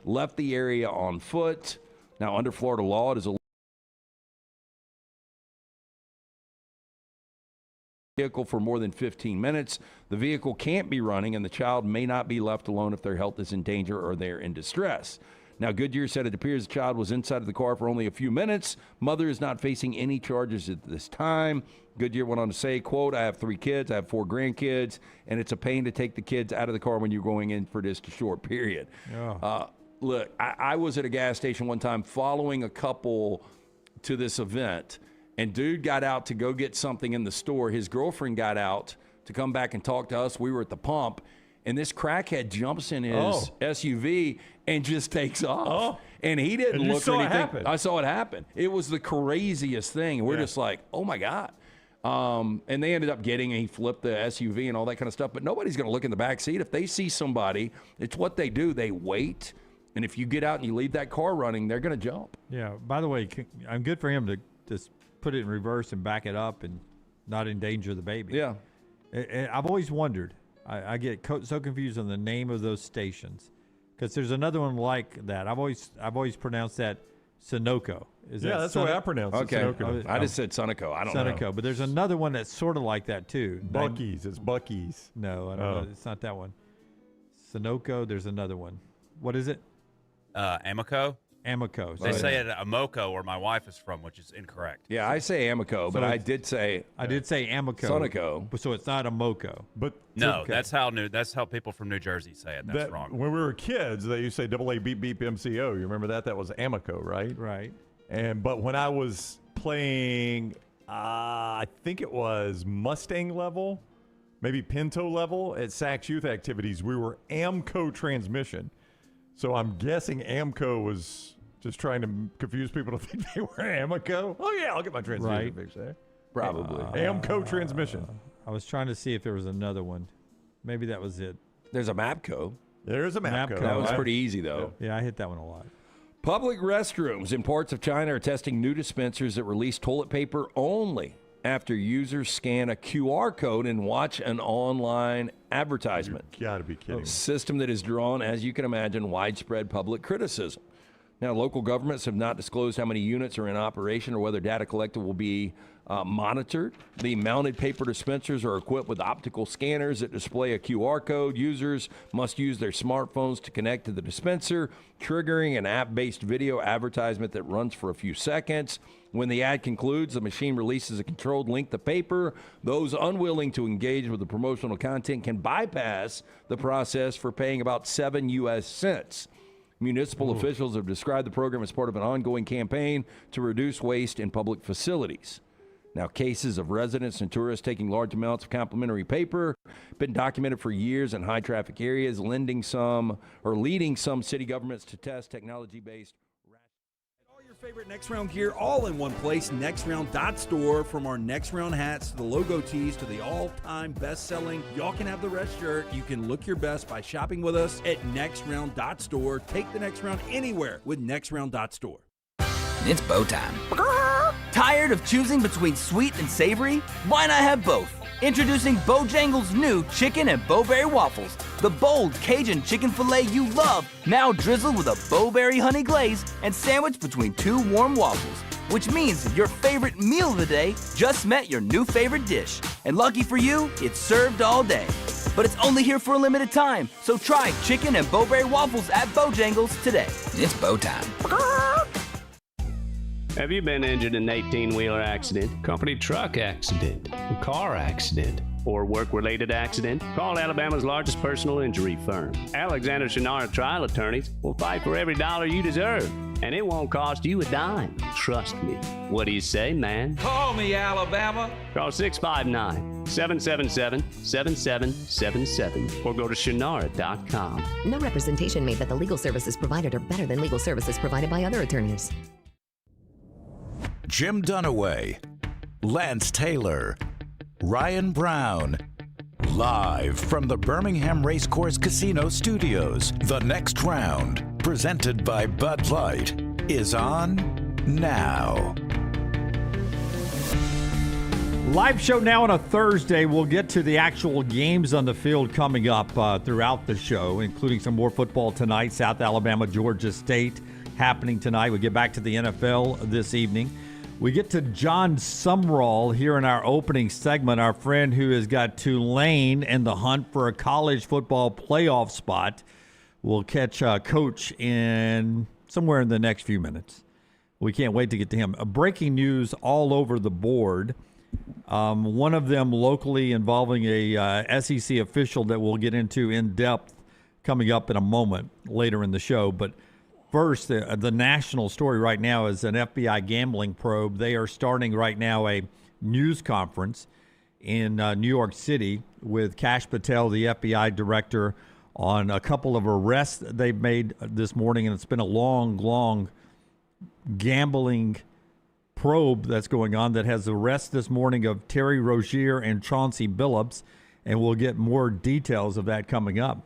left the area on foot. Now, under Florida law, it is a vehicle for more than 15 minutes. The vehicle can't be running, and the child may not be left alone if their health is in danger or they're in distress. Now, Goodyear said it appears the child was inside of the car for only a few minutes. Mother is not facing any charges at this time. Goodyear went on to say, quote, I have 3 kids, I have 4 grandkids, and it's a pain to take the kids out of the car when you're going in for just a short period. Oh. Look, I was at a gas station one time following a couple to this event, and dude got out to go get something in the store. His girlfriend got out to come back and talk to us. We were at the pump, and this crackhead jumps in his SUV and just takes off. And he didn't and you look saw or anything. It happen. I saw it happen. It was the craziest thing. And we're just like, oh, my God. And they ended up getting, and he flipped the SUV and all that kind of stuff. But nobody's going to look in the back seat. If they see somebody, it's what they do. They wait. And if you get out and you leave that car running, they're going to jump. Yeah. By the way, I'm good for him to just put it in reverse and back it up and not endanger the baby. Yeah. I've always wondered. I get so confused on the name of those stations because there's another one like that. I've always pronounced that Sunoco. That's the way I pronounce it. Okay. I just said Sunoco. I don't know. Sunoco, but there's another one that's sort of like that too. Buc-ee's. It's Buc-ee's. No, I don't know. It's not that one. Sunoco. There's another one. What is it? Amoco. Amico. They say it Amoco, where my wife is from, which is incorrect. Yeah, I say Amico, but I did say Amico. Sunoco. So it's not a Moco. But no, that's how people from New Jersey say it. That's wrong. When we were kids, they used to say double A beep beep MCO. You remember that? That was Amico, right? Right. But when I was playing, I think it was Mustang level, maybe Pinto level at Saks Youth Activities, we were Amco transmission. So I'm guessing Amco was just trying to confuse people to think they were Amico. Oh, yeah, I'll get my transmission fixed there. Probably. Amco transmission. I was trying to see if there was another one. Maybe that was it. There's a Mapco. There's a Mapco. That was pretty easy, though. Yeah, I hit that one a lot. Public restrooms in parts of China are testing new dispensers that release toilet paper only after users scan a QR code and watch an online advertisement. You gotta be kidding. A system that has drawn, as you can imagine, widespread public criticism. Now, local governments have not disclosed how many units are in operation or whether data collected will be monitored. The mounted paper dispensers are equipped with optical scanners that display a QR code. Users must use their smartphones to connect to the dispenser, triggering an app-based video advertisement that runs for a few seconds. When the ad concludes, the machine releases a controlled link to paper. Those unwilling to engage with the promotional content can bypass the process for paying about 7 U.S. cents. Municipal officials have described the program as part of an ongoing campaign to reduce waste in public facilities. Now, cases of residents and tourists taking large amounts of complimentary paper have been documented for years in high-traffic areas, leading some city governments to test technology-based. Favorite Next Round gear all in one place, nextround.store. From our Next Round hats to the logo tees to the all-time best-selling Y'all Can Have the Rest shirt, you can look your best by shopping with us at nextround.store. Take the next round anywhere with nextround.store. It's bow time. Tired of choosing between sweet and savory? Why not have both? Introducing Bojangles' new chicken and bowberry waffles. The bold Cajun chicken filet you love, now drizzled with a bowberry honey glaze and sandwiched between 2 warm waffles. Which means your favorite meal of the day just met your new favorite dish. And lucky for you, it's served all day. But it's only here for a limited time, so try chicken and bowberry waffles at Bojangles today. It's bow time. Have you been injured in an 18-wheeler accident, company truck accident, car accident, or work-related accident? Call Alabama's largest personal injury firm. Alexander Shannara Trial Attorneys will fight for every dollar you deserve, and it won't cost you a dime. Trust me. What do you say, man? Call me, Alabama. Call 659-777-7777 or go to shannara.com. No representation made that the legal services provided are better than legal services provided by other attorneys. Jim Dunaway, Lance Taylor, Ryan Brown. Live from the Birmingham Racecourse Casino Studios, the next round, presented by Bud Light, is on now. Live show now on a Thursday. We'll get to the actual games on the field coming up throughout the show, including some more football tonight. South Alabama, Georgia State happening tonight. We get back to the NFL this evening. We get to John Sumrall here in our opening segment, our friend who has got Tulane in the hunt for a college football playoff spot. We'll catch Coach in somewhere in the next few minutes. We can't wait to get to him. Breaking news all over the board. One of them locally involving a SEC official that we'll get into in depth coming up in a moment later in the show. But first, the national story right now is an FBI gambling probe. They are starting right now a news conference in New York City with Kash Patel, the FBI director, on a couple of arrests they've made this morning. And it's been a long gambling probe that's going on that has the arrest this morning of Terry Rozier and Chauncey Billups, and we'll get more details of that coming up.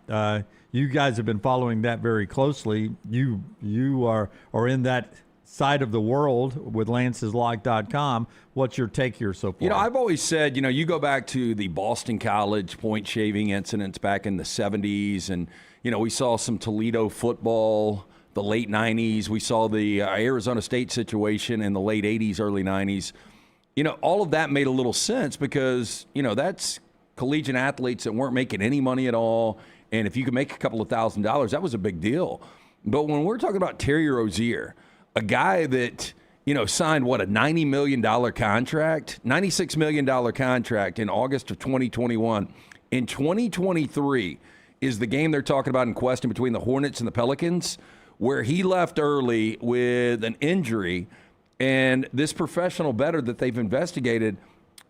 You guys have been following that very closely. You are in that side of the world with lanceslock.com. What's your take here so far? You know, I've always said, you go back to the Boston College point shaving incidents back in the 70s, and, we saw some Toledo football the late 90s. We saw the Arizona State situation in the late 80s, early 90s. All of that made a little sense because, that's collegiate athletes that weren't making any money at all. And if you could make a couple of $1,000s, that was a big deal. But when we're talking about Terry Rozier, a guy that, signed, a $90 million contract, $96 million contract in August of 2021. In 2023 is the game they're talking about in question between the Hornets and the Pelicans, where he left early with an injury, and this professional bettor that they've investigated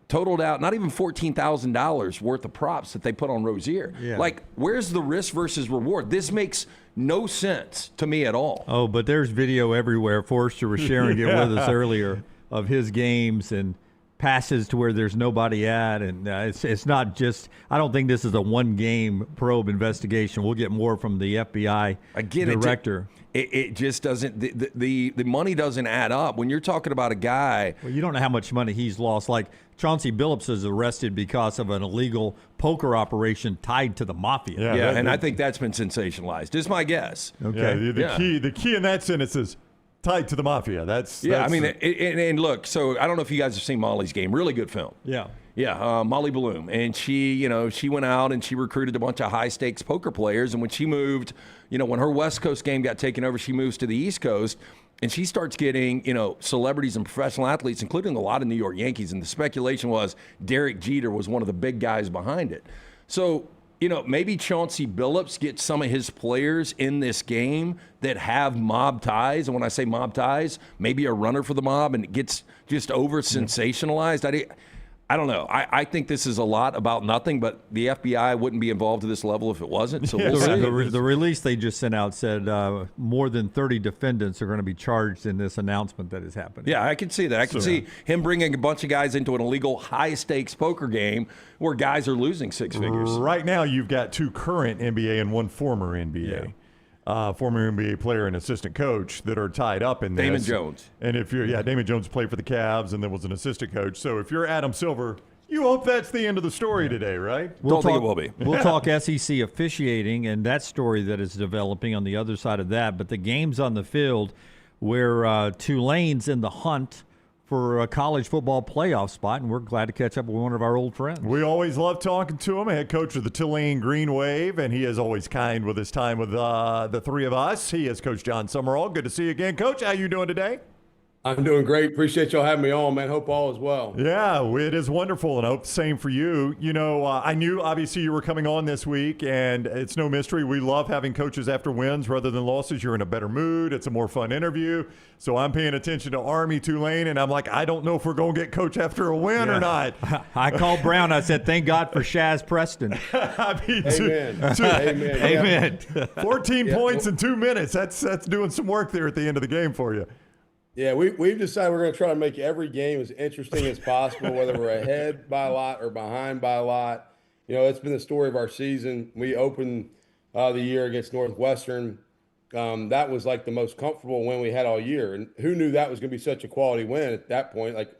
totaled out not even $14,000 worth of props that they put on Rozier. Yeah. Like, where's the risk versus reward? This makes no sense to me at all. Oh, but there's video everywhere. Forrester was sharing it with us earlier of his games and passes to where there's nobody at, and it's not just. I don't think this is a one-game probe investigation. We'll get more from the FBI director. It just doesn't. The money doesn't add up when you're talking about a guy. Well, you don't know how much money he's lost. Like Chauncey Billups is arrested because of an illegal poker operation tied to the mafia. Yeah, and I think that's been sensationalized. Is my guess. Okay. The key in that sentence is tied to the mafia. I mean, and look, so I don't know if you guys have seen Molly's Game. Really good film. Yeah, Molly Bloom. And she went out and she recruited a bunch of high-stakes poker players. And when she moved, when her West Coast game got taken over, she moves to the East Coast. And she starts getting, celebrities and professional athletes, including a lot of New York Yankees. And the speculation was Derek Jeter was one of the big guys behind it. So, maybe Chauncey Billups gets some of his players in this game that have mob ties. And when I say mob ties, maybe a runner for the mob, and it gets just over-sensationalized. I don't know. I think this is a lot about nothing, but the FBI wouldn't be involved to this level if it wasn't. So we'll see. The release they just sent out said more than 30 defendants are going to be charged in this announcement that is happening. Yeah, I can see that. I can see him bringing a bunch of guys into an illegal high-stakes poker game where guys are losing six figures. Right now, you've got two current NBA and one former NBA. Former NBA player and assistant coach that are tied up in this. Damon Jones. And if you're, Damon Jones played for the Cavs and then was an assistant coach. So if you're Adam Silver, you hope that's the end of the story today, right? Don't think it will be. We'll talk SEC officiating and that story that is developing on the other side of that. But the games on the field where Tulane's in the hunt for a college football playoff spot, and we're glad to catch up with one of our old friends. We always love talking to him, head coach of the Tulane Green Wave, and he is always kind with his time with the three of us. He is Coach John Sumrall. Good to see you again, Coach. How you doing today? I'm doing great. Appreciate y'all having me on, man. Hope all is well. Yeah, it is wonderful, and I hope the same for you. I knew, obviously, you were coming on this week, and it's no mystery. We love having coaches after wins rather than losses. You're in a better mood. It's a more fun interview. So I'm paying attention to Army, Tulane, and I'm like, I don't know if we're going to get coach after a win or not. I called Brown. I said, thank God for Shaz Preston. Amen. 14 points in 2 minutes. That's doing some work there at the end of the game for you. Yeah, we've decided we're going to try to make every game as interesting as possible, whether we're ahead by a lot or behind by a lot. It's been the story of our season. We opened the year against Northwestern. That was like the most comfortable win we had all year. And who knew that was going to be such a quality win at that point? Like,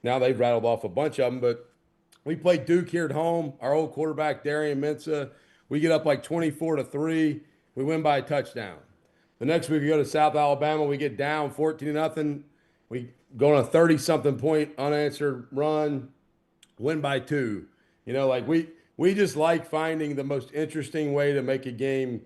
Now they've rattled off a bunch of them, but we played Duke here at home. Our old quarterback, Darian Mensah, we get up like 24-3. We win by a touchdown. The next week we go to South Alabama. We get down 14-0. We go on a 30-something point unanswered run, win by 2. You know, like we just like finding the most interesting way to make a game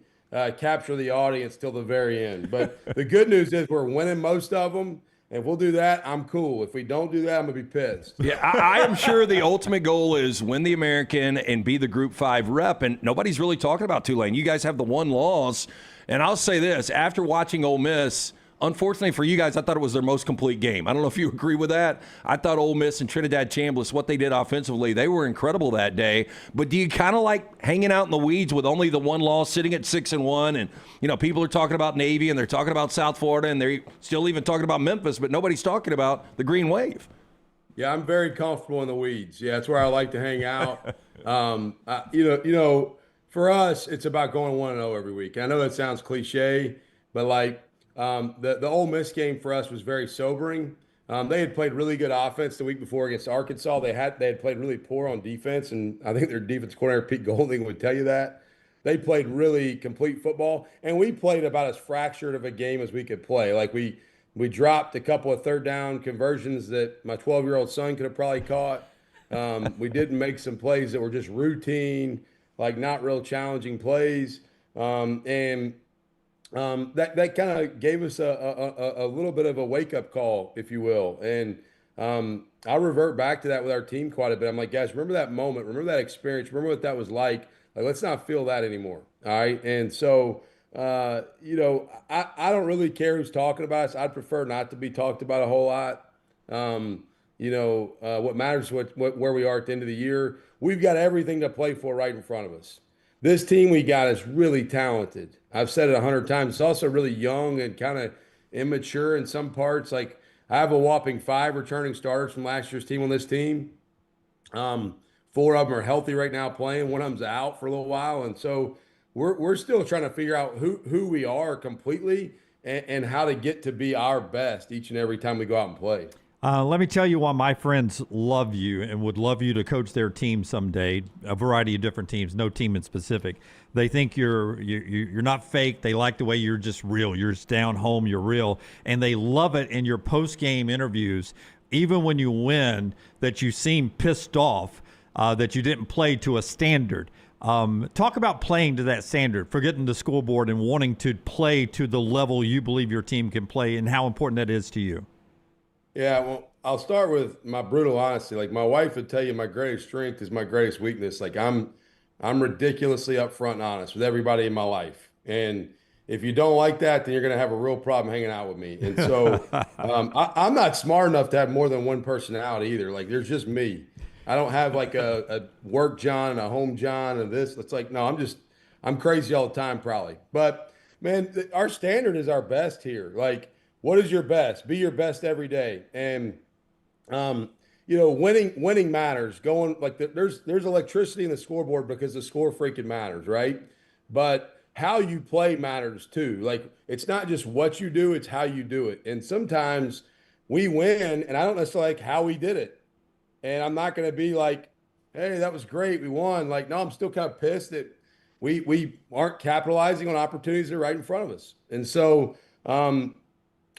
capture the audience till the very end. But the good news is we're winning most of them. If we'll do that, I'm cool. If we don't do that, I'm going to be pissed. Yeah, I am sure the ultimate goal is win the American and be the Group 5 rep, and nobody's really talking about Tulane. You guys have the one loss, and I'll say this. After watching Ole Miss, unfortunately for you guys, I thought it was their most complete game. I don't know if you agree with that. I thought Ole Miss and Trinidad Chambliss, what they did offensively, they were incredible that day. But do you kind of like hanging out in the weeds with only the one loss, sitting at 6-1, and you know people are talking about Navy and they're talking about South Florida and they're still even talking about Memphis, but nobody's talking about the Green Wave? Yeah, I'm very comfortable in the weeds. Yeah, that's where I like to hang out. For us, it's about going 1-0 every week. I know that sounds cliche, but like. The Ole Miss game for us was very sobering. They had played really good offense the week before against Arkansas. They had played really poor on defense, and I think their defense coordinator Pete Golding would tell you that. They played really complete football, and we played about as fractured of a game as we could play. Like we dropped a couple of third down conversions that my 12-year-old son could have probably caught. We didn't make some plays that were just routine, like not real challenging plays, that kind of gave us a little bit of a wake-up call, if you will. And I revert back to that with our team quite a bit. I'm like, guys, remember that moment. Remember that experience. Remember what that was like. Like, let's not feel that anymore. All right? And so, I don't really care who's talking about us. I'd prefer not to be talked about a whole lot. What matters is where we are at the end of the year. We've got everything to play for right in front of us. This team we got is really talented. I've said it 100 times. It's also really young and kind of immature in some parts. Like, I have a whopping 5 returning starters from last year's team on this team. 4 of them are healthy right now playing. One of them's out for a little while. And so we're still trying to figure out who we are completely and how to get to be our best each and every time we go out and play. Let me tell you why my friends love you and would love you to coach their team someday, a variety of different teams, no team in specific. They think you're not fake. They like the way you're just real. You're just down home, you're real. And they love it in your post-game interviews, even when you win, that you seem pissed off that you didn't play to a standard. Talk about playing to that standard, forgetting the scoreboard and wanting to play to the level you believe your team can play and how important that is to you. Yeah, well, I'll start with my brutal honesty. Like, my wife would tell you my greatest strength is my greatest weakness. Like, I'm ridiculously upfront and honest with everybody in my life. And if you don't like that, then you're going to have a real problem hanging out with me. And so I'm not smart enough to have more than one personality either. Like, there's just me. I don't have like a work John and a home John and this. It's like, no, I'm crazy all the time probably. But, man, our standard is our best here. Like, what is your best? Be your best every day. And, winning matters. Going like there's electricity in the scoreboard because the score freaking matters, right? But how you play matters too. Like, it's not just what you do, it's how you do it. And sometimes we win, and I don't necessarily like how we did it. And I'm not going to be like, hey, that was great, we won. Like, no, I'm still kind of pissed that we aren't capitalizing on opportunities that are right in front of us. And so,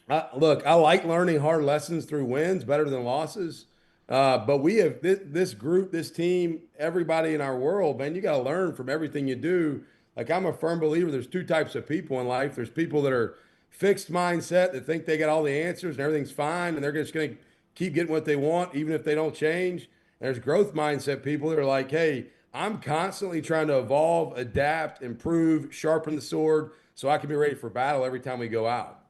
I like learning hard lessons through wins better than losses. But we have this group, this team, everybody in our world, man, you got to learn from everything you do. Like, I'm a firm believer there's 2 types of people in life. There's people that are fixed mindset that think they got all the answers and everything's fine and they're just going to keep getting what they want even if they don't change. And there's growth mindset people that are like, hey, I'm constantly trying to evolve, adapt, improve, sharpen the sword so I can be ready for battle every time we go out.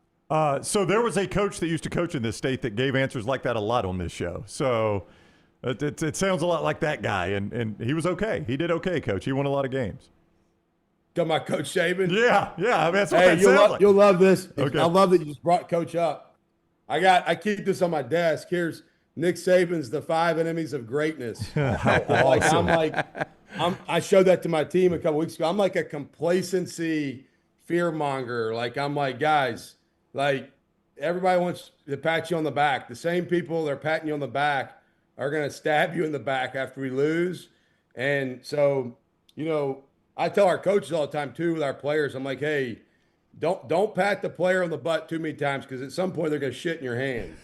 So there was a coach that used to coach in this state that gave answers like that a lot on this show. So it sounds a lot like that guy, and he was okay. He did okay, Coach. He won a lot of games. Got my Coach Saban? Yeah. I mean, that's what hey, that sounds like. You'll love this. Okay. I love that you just brought Coach up. I keep this on my desk. Here's Nick Saban's The 5 Enemies of Greatness. Awesome. I showed that to my team a couple weeks ago. I'm like a complacency fear monger. Like, I'm like, guys, like, everybody wants to pat you on the back. The same people that are patting you on the back are going to stab you in the back after we lose. And so, I tell our coaches all the time too with our players, I'm like, hey, don't pat the player on the butt too many times because at some point they're going to shit in your hand.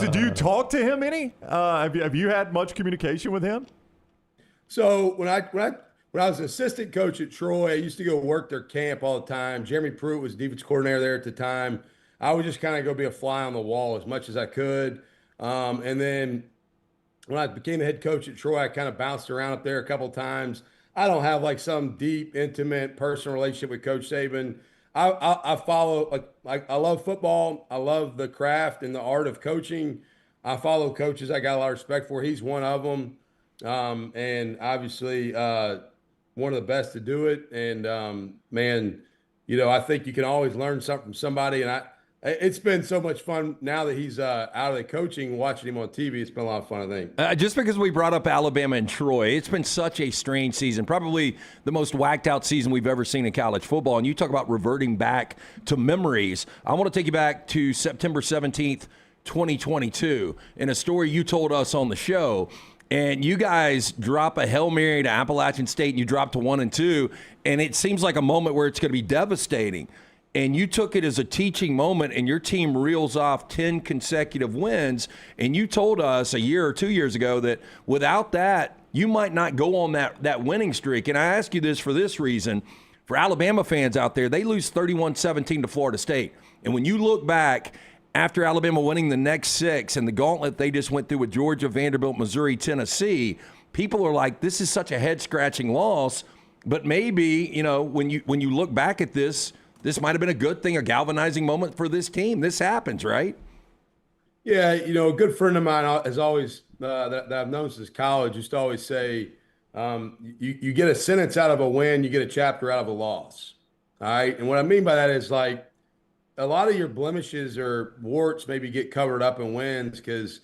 Did you talk to him any? Have you had much communication with him? So when I was an assistant coach at Troy, I used to go work their camp all the time. Jeremy Pruitt was defense coordinator there at the time. I would just kind of go be a fly on the wall as much as I could. And then when I became the head coach at Troy, I kind of bounced around up there a couple of times. I don't have like some deep, intimate, personal relationship with Coach Saban. I follow, I love football. I love the craft and the art of coaching. I follow coaches I got a lot of respect for. He's one of them. And obviously one of the best to do it. And man, I think you can always learn something from somebody. And it's been so much fun now that he's out of the coaching, watching him on TV. It's been a lot of fun, I think. Just because we brought up Alabama and Troy, it's been such a strange season, probably the most whacked out season we've ever seen in college football. And you talk about reverting back to memories. I want to take you back to September 17th, 2022, in a story you told us on the show. And you guys drop a Hail Mary to Appalachian State, and you drop to 1-2, and it seems like a moment where it's going to be devastating. And you took it as a teaching moment, and your team reels off 10 consecutive wins. And you told us a year or 2 years ago that without that, you might not go on that winning streak. And I ask you this for this reason. For Alabama fans out there, they lose 31-17 to Florida State. And when you look back after Alabama winning the next 6 and the gauntlet they just went through with Georgia, Vanderbilt, Missouri, Tennessee, people are like, this is such a head-scratching loss. But maybe, when you look back at this might have been a good thing, a galvanizing moment for this team. This happens, right? Yeah, a good friend of mine has always, that I've known since college, used to always say, you get a sentence out of a win, you get a chapter out of a loss. All right? And what I mean by that is like a lot of your blemishes or warts maybe get covered up in wins because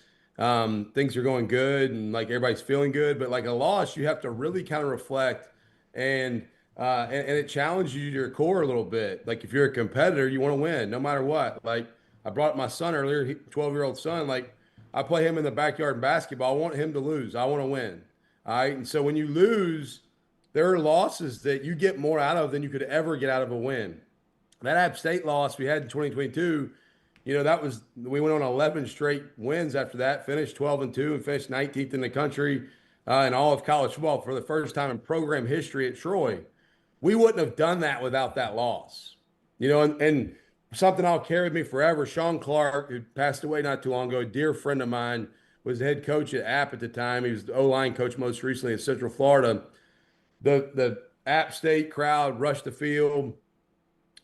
things are going good and like everybody's feeling good. But like a loss, you have to really kind of reflect and it challenges you to your core a little bit. Like if you're a competitor, you want to win no matter what. Like I brought up my son earlier, 12-year-old son. Like I play him in the backyard in basketball. I want him to lose. I want to win. All right. And so when you lose, there are losses that you get more out of than you could ever get out of a win. That App State loss we had in 2022, we went on 11 straight wins after that, finished 12-2 and finished 19th in the country in all of college football for the first time in program history at Troy. We wouldn't have done that without that loss, and something I'll carry with me forever. Sean Clark, who passed away not too long ago, a dear friend of mine, was the head coach at App at the time. He was the O-line coach most recently in Central Florida. The App State crowd rushed the field.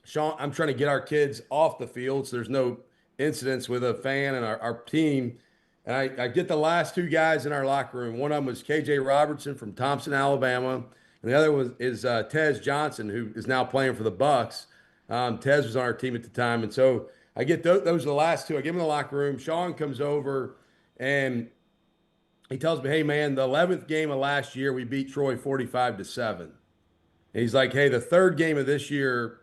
Sean, I'm trying to get our kids off the field so there's no incidents with a fan and our team. And I get the last 2 guys in our locker room. One of them was KJ Robertson from Thompson, Alabama. And the other is Tez Johnson, who is now playing for the Bucks. Tez was on our team at the time. And so I get those are the last 2. I get them in the locker room. Sean comes over, and he tells me, hey, man, the 11th game of last year, we beat Troy 45-7. And he's like, hey, the 3rd game of this year,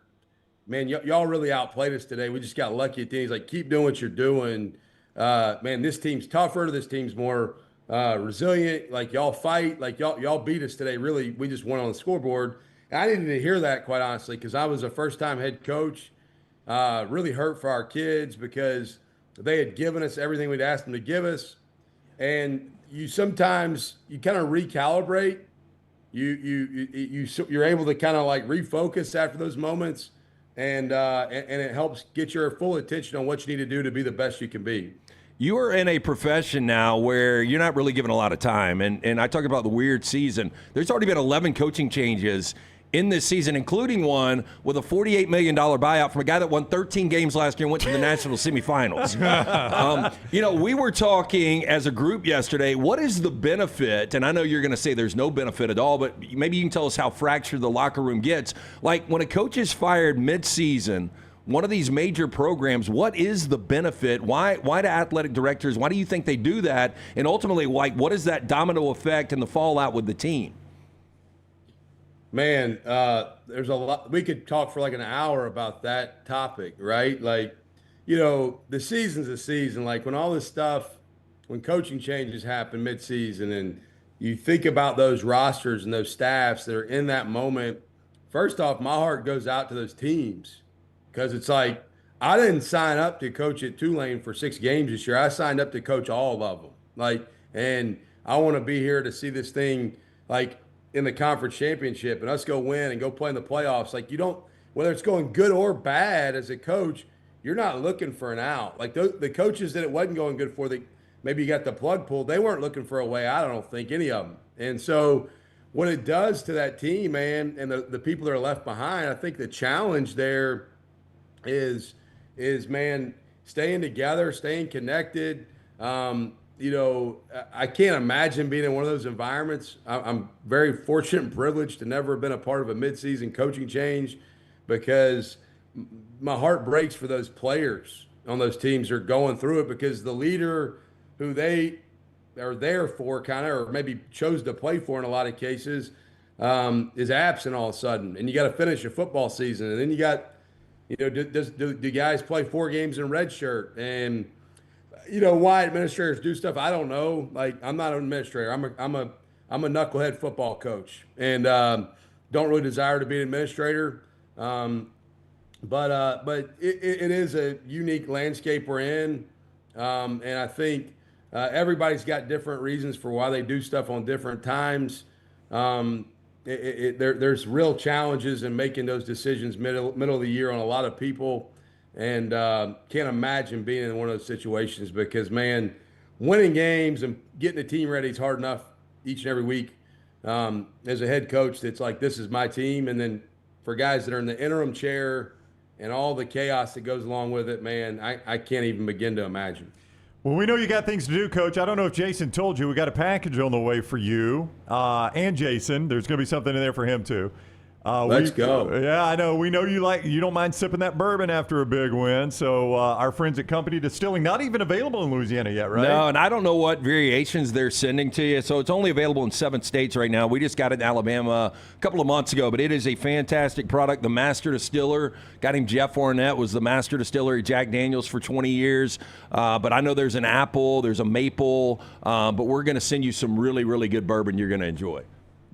man, y'all really outplayed us today. We just got lucky at the end. He's like, keep doing what you're doing. Man, this team's tougher. This team's more resilient. Like y'all fight. Like y'all beat us today. Really, we just won on the scoreboard. And I needed to hear that, quite honestly, because I was a first-time head coach. Really hurt for our kids because they had given us everything we'd asked them to give us. And sometimes you kind of recalibrate. You're able to kind of like refocus after those moments. And it helps get your full attention on what you need to do to be the best you can be. You are in a profession now where you're not really given a lot of time. And I talk about the weird season. There's already been 11 coaching changes in this season, including one with a $48 million buyout from a guy that won 13 games last year and went to the national semifinals. We were talking as a group yesterday, what is the benefit? And I know you're going to say there's no benefit at all, but maybe you can tell us how fractured the locker room gets. Like when a coach is fired mid-season, one of these major programs, what is the benefit? Why do athletic directors, why do you think they do that? And ultimately, like, what is that domino effect and the fallout with the team? Man, there's a lot. We could talk for like an hour about that topic, right? Like, the season's a season. Like when all this stuff, when coaching changes happen mid-season, and you think about those rosters and those staffs that are in that moment. First off, my heart goes out to those teams because it's like I didn't sign up to coach at Tulane for 6 games this year. I signed up to coach all of them. And I want to be here to see this thing in the conference championship and us go win and go play in the playoffs. Like, you don't, whether it's going good or bad as a coach, you're not looking for an out. Like the coaches that it wasn't going good for, maybe you got the plug pulled, they weren't looking for a way out, I don't think, any of them. And so what it does to that team, man, and the people that are left behind, I think the challenge there is man, staying together, staying connected. I can't imagine being in one of those environments. I'm very fortunate and privileged to never have been a part of a midseason coaching change because my heart breaks for those players on those teams who are going through it because the leader who they are there for or maybe chose to play for in a lot of cases is absent all of a sudden. And you got to finish a football season. And then you got, do guys play 4 games in red shirt? And, why administrators do stuff, I don't know. Like, I'm not an administrator. I'm a knucklehead football coach and don't really desire to be an administrator. But it is a unique landscape we're in. And I think everybody's got different reasons for why they do stuff on different times. There's real challenges in making those decisions middle of the year on a lot of people. And can't imagine being in one of those situations because, man, winning games and getting the team ready is hard enough each and every week. As a head coach, it's like, this is my team. And then for guys that are in the interim chair and all the chaos that goes along with it, man, I can't even begin to imagine. Well, we know you got things to do, Coach. I don't know if Jason told you, we got a package on the way for you and Jason. There's going to be something in there for him, too. Let's go. Yeah, I know. We know you don't mind sipping that bourbon after a big win. So our friends at Company Distilling, not even available in Louisiana yet, right? No, and I don't know what variations they're sending to you. So it's only available in 7 states right now. We just got it in Alabama a couple of months ago, but it is a fantastic product. The master distiller, got him Jeff Ornette, was the master distiller at Jack Daniels for 20 years. But I know there's an apple, there's a maple, but we're going to send you some really, really good bourbon you're going to enjoy.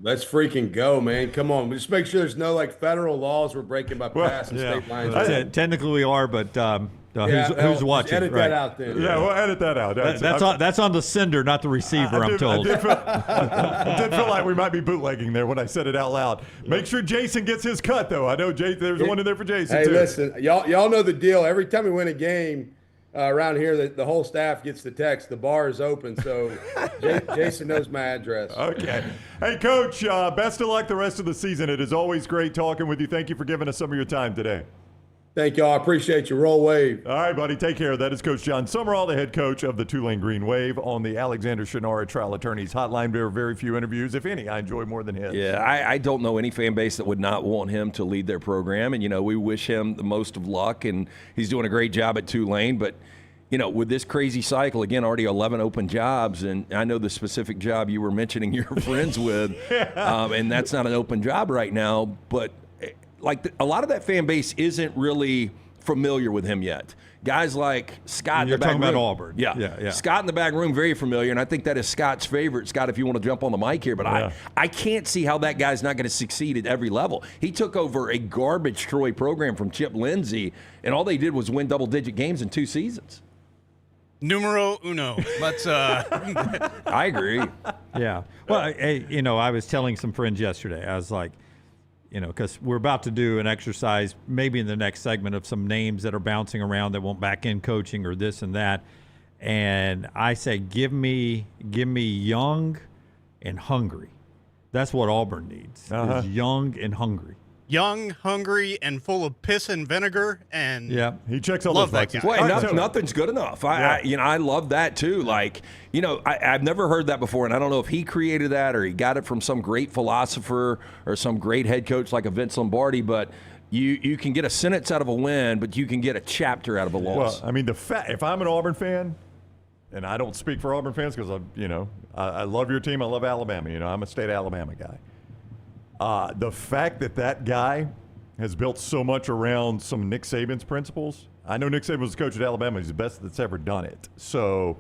Let's freaking go, man. Come on. Just make sure there's no federal laws we're breaking by passing state lines. Technically we are, but who's watching? Edit that out then. Yeah, we'll edit that out. That's on the sender, not the receiver, I'm told. I did feel like we might be bootlegging there when I said it out loud. Make sure Jason gets his cut, though. I know there's one in there for Jason, too. Hey, listen, y'all know the deal. Every time we win a game around here, the whole staff gets the text. The bar is open, so Jason knows my address. Okay. Hey, Coach, best of luck the rest of the season. It is always great talking with you. Thank you for giving us some of your time today. Thank y'all. I appreciate you. Roll Wave. All right, buddy. Take care. That is Coach John Sumrall, the head coach of the Tulane Green Wave on the Alexander Shannara Trial Attorneys Hotline. There are very few interviews, if any, I enjoy more than his. Yeah, I don't know any fan base that would not want him to lead their program. And, we wish him the most of luck, and he's doing a great job at Tulane. But, with this crazy cycle, again, already 11 open jobs, and I know the specific job you were mentioning you're friends with, and that's not an open job right now. But, a lot of that fan base isn't really familiar with him yet. Guys like Scott in the back room. You're talking about Auburn. Yeah. Scott in the back room, very familiar, and I think that is Scott's favorite. Scott, if you want to jump on the mic here, but I can't see how that guy's not going to succeed at every level. He took over a garbage Troy program from Chip Lindsey, and all they did was win double-digit games in 2 seasons. Numero uno. Let's. I agree. Yeah. Well, I was telling some friends yesterday. I was like, because we're about to do an exercise, maybe in the next segment, of some names that are bouncing around that won't back in coaching or this and that. And I say, give me young and hungry. That's what Auburn needs. Is young and hungry. Young, hungry, and full of piss and vinegar, and he checks all love those that boxes. guy. Well, nothing's good enough. I love that too. I've never heard that before, and I don't know if he created that or he got it from some great philosopher or some great head coach like a Vince Lombardi. But you can get a sentence out of a win, but you can get a chapter out of a loss. Well, I mean, if I'm an Auburn fan, and I don't speak for Auburn fans because I love your team, I love Alabama. I'm a state Alabama guy. The fact that guy has built so much around some of Nick Saban's principles. I know Nick Saban was the coach at Alabama. He's the best that's ever done it. So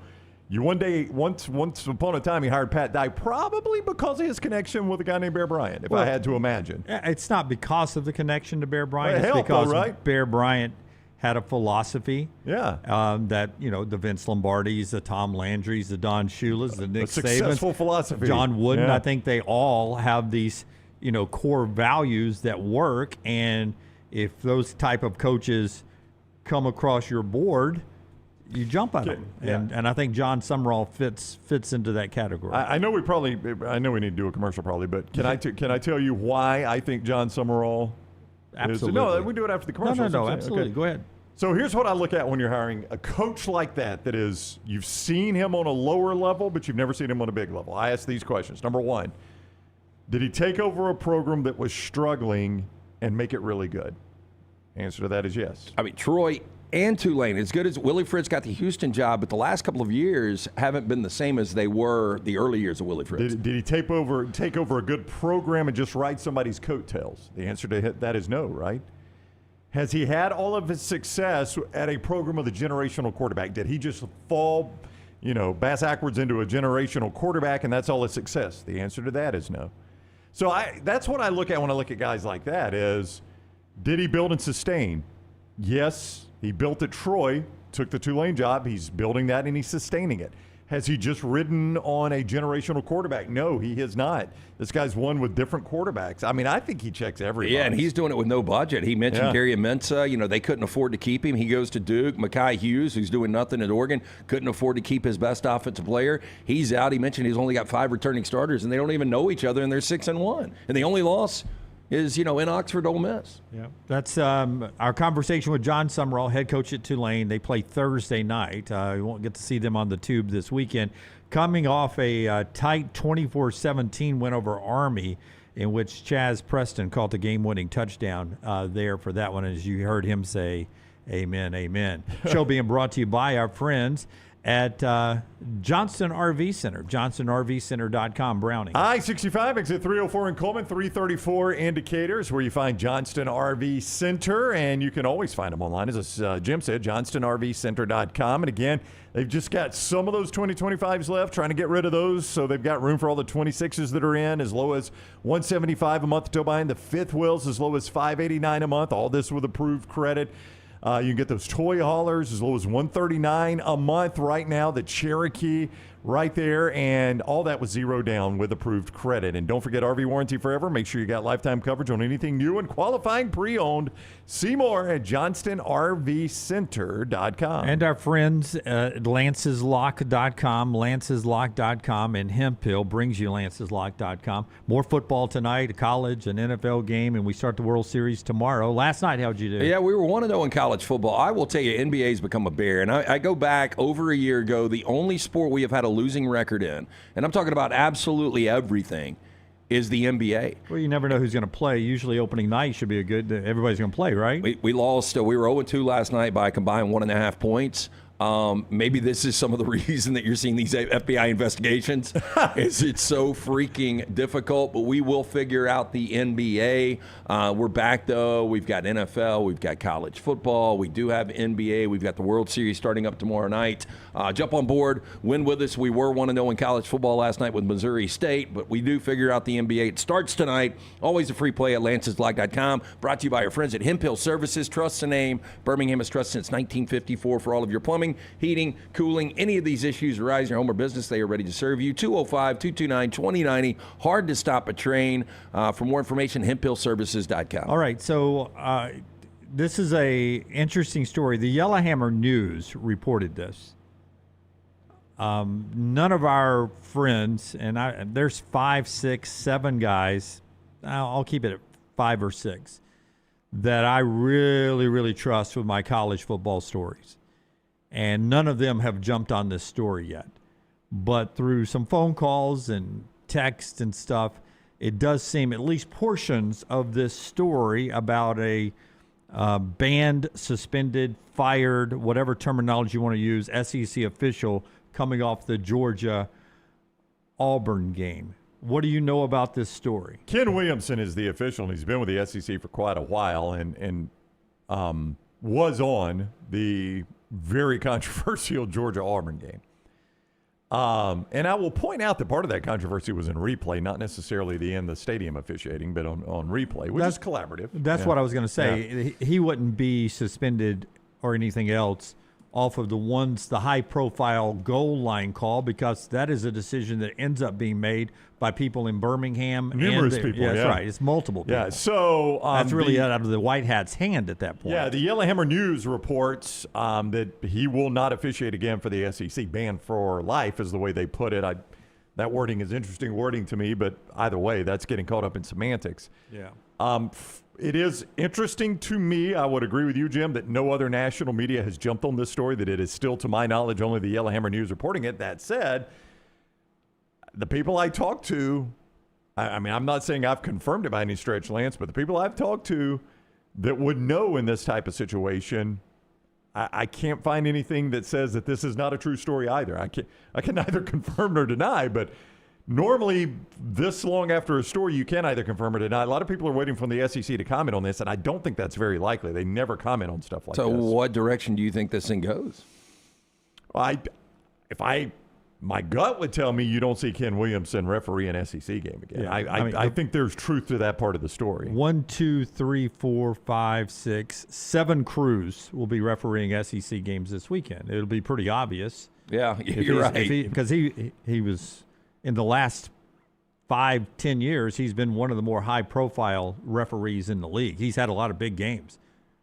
once upon a time, he hired Pat Dye probably because of his connection with a guy named Bear Bryant, if I had to imagine. It's not because of the connection to Bear Bryant. Well, it's because right? Bear Bryant had a philosophy. Yeah. That, the Vince Lombardis, the Tom Landrys, the Don Shulas, the Nick Sabans. Successful philosophy. John Wooden. Yeah. I think they all have these, core values that work. And if those type of coaches come across your board, you jump on them. Yeah. And I think John Sumrall fits into that category. I know we need to do a commercial probably, but can I tell you why I think John Sumrall Absolutely. No, we do it after the commercial. No, absolutely. Okay. Go ahead. So here's what I look at when you're hiring a coach like that is you've seen him on a lower level, but you've never seen him on a big level. I ask these questions. Number one, did he take over a program that was struggling and make it really good? Answer to that is yes. I mean, Troy and Tulane, as good as Willie Fritz got the Houston job, but the last couple of years haven't been the same as they were the early years of Willie Fritz. Did he take over a good program and just ride somebody's coattails? The answer to that is no, right? Has he had all of his success at a program with a generational quarterback? Did he just fall, bass backwards into a generational quarterback and that's all his success? The answer to that is no. So that's what I look at when I look at guys like that is, did he build and sustain? Yes. He built at Troy, took the Tulane job. He's building that and he's sustaining it. Has he just ridden on a generational quarterback? No, he has not. This guy's won with different quarterbacks. I mean, I think he checks every box. Yeah, and he's doing it with no budget. He mentioned Gary Mensah. They couldn't afford to keep him. He goes to Duke. Mekhi Hughes, who's doing nothing at Oregon, couldn't afford to keep his best offensive player. He's out. He mentioned he's only got 5 returning starters, and they don't even know each other, and they're 6-1. And the only loss is, in Oxford, Ole Miss. Yeah, that's our conversation with John Sumrall, head coach at Tulane. They play Thursday night. We won't get to see them on the tube this weekend. Coming off a tight 24-17 win over Army, in which Chaz Preston caught the game-winning touchdown there for that one, as you heard him say, amen, amen. Show being brought to you by our friends at Johnston RV Center, johnstonrvcenter.com, Browning. I-65, exit 304 in Coleman, 334 indicators, where you find Johnston RV Center, and you can always find them online, as Jim said, johnstonrvcenter.com. And again, they've just got some of those 2025s left, trying to get rid of those, so they've got room for all the 26s that are in, as low as $175 a month to buy in. The fifth wheels as low as $589 a month, all this with approved credit. You can get those toy haulers as low as $139 a month right now. The Cherokee right there, and all that was zero down with approved credit. And don't forget RV Warranty Forever. Make sure you got lifetime coverage on anything new and qualifying pre-owned. See more at johnstonrvcenter.com. And our friends at lanceslock.com, lanceslock.com, and Hemp Hill brings you lanceslock.com. More football tonight, a college, an NFL game, and we start the World Series tomorrow. Last night, how'd you do? Yeah, we were 1-0 in college football. I will tell you, NBA's become a bear. And I go back over a year ago, the only sport we have had a losing record in, and I'm talking about absolutely everything, is the NBA. Well, you never know who's going to play. Usually opening night should be everybody's going to play, right? We lost. We were 0-2 last night by a combined 1.5 points. Maybe this is some of the reason that you're seeing these FBI investigations. Is it's so freaking difficult, but we will figure out the NBA. We're back, though. We've got NFL. We've got college football. We do have NBA. We've got the World Series starting up tomorrow night. Jump on board. Win with us. We were 1-0 in college football last night with Missouri State, but we do figure out the NBA. It starts tonight. Always a free play at lanceslock.com. Brought to you by our friends at Hemp Hill Services. Trust the name. Birmingham has trusted since 1954 for all of your plumbing, heating, cooling, any of these issues arise in your home or business, they are ready to serve you. 205-229-2090. Hard to stop a train. For more information, hemphillservices.com. All right, so this is a interesting story. The YellowHammer News reported this. None of our friends, and there's 5, 6, 7 guys, I'll keep it at 5 or 6, that I really, really trust with my college football stories. And none of them have jumped on this story yet. But through some phone calls and text and stuff, it does seem at least portions of this story about a banned, suspended, fired, whatever terminology you want to use, SEC official coming off the Georgia-Auburn game. What do you know about this story? Ken Williamson is the official, and he's been with the SEC for quite a while, and was on the very controversial Georgia-Auburn game. And I will point out that part of that controversy was in replay, not necessarily the stadium officiating, but on replay, which is collaborative. That's what I was going to say. Yeah. He wouldn't be suspended or anything else off of the high-profile goal line call, because that is a decision that ends up being made by people in Birmingham. Numerous people, yeah. That's right. It's multiple people. Yeah, so that's really out of the White Hat's hand at that point. Yeah, the YellowHammer News reports that he will not officiate again for the SEC. Banned for life is the way they put it. That wording is interesting wording to me, but either way, that's getting caught up in semantics. Yeah. It is interesting to me, I would agree with you, Jim, that no other national media has jumped on this story, that it is still, to my knowledge, only the YellowHammer News reporting it. That said, the people I talked to, I mean, I'm not saying I've confirmed it by any stretch, Lance, but the people I've talked to that would know in this type of situation, I can't find anything that says that this is not a true story either. I can neither confirm nor deny, but normally this long after a story, you can either confirm or deny. A lot of people are waiting for the SEC to comment on this, and I don't think that's very likely. They never comment on stuff like this. So what direction do you think this thing goes? Well, my gut would tell me you don't see Ken Williamson referee an SEC game again. Yeah, I think there's truth to that part of the story. 1, 2, 3, 4, 5, 6, 7 crews will be refereeing SEC games this weekend. It'll be pretty obvious. Yeah, you're right. Because he was, in the last 5-10 years, he's been one of the more high-profile referees in the league. He's had a lot of big games.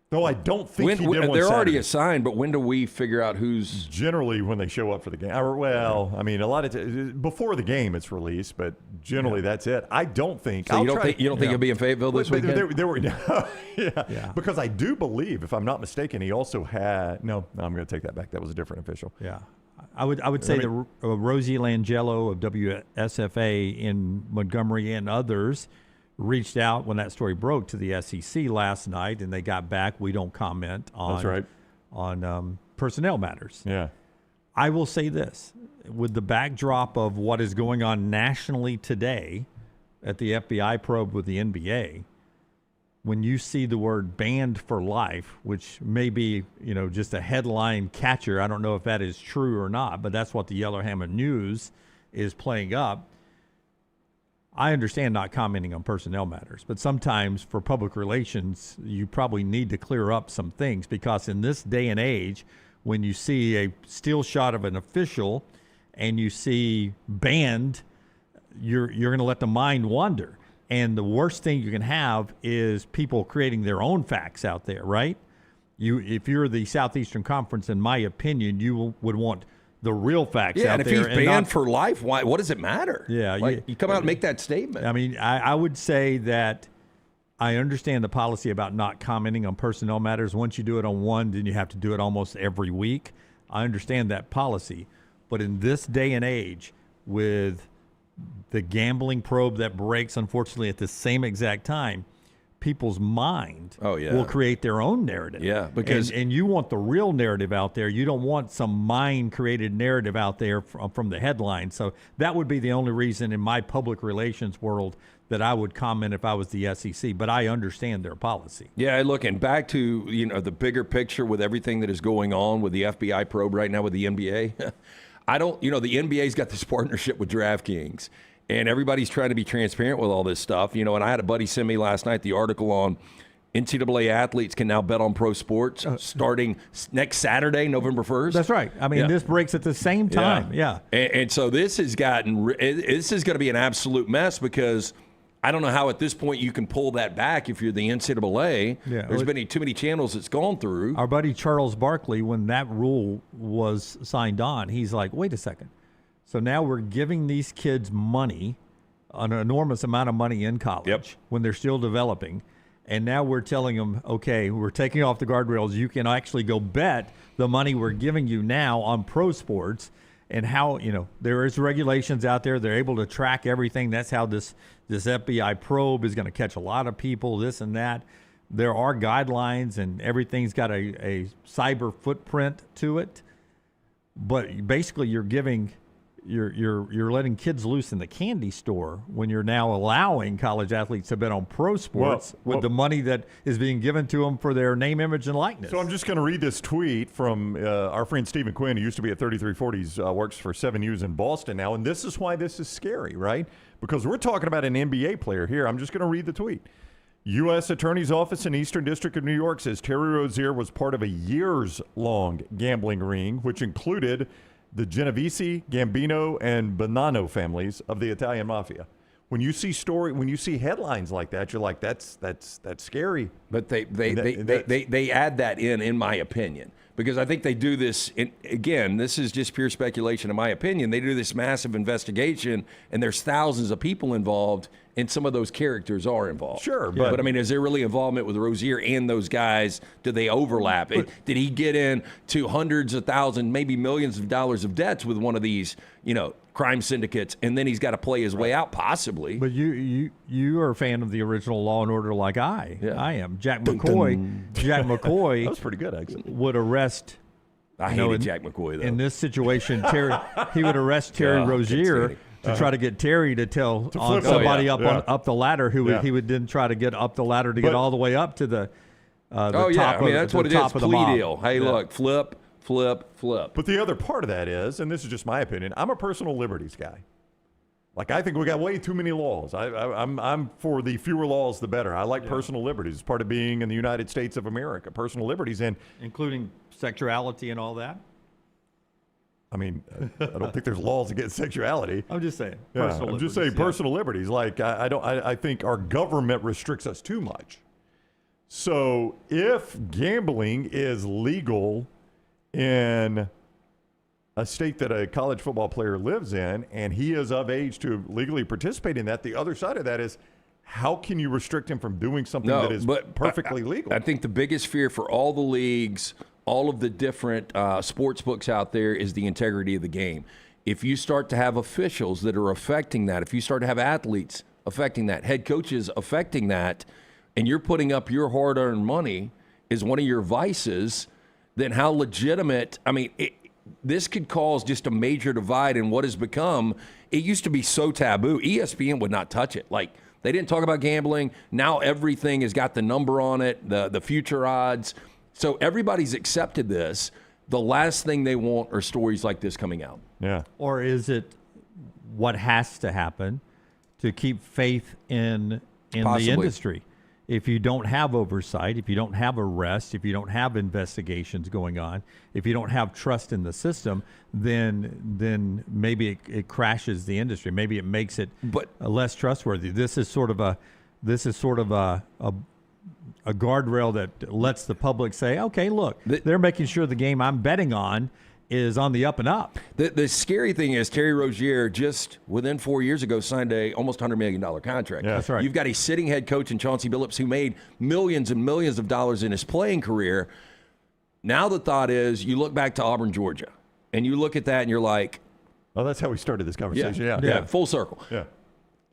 Though I don't think he did one they're Saturday. already assigned, but when do we figure out who's... Generally when they show up for the game. Well, I mean, a lot of before the game it's released, but generally that's it. I don't think... So you don't think he'll be in Fayetteville this weekend? There were, because I do believe, if I'm not mistaken, he also had... No, I'm going to take that back. That was a different official. Yeah. I would say the Rosie Langello of WSFA in Montgomery and others reached out when that story broke to the SEC last night, and they got back. We don't comment on That's right. on personnel matters. Yeah. I will say this, with the backdrop of what is going on nationally today at the FBI probe with the NBA, when you see the word banned for life, which may be, just a headline catcher, I don't know if that is true or not, but that's what the YellowHammer News is playing up. I understand not commenting on personnel matters, but sometimes for public relations, you probably need to clear up some things, because in this day and age, when you see a still shot of an official and you see banned, you're going to let the mind wander. And the worst thing you can have is people creating their own facts out there, right? If you're the Southeastern Conference, in my opinion, you would want the real facts out and there. If he's banned for life, what does it matter? Yeah. You come out and make that statement. I mean, I would say that I understand the policy about not commenting on personnel matters. Once you do it on one, then you have to do it almost every week. I understand that policy. But in this day and age, with the gambling probe that breaks, unfortunately, at the same exact time, people's mind will create their own narrative. Yeah, because and you want the real narrative out there. You don't want some mind-created narrative out there from the headline. So that would be the only reason in my public relations world that I would comment if I was the SEC. But I understand their policy. Yeah, look, and back to the bigger picture with everything that is going on with the FBI probe right now with the NBA. The NBA's got this partnership with DraftKings. And everybody's trying to be transparent with all this stuff, and I had a buddy send me last night the article on NCAA athletes can now bet on pro sports starting next Saturday, November 1st. That's right. I mean, this breaks at the same time. Yeah. And so this is going to be an absolute mess, because I don't know how at this point you can pull that back if you're the NCAA. Yeah. There's been too many channels it's gone through. Our buddy Charles Barkley, when that rule was signed on, he's like, wait a second. So now we're giving these kids money, an enormous amount of money in college when they're still developing. And now we're telling them, okay, we're taking off the guardrails. You can actually go bet the money we're giving you now on pro sports, and how, there is regulations out there. They're able to track everything. That's how this FBI probe is going to catch a lot of people, this and that. There are guidelines, and everything's got a cyber footprint to it. But basically you're giving you're letting kids loose in the candy store when you're now allowing college athletes to bet on pro sports with the money that is being given to them for their name, image, and likeness. So I'm just going to read this tweet from our friend Stephen Quinn, who used to be at 3340s, works for 7 News in Boston now. And this is why this is scary, right? Because we're talking about an NBA player here. I'm just going to read the tweet. U.S. Attorney's Office in Eastern District of New York says Terry Rozier was part of a years-long gambling ring, which included the Genovese, Gambino, and Bonanno families of the Italian mafia. When you see headlines like that, you're like, that's scary. But they add that in my opinion, because I think they do this. Again, this is just pure speculation, in my opinion. They do this massive investigation, and there's thousands of people involved, and some of those characters are involved. Sure, but I mean, is there really involvement with Rozier and those guys? Do they overlap? Did he get into hundreds of thousands, maybe millions of dollars of debts with one of these, crime syndicates, and then he's got to play his way out, possibly? But you are a fan of the original Law and Order, like I am. Jack McCoy. That was pretty good, actually. Would arrest. I hated Jack McCoy, though. In this situation, he would arrest Terry Rozier to try to get Terry to tell on somebody up the ladder he would then try to get up the ladder to get all the way up to the top. I mean, that's what it is. Plea deal. Hey, look, flip. But the other part of that is, and this is just my opinion, I'm a personal liberties guy. Like, I think we got way too many laws. I'm for the fewer laws, the better. I like personal liberties. It's part of being in the United States of America. Personal liberties, and including sexuality and all that. I mean, I don't think there's laws against sexuality. I'm just saying. Personal liberties. Like, I think our government restricts us too much. So if gambling is legal in a state that a college football player lives in, and he is of age to legally participate in that, the other side of that is, how can you restrict him from doing something that is perfectly legal? I think the biggest fear for all the leagues, all of the different sports books out there, is the integrity of the game. If you start to have officials that are affecting that, if you start to have athletes affecting that, head coaches affecting that, and you're putting up your hard-earned money is one of your vices, then how legitimate – I mean, this could cause just a major divide in what has become – it used to be so taboo. ESPN would not touch it. Like, they didn't talk about gambling. Now everything has got the number on it, the future odds. So everybody's accepted this. The last thing they want are stories like this coming out. Yeah. Or is it what has to happen to keep faith in the industry? If you don't have oversight, if you don't have arrests, if you don't have investigations going on, if you don't have trust in the system, then maybe it crashes the industry. Maybe it makes it less trustworthy. This is sort of a guardrail that lets the public say, okay, look, they're making sure the game I'm betting on is on the up and up. The scary thing is Terry Rozier just within 4 years ago signed a almost $100 million contract. Yeah, that's right. You've got a sitting head coach in Chauncey Billups who made millions and millions of dollars in his playing career. Now the thought is you look back to Auburn, Georgia, and you look at that and you're like, oh, that's how we started this conversation. Yeah, full circle. Yeah.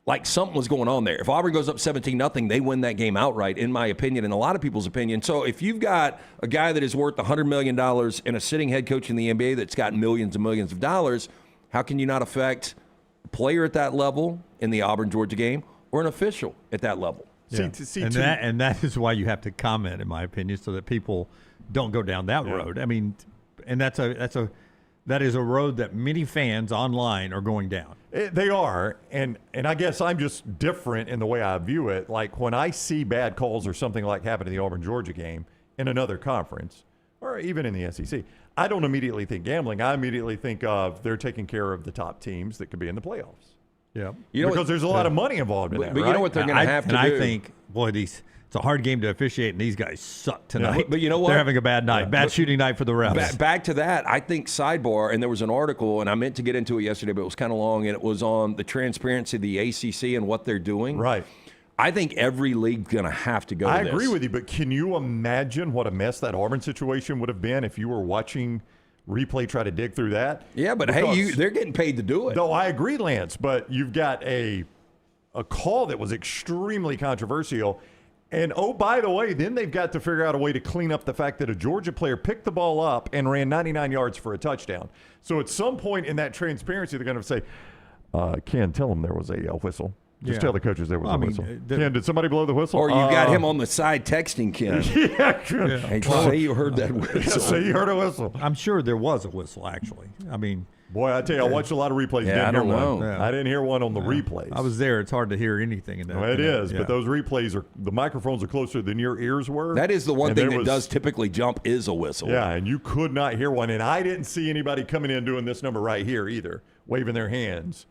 Like something was going on there. If Auburn goes up 17-0, they win that game outright, in my opinion, and a lot of people's opinion. So if you've got a guy that is worth $100 million and a sitting head coach in the NBA that's got millions and millions of dollars, how can you not affect a player at that level in the Auburn-Georgia game or an official at that level? Yeah. And that is why you have to comment, in my opinion, so that people don't go down that road. I mean, and that is a road that many fans online are going down. They are, and I guess I'm just different in the way I view it. Like, when I see bad calls or something like happened in the Auburn-Georgia game in another conference, or even in the SEC, I don't immediately think gambling. I immediately think of they're taking care of the top teams that could be in the playoffs. Yeah, because there's a lot of money involved in that. But you know what they're going to have to do? I think, boy, it's a hard game to officiate, and these guys suck tonight. Yeah, but you know what? They're having a bad night. Bad shooting night for the refs. Back to that, I think sidebar, and there was an article, and I meant to get into it yesterday, but it was kind of long, and it was on the transparency of the ACC and what they're doing. Right. I think every league's going to have to go to this. I agree with you, but can you imagine what a mess that Auburn situation would have been if you were watching replay try to dig through that? Yeah, but they're getting paid to do it. No, I agree, Lance, but you've got a call that was extremely controversial. And, oh, by the way, then they've got to figure out a way to clean up the fact that a Georgia player picked the ball up and ran 99 yards for a touchdown. So at some point in that transparency, they're going to say, Ken, tell them there was a whistle. Just tell the coaches there was a whistle. Ken, did somebody blow the whistle? Or you got him on the side texting Ken. Hey, say you heard that whistle. Say you heard a whistle. I'm sure there was a whistle, actually. I mean, boy, I tell you, I watched a lot of replays. I don't know. I didn't hear one on the replays. I was there. It's hard to hear anything in that. Well, it is, but those replays the microphones are closer than your ears were. That is the one thing that does typically jump is a whistle. Yeah, and you could not hear one. And I didn't see anybody coming in doing this number right here either, waving their hands.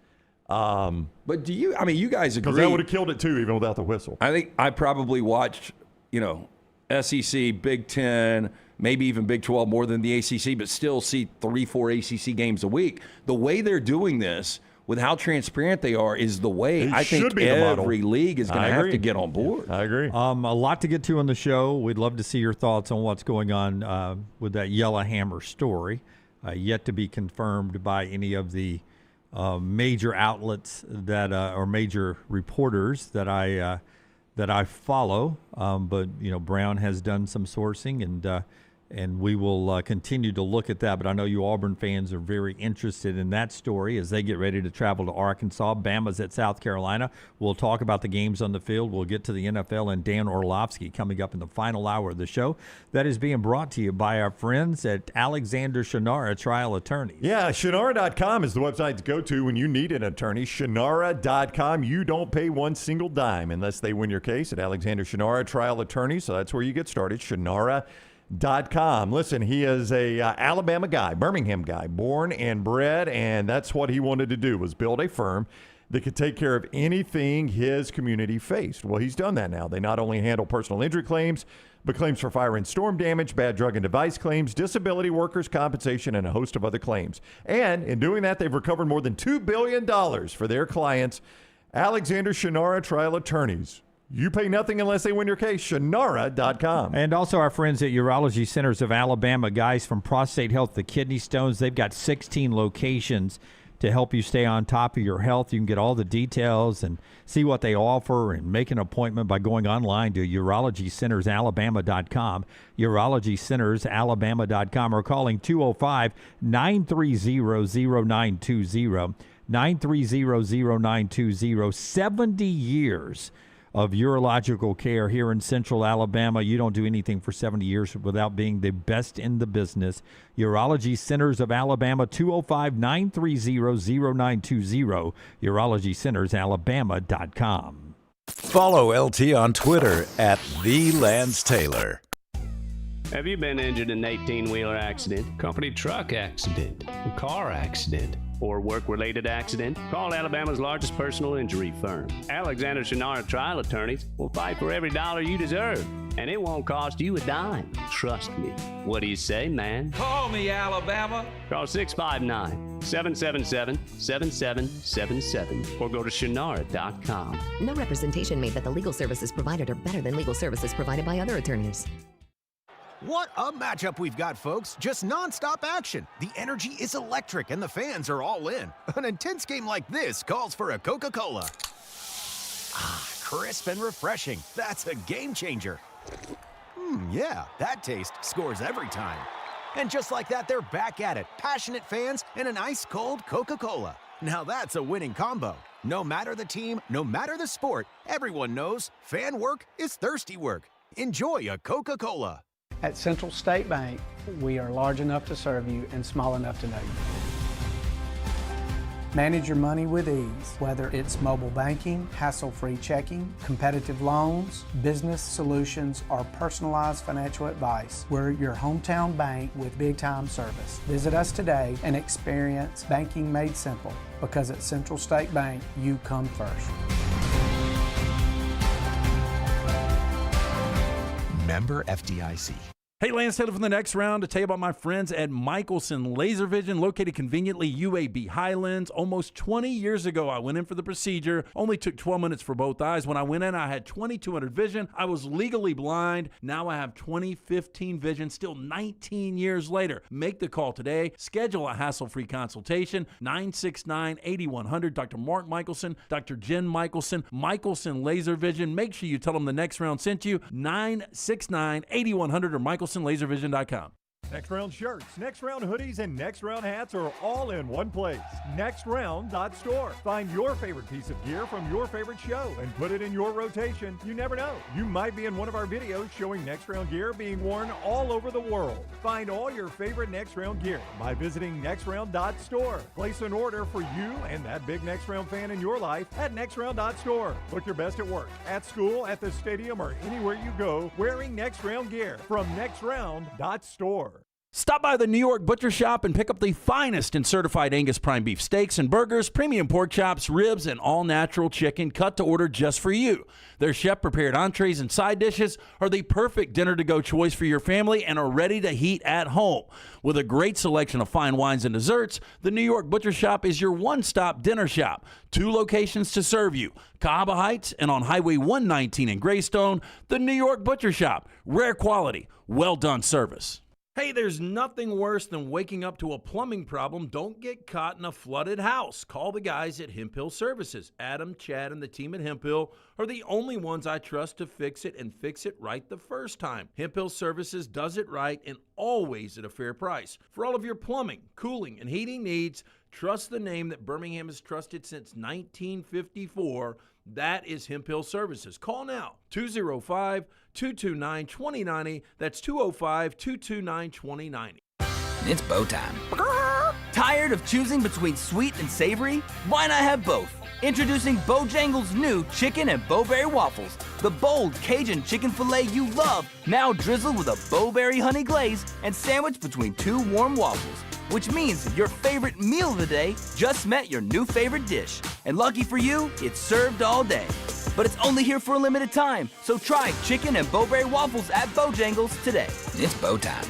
But do you? I mean, you guys agree? Because that would have killed it too, even without the whistle. I think I probably watched, SEC, Big Ten, maybe even Big 12 more than the ACC, but still see 3-4 ACC games a week. The way they're doing this, with how transparent they are, is the way I think every league is going to have to get on board. I agree. A lot to get to on the show. We'd love to see your thoughts on what's going on with that YellowHammer story, yet to be confirmed by any of the major outlets that or major reporters that I follow, but Brown has done some sourcing, and we will continue to look at that. But I know you Auburn fans are very interested in that story as they get ready to travel to Arkansas. Bama's at South Carolina. We'll talk about the games on the field. We'll get to the NFL and Dan Orlovsky coming up in the final hour of the show. That is being brought to you by our friends at Alexander Shannara Trial Attorneys. Yeah, Shannara.com is the website to go to when you need an attorney. Shannara.com. You don't pay one single dime unless they win your case at Alexander Shannara Trial Attorneys. So that's where you get started. Shannara.com. Listen, he is a Alabama guy, Birmingham guy, born and bred, and that's what he wanted to do, was build a firm that could take care of anything his community faced. Well, he's done that now. They not only handle personal injury claims, but claims for fire and storm damage, bad drug and device claims, disability, workers' compensation, and a host of other claims. And in doing that, they've recovered more than $2 billion for their clients. Alexander Shannara Trial Attorneys. You pay nothing unless they win your case. Shannara.com. And also our friends at Urology Centers of Alabama, guys, from prostate health to kidney stones. They've got 16 locations to help you stay on top of your health. You can get all the details and see what they offer and make an appointment by going online to urologycentersalabama.com, urologycentersalabama.com, or calling 205-930-0920, 930-0920. 70 years of urological care here in Central Alabama. You don't do anything for 70 years without being the best in the business. Urology Centers of Alabama, 205-930-0920, urologycentersalabama.com. Follow LT on Twitter at @TheLanceTaylor. Have you been injured in an 18-wheeler accident, company truck accident, car accident, or work-related accident? Call Alabama's largest personal injury firm. Alexander Shannara Trial Attorneys will fight for every dollar you deserve, and it won't cost you a dime. Trust me. What do you say, man? Call me, Alabama. Call 659-777-7777 or go to Shannara.com. No representation made that the legal services provided are better than legal services provided by other attorneys. What a matchup we've got, folks. Just nonstop action. The energy is electric and the fans are all in. An intense game like this calls for a Coca-Cola. Ah, crisp and refreshing. That's a game changer. Yeah, that taste scores every time. And just like that, they're back at it. Passionate fans and an ice-cold Coca-Cola. Now that's a winning combo. No matter the team, no matter the sport, everyone knows fan work is thirsty work. Enjoy a Coca-Cola. At Central State Bank, we are large enough to serve you and small enough to know you. Manage your money with ease, whether it's mobile banking, hassle-free checking, competitive loans, business solutions, or personalized financial advice. We're your hometown bank with big-time service. Visit us today and experience banking made simple, because at Central State Bank, you come first. Member FDIC. Hey, Lance Taylor from the Next Round to tell you about my friends at Michelson Laser Vision, located conveniently UAB Highlands. Almost 20 years ago, I went in for the procedure. Only took 12 minutes for both eyes. When I went in, I had 2200 vision. I was legally blind. Now I have 20/15 vision, still 19 years later. Make the call today. Schedule a hassle-free consultation, 969-8100. Dr. Mark Michelson, Dr. Jen Michelson, Michelson Laser Vision. Make sure you tell them the Next Round sent you, 969-8100 or MichelsonLaserVision.com. Next Round shirts, Next Round hoodies, and Next Round hats are all in one place. NextRound.store. Find your favorite piece of gear from your favorite show and put it in your rotation. You never know. You might be in one of our videos showing Next Round gear being worn all over the world. Find all your favorite Next Round gear by visiting NextRound.store. Place an order for you and that big Next Round fan in your life at NextRound.store. Look your best at work, at school, at the stadium, or anywhere you go wearing Next Round gear from NextRound.store. Stop by the New York Butcher Shop and pick up the finest in certified Angus prime beef steaks and burgers, premium pork chops, ribs, and all-natural chicken cut to order just for you. Their chef-prepared entrees and side dishes are the perfect dinner-to-go choice for your family and are ready to heat at home. With a great selection of fine wines and desserts, the New York Butcher Shop is your one-stop dinner shop. 2 locations to serve you, Cahaba Heights and on Highway 119 in Greystone. The New York Butcher Shop. Rare quality, well-done service. Hey, there's nothing worse than waking up to a plumbing problem. Don't get caught in a flooded house. Call the guys at Hemp Hill Services. Adam, Chad, and the team at Hemp Hill are the only ones I trust to fix it and fix it right the first time. Hemp Hill Services does it right and always at a fair price. For all of your plumbing, cooling, and heating needs, trust the name that Birmingham has trusted since 1954. That is Hemp Hill Services. Call now, 205-229-2090. That's 205-229-2090. It's bow time. Tired of choosing between sweet and savory? Why not have both? Introducing Bojangles' new chicken and bowberry waffles. The bold Cajun chicken filet you love, now drizzled with a bowberry honey glaze and sandwiched between 2 warm waffles. Which means your favorite meal of the day just met your new favorite dish. And lucky for you, it's served all day. But it's only here for a limited time, so try chicken and bowberry waffles at Bojangles today. It's bow time.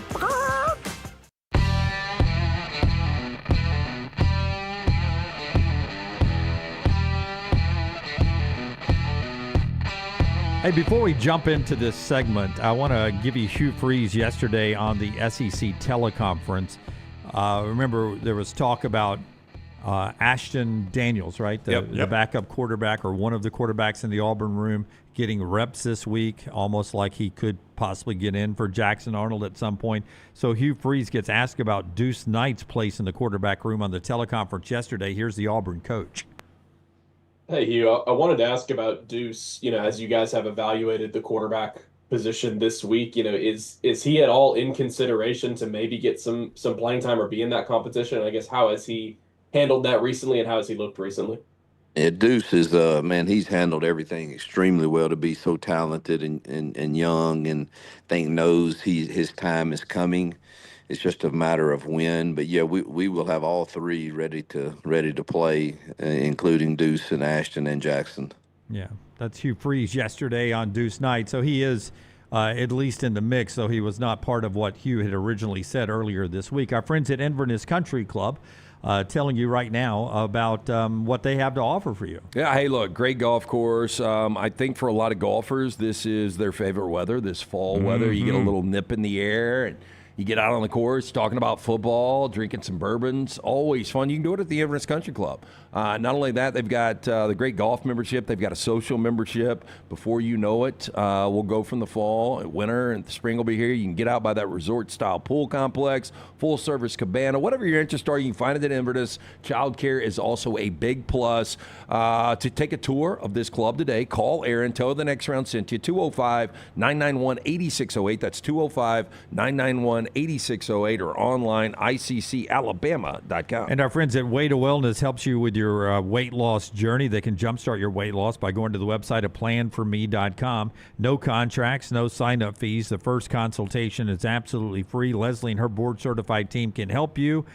Hey, before we jump into this segment, I want to give you Hugh Freeze yesterday on the SEC teleconference. Remember, there was talk about Ashton Daniels, right? The backup quarterback or one of the quarterbacks in the Auburn room getting reps this week, almost like he could possibly get in for Jackson Arnold at some point. So Hugh Freeze gets asked about Deuce Knight's place in the quarterback room on the teleconference yesterday. Here's the Auburn coach. Hey, Hugh, I wanted to ask about Deuce, as you guys have evaluated the quarterback position this week, is he at all in consideration to maybe get some playing time or be in that competition? And I guess how has he handled that recently and how has he looked recently? Yeah, Deuce is he's handled everything extremely well to be so talented and young, and knows his time is coming. It's just a matter of when. But yeah, we will have all 3 ready to play, including Deuce and Ashton and Jackson. Yeah, that's Hugh Freeze yesterday on Deuce Knight. So he is at least in the mix, so he was not part of what Hugh had originally said earlier this week. Our friends at Inverness Country Club telling you right now about what they have to offer for you. Yeah, hey, look, great golf course. I think for a lot of golfers, this is their favorite weather, this fall weather. You get a little nip in the air, and you get out on the course talking about football, drinking some bourbons. Always fun. You can do it at the Inverness Country Club. Not only that, they've got the great golf membership. They've got a social membership. Before you know it, we'll go from the fall, winter, and the spring will be here. You can get out by that resort-style pool complex, full-service cabana. Whatever your interests are, you can find it at Inverness. Child care is also a big plus. To take a tour of this club today, call Aaron. Tell her the Next Round sent you. 205-991-8608. That's 205-991-8608 or online, iccalabama.com. And our friends at Way to Wellness helps you with your weight loss journey. They can jumpstart your weight loss by going to the website at planforme.com. No contracts, no sign-up fees. The first consultation is absolutely free. Leslie and her board-certified team can help you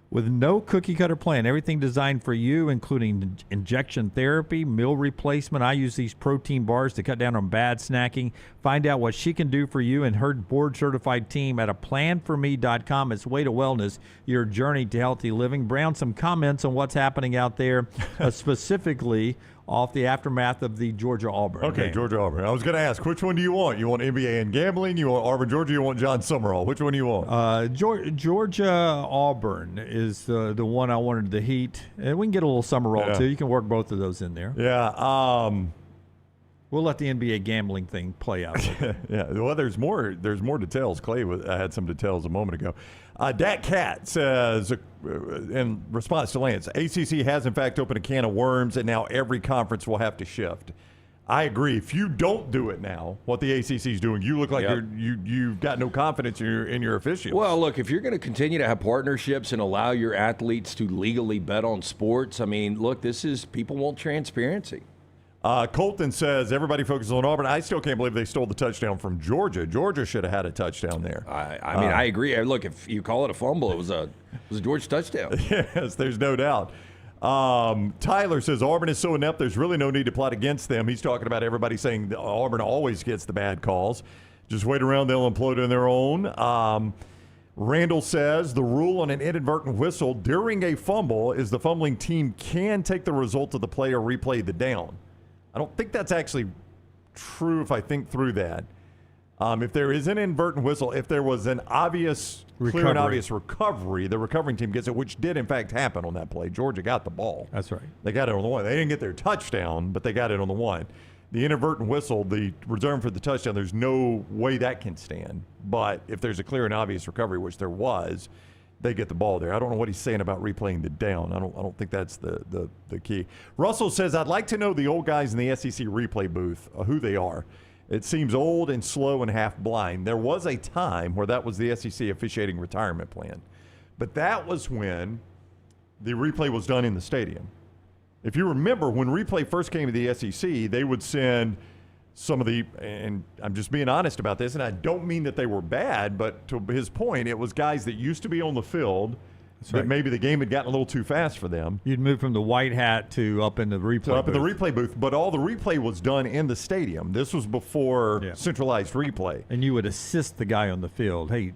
With no cookie-cutter plan, everything designed for you, including injection therapy, meal replacement. I use these protein bars to cut down on bad snacking. Find out what she can do for you and her board-certified team at aplanforme.com. It's Way to Wellness, your journey to healthy living. Brown, some comments on what's happening out there, specifically off the aftermath of the Georgia-Auburn Okay, game. Georgia-Auburn. I was going to ask, which one do you want? You want NBA and gambling? You want Auburn, Georgia? You want John Sumrall? Which one do you want? Georgia-Auburn is the one I wanted to heat. And we can get a little Sumrall, too. You can work both of those in there. Yeah. We'll let the NBA gambling thing play out. Yeah. Well, there's more details. Clay had some details a moment ago. Dak Cat says, in response to Lance, ACC has in fact opened a can of worms, and now every conference will have to shift. I agree. If you don't do it now, what the ACC is doing, you look like you've got no confidence in your officials. Well, look, if you're going to continue to have partnerships and allow your athletes to legally bet on sports, I mean, look, people want transparency. Colton says, everybody focuses on Auburn. I still can't believe they stole the touchdown from Georgia. Georgia should have had a touchdown there. I mean, I agree. Look, if you call it a fumble, it was a Georgia touchdown. Yes, there's no doubt. Tyler says, Auburn is so inept, there's really no need to plot against them. He's talking about everybody saying that Auburn always gets the bad calls. Just wait around, they'll implode on their own. Randall says, the rule on an inadvertent whistle during a fumble is the fumbling team can take the result of the play or replay the down. I don't think that's actually true if I think through that. If there is an inadvertent whistle, if there was an clear and obvious recovery, the recovering team gets it, which did in fact happen on that play. Georgia got the ball. That's right. They got it on the one. They didn't get their touchdown, but they got it on the one. The inadvertent whistle, the reserve for the touchdown, there's no way that can stand. But if there's a clear and obvious recovery, which there was, they get the ball there. I don't know what he's saying about replaying the down. I don't think that's the key. Russell says, I'd like to know the old guys in the SEC replay booth, who they are. It seems old and slow and half blind. There was a time where that was the SEC officiating retirement plan. But that was when the replay was done in the stadium. If you remember, when replay first came to the SEC, they would send some of and I'm just being honest about this, and I don't mean that they were bad, but to his point, it was guys that used to be on the field that maybe the game had gotten a little too fast for them. You'd move from the white hat to up in the replay booth. Up in the replay booth, but all the replay was done in the stadium. This was before centralized replay. And you would assist the guy on the field. Hey,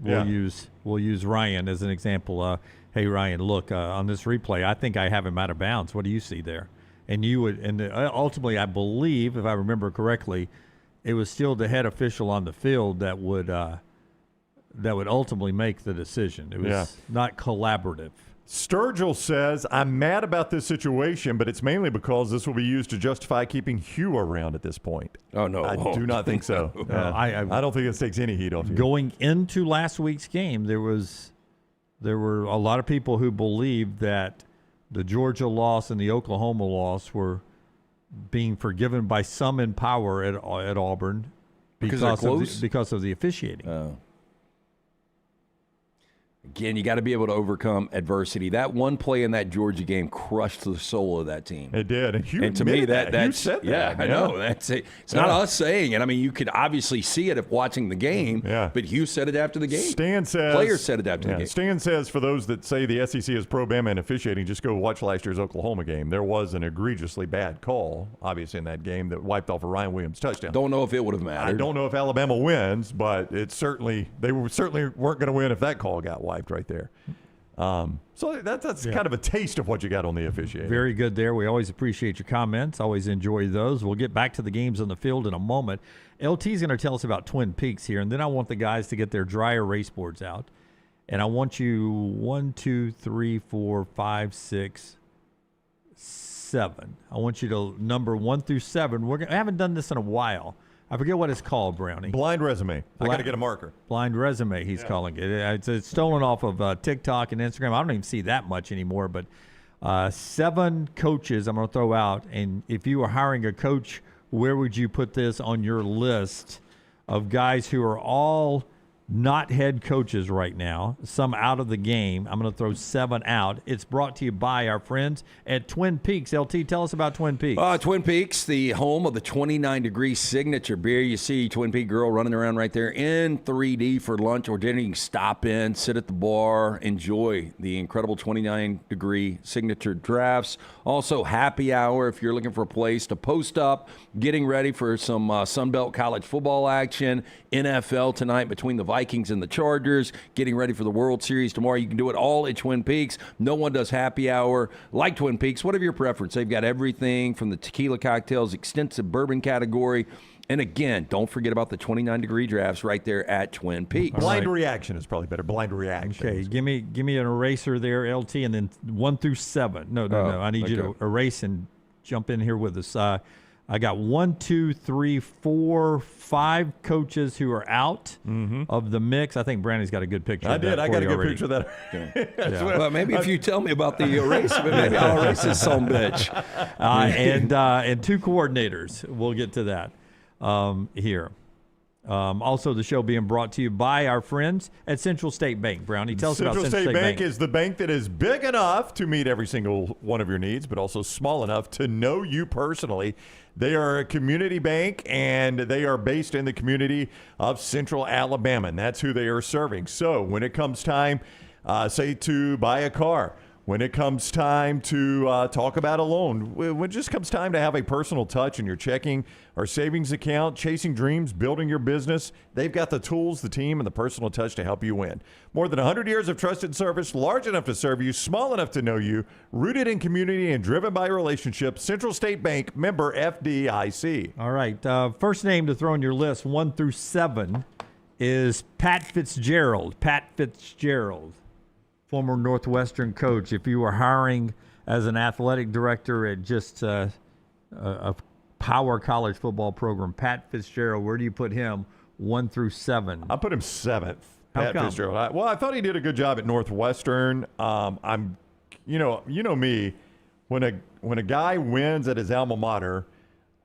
we'll use Ryan as an example. Hey, Ryan, look, on this replay, I think I have him out of bounds. What do you see there? And you would, and ultimately, I believe, if I remember correctly, it was still the head official on the field that would ultimately make the decision. It was not collaborative. Sturgill says, I'm mad about this situation, but it's mainly because this will be used to justify keeping Hugh around at this point. Oh, no. I do not think so. I don't think this takes any heat off you. Going into last week's game, there were a lot of people who believed that the Georgia loss and the Oklahoma loss were being forgiven by some in power at Auburn because of the officiating. Again, you got to be able to overcome adversity. That one play in that Georgia game crushed the soul of that team. It did. And to me, that's you said that. I know. That's it. It's not us saying it. I mean, you could obviously see it if watching the game. Yeah. But Hugh said it after the game. Stan says players said it after the game. Stan says, for those that say the SEC is pro-Bama and officiating, just go watch last year's Oklahoma game. There was an egregiously bad call, obviously, in that game that wiped off a Ryan Williams touchdown. Don't know if it would have mattered. I don't know if Alabama wins, but they certainly weren't going to win if that call got wiped right there. So that's kind of a taste of what you got on the officiating. Very good there. We always appreciate your comments. Always enjoy those. We'll get back to the games on the field in a moment. LT's going to tell us about Twin Peaks here, and then I want the guys to get their dry erase boards out. And I want you 1, 2, 3, 4, 5, 6, 7. I want you to number 1 through 7. I haven't done this in a while. I forget what it's called, Brownie. Blind resume. I got to get a marker. Blind resume, he's calling it. It's stolen off of TikTok and Instagram. I don't even see that much anymore, but 7 coaches I'm going to throw out. And if you were hiring a coach, where would you put this on your list of guys who are all not head coaches right now, some out of the game. I'm going to throw 7 out. It's brought to you by our friends at Twin Peaks. LT, tell us about Twin Peaks. Twin Peaks, the home of the 29-degree signature beer. You see Twin Peak girl running around right there in 3D for lunch or dinner. You can stop in, sit at the bar, enjoy the incredible 29-degree signature drafts. Also, happy hour if you're looking for a place to post up, getting ready for some Sunbelt college football action, NFL tonight between the Vikings and the Chargers, getting ready for the World Series tomorrow. You can do it all at Twin Peaks. No one does happy hour like Twin Peaks. Whatever your preference, they've got everything from the tequila cocktails, extensive bourbon category. And again, don't forget about the 29-degree drafts right there at Twin Peaks. Blind reaction is probably better. Blind reaction. Okay, give me an eraser there, LT, and then 1 through 7. No. I need you to erase and jump in here with us. I got 1, 2, 3, 4, 5 coaches who are out of the mix. I think Brandon's got a good picture. I did. I got a good already. picture of that. Well, maybe if you tell me about the eraser, maybe I'll erase this son bitch. And 2 coordinators. We'll get to that here. Also, the show being brought to you by our friends at Central State Bank. Brownie, tell us about Central State Bank. Is the bank that is big enough to meet every single one of your needs, but also small enough to know you personally. They are a community bank, and they are based in the community of Central Alabama, and that's who they are serving. So when it comes time, say, to buy a car, when it comes time to talk about a loan, when it just comes time to have a personal touch in your checking or savings account, chasing dreams, building your business, they've got the tools, the team, and the personal touch to help you win. More than 100 years of trusted service, large enough to serve you, small enough to know you, rooted in community and driven by relationships. Central State Bank, member FDIC. All right. First name to throw on your list, 1 through 7, is Pat Fitzgerald. Pat Fitzgerald, former Northwestern coach. If you were hiring as an athletic director at just a power college football program, Pat Fitzgerald, where do you put him, 1 through 7? I put him 7th. How come? Fitzgerald. I thought he did a good job at Northwestern. You know me, when a guy wins at his alma mater,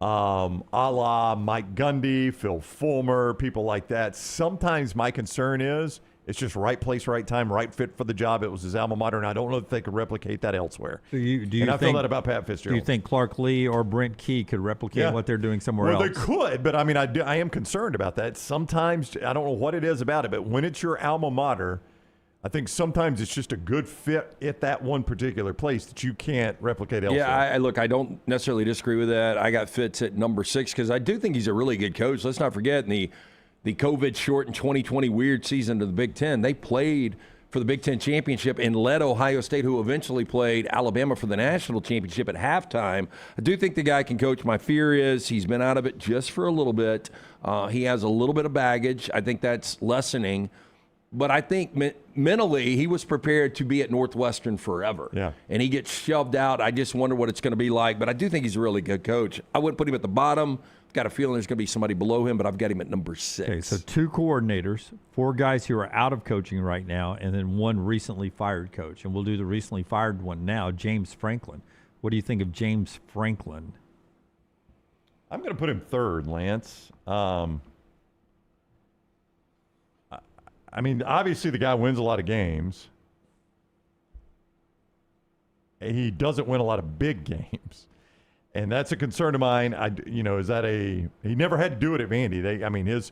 a la Mike Gundy, Phil Fulmer, people like that, sometimes my concern is it's just right place, right time, right fit for the job. It was his alma mater, and I don't know if they could replicate that elsewhere. Do you I feel that about Pat Fitzgerald. Do you think Clark Lee or Brent Key could replicate what they're doing somewhere else? Well, they could, but I am concerned about that. Sometimes, I don't know what it is about it, but when it's your alma mater, I think sometimes it's just a good fit at that one particular place that you can't replicate elsewhere. Yeah, I don't necessarily disagree with that. I got Fitz at number 6 because I do think he's a really good coach. Let's not forget, in the COVID-shortened 2020 weird season of the Big Ten, they played for the Big Ten championship and led Ohio State, who eventually played Alabama for the national championship at halftime. I do think the guy can coach. My fear is he's been out of it just for a little bit. He has a little bit of baggage. I think that's lessening. But I think mentally he was prepared to be at Northwestern forever. Yeah. And he gets shoved out. I just wonder what it's going to be like. But I do think he's a really good coach. I wouldn't put him at the bottom. Got a feeling there's going to be somebody below him, but I've got him at number 6. Okay, so 2 coordinators, 4 guys who are out of coaching right now, and then 1 recently fired coach. And we'll do the recently fired one now, James Franklin. What do you think of James Franklin? I'm going to put him 3rd, Lance. Obviously the guy wins a lot of games. He doesn't win a lot of big games. And that's a concern of mine. He never had to do it at Vandy.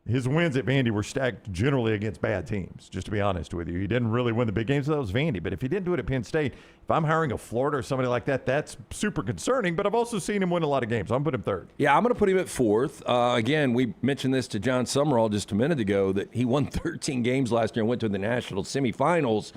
His wins at Vandy were stacked generally against bad teams, just to be honest with you. He didn't really win the big games, so that was Vandy. But if he didn't do it at Penn State, if I'm hiring a Florida or somebody like that, that's super concerning. But I've also seen him win a lot of games. So I'm going to put him 3rd. Yeah, I'm going to put him at 4th. Again, we mentioned this to John Sumrall just a minute ago, that he won 13 games last year and went to the national semifinals.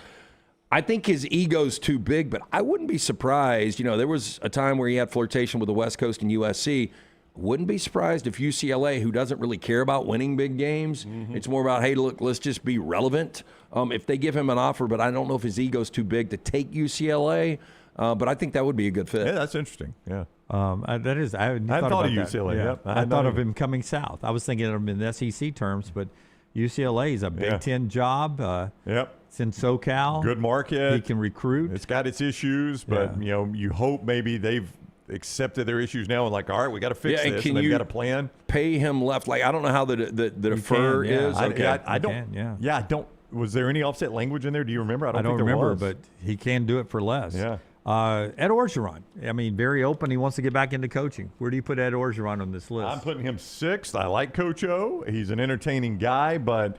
I think his ego's too big, but I wouldn't be surprised. There was a time where he had flirtation with the West Coast and USC. Wouldn't be surprised if UCLA, who doesn't really care about winning big games, it's more about, hey, look, let's just be relevant. If they give him an offer, but I don't know if his ego's too big to take UCLA, but I think that would be a good fit. Yeah, that's interesting. Yeah. That is. I hadn't thought of that. UCLA. Yeah. Yep. I thought of him coming south. I was thinking of him in SEC terms, but UCLA is a Big Ten job. Yep. It's in SoCal. Good market. He can recruit. It's got its issues, but you hope maybe they've accepted their issues now and like, all right, we got to fix this, and they've got a plan. Pay him left. Like, I don't know how the defer is. Okay. I don't. I don't. Was there any offset language in there? Do you remember? I don't remember, was. but he can do it for less. Yeah. Ed Orgeron. I mean, very open. He wants to get back into coaching. Where do you put Ed Orgeron on this list? I'm putting him 6th. I like Coach O. He's an entertaining guy, but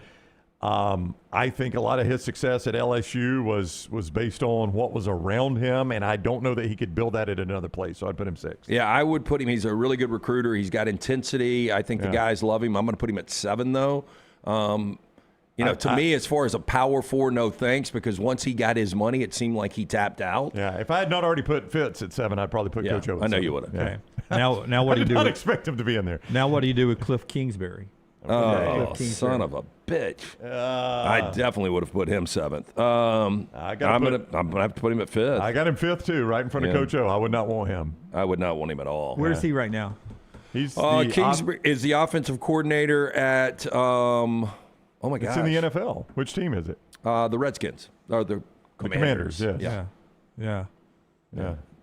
I think a lot of his success at LSU was based on what was around him, and I don't know that he could build that at another place, so I'd put him 6th. Yeah, I would put him. He's a really good recruiter. He's got intensity. I think the guys love him. I'm going to put him at 7, though. To me, as far as a power 4, no thanks, because once he got his money, it seemed like he tapped out. Yeah, if I had not already put Fitz at 7, I'd probably put Coach O at 7. I know you would have. Okay. Now what do you do? I did not expect him to be in there. Now what do you do with Cliff Kingsbury? Oh, son of a bitch! I definitely would have put him 7th. I'm gonna have to put him at 5th. I got him 5th too, right in front of Coach O. I would not want him. I would not want him at all. Where is he right now? He's Kingsbury is the offensive coordinator at. Oh my gosh! It's in the NFL. Which team is it? The Redskins or the Commanders. Yes. Yeah.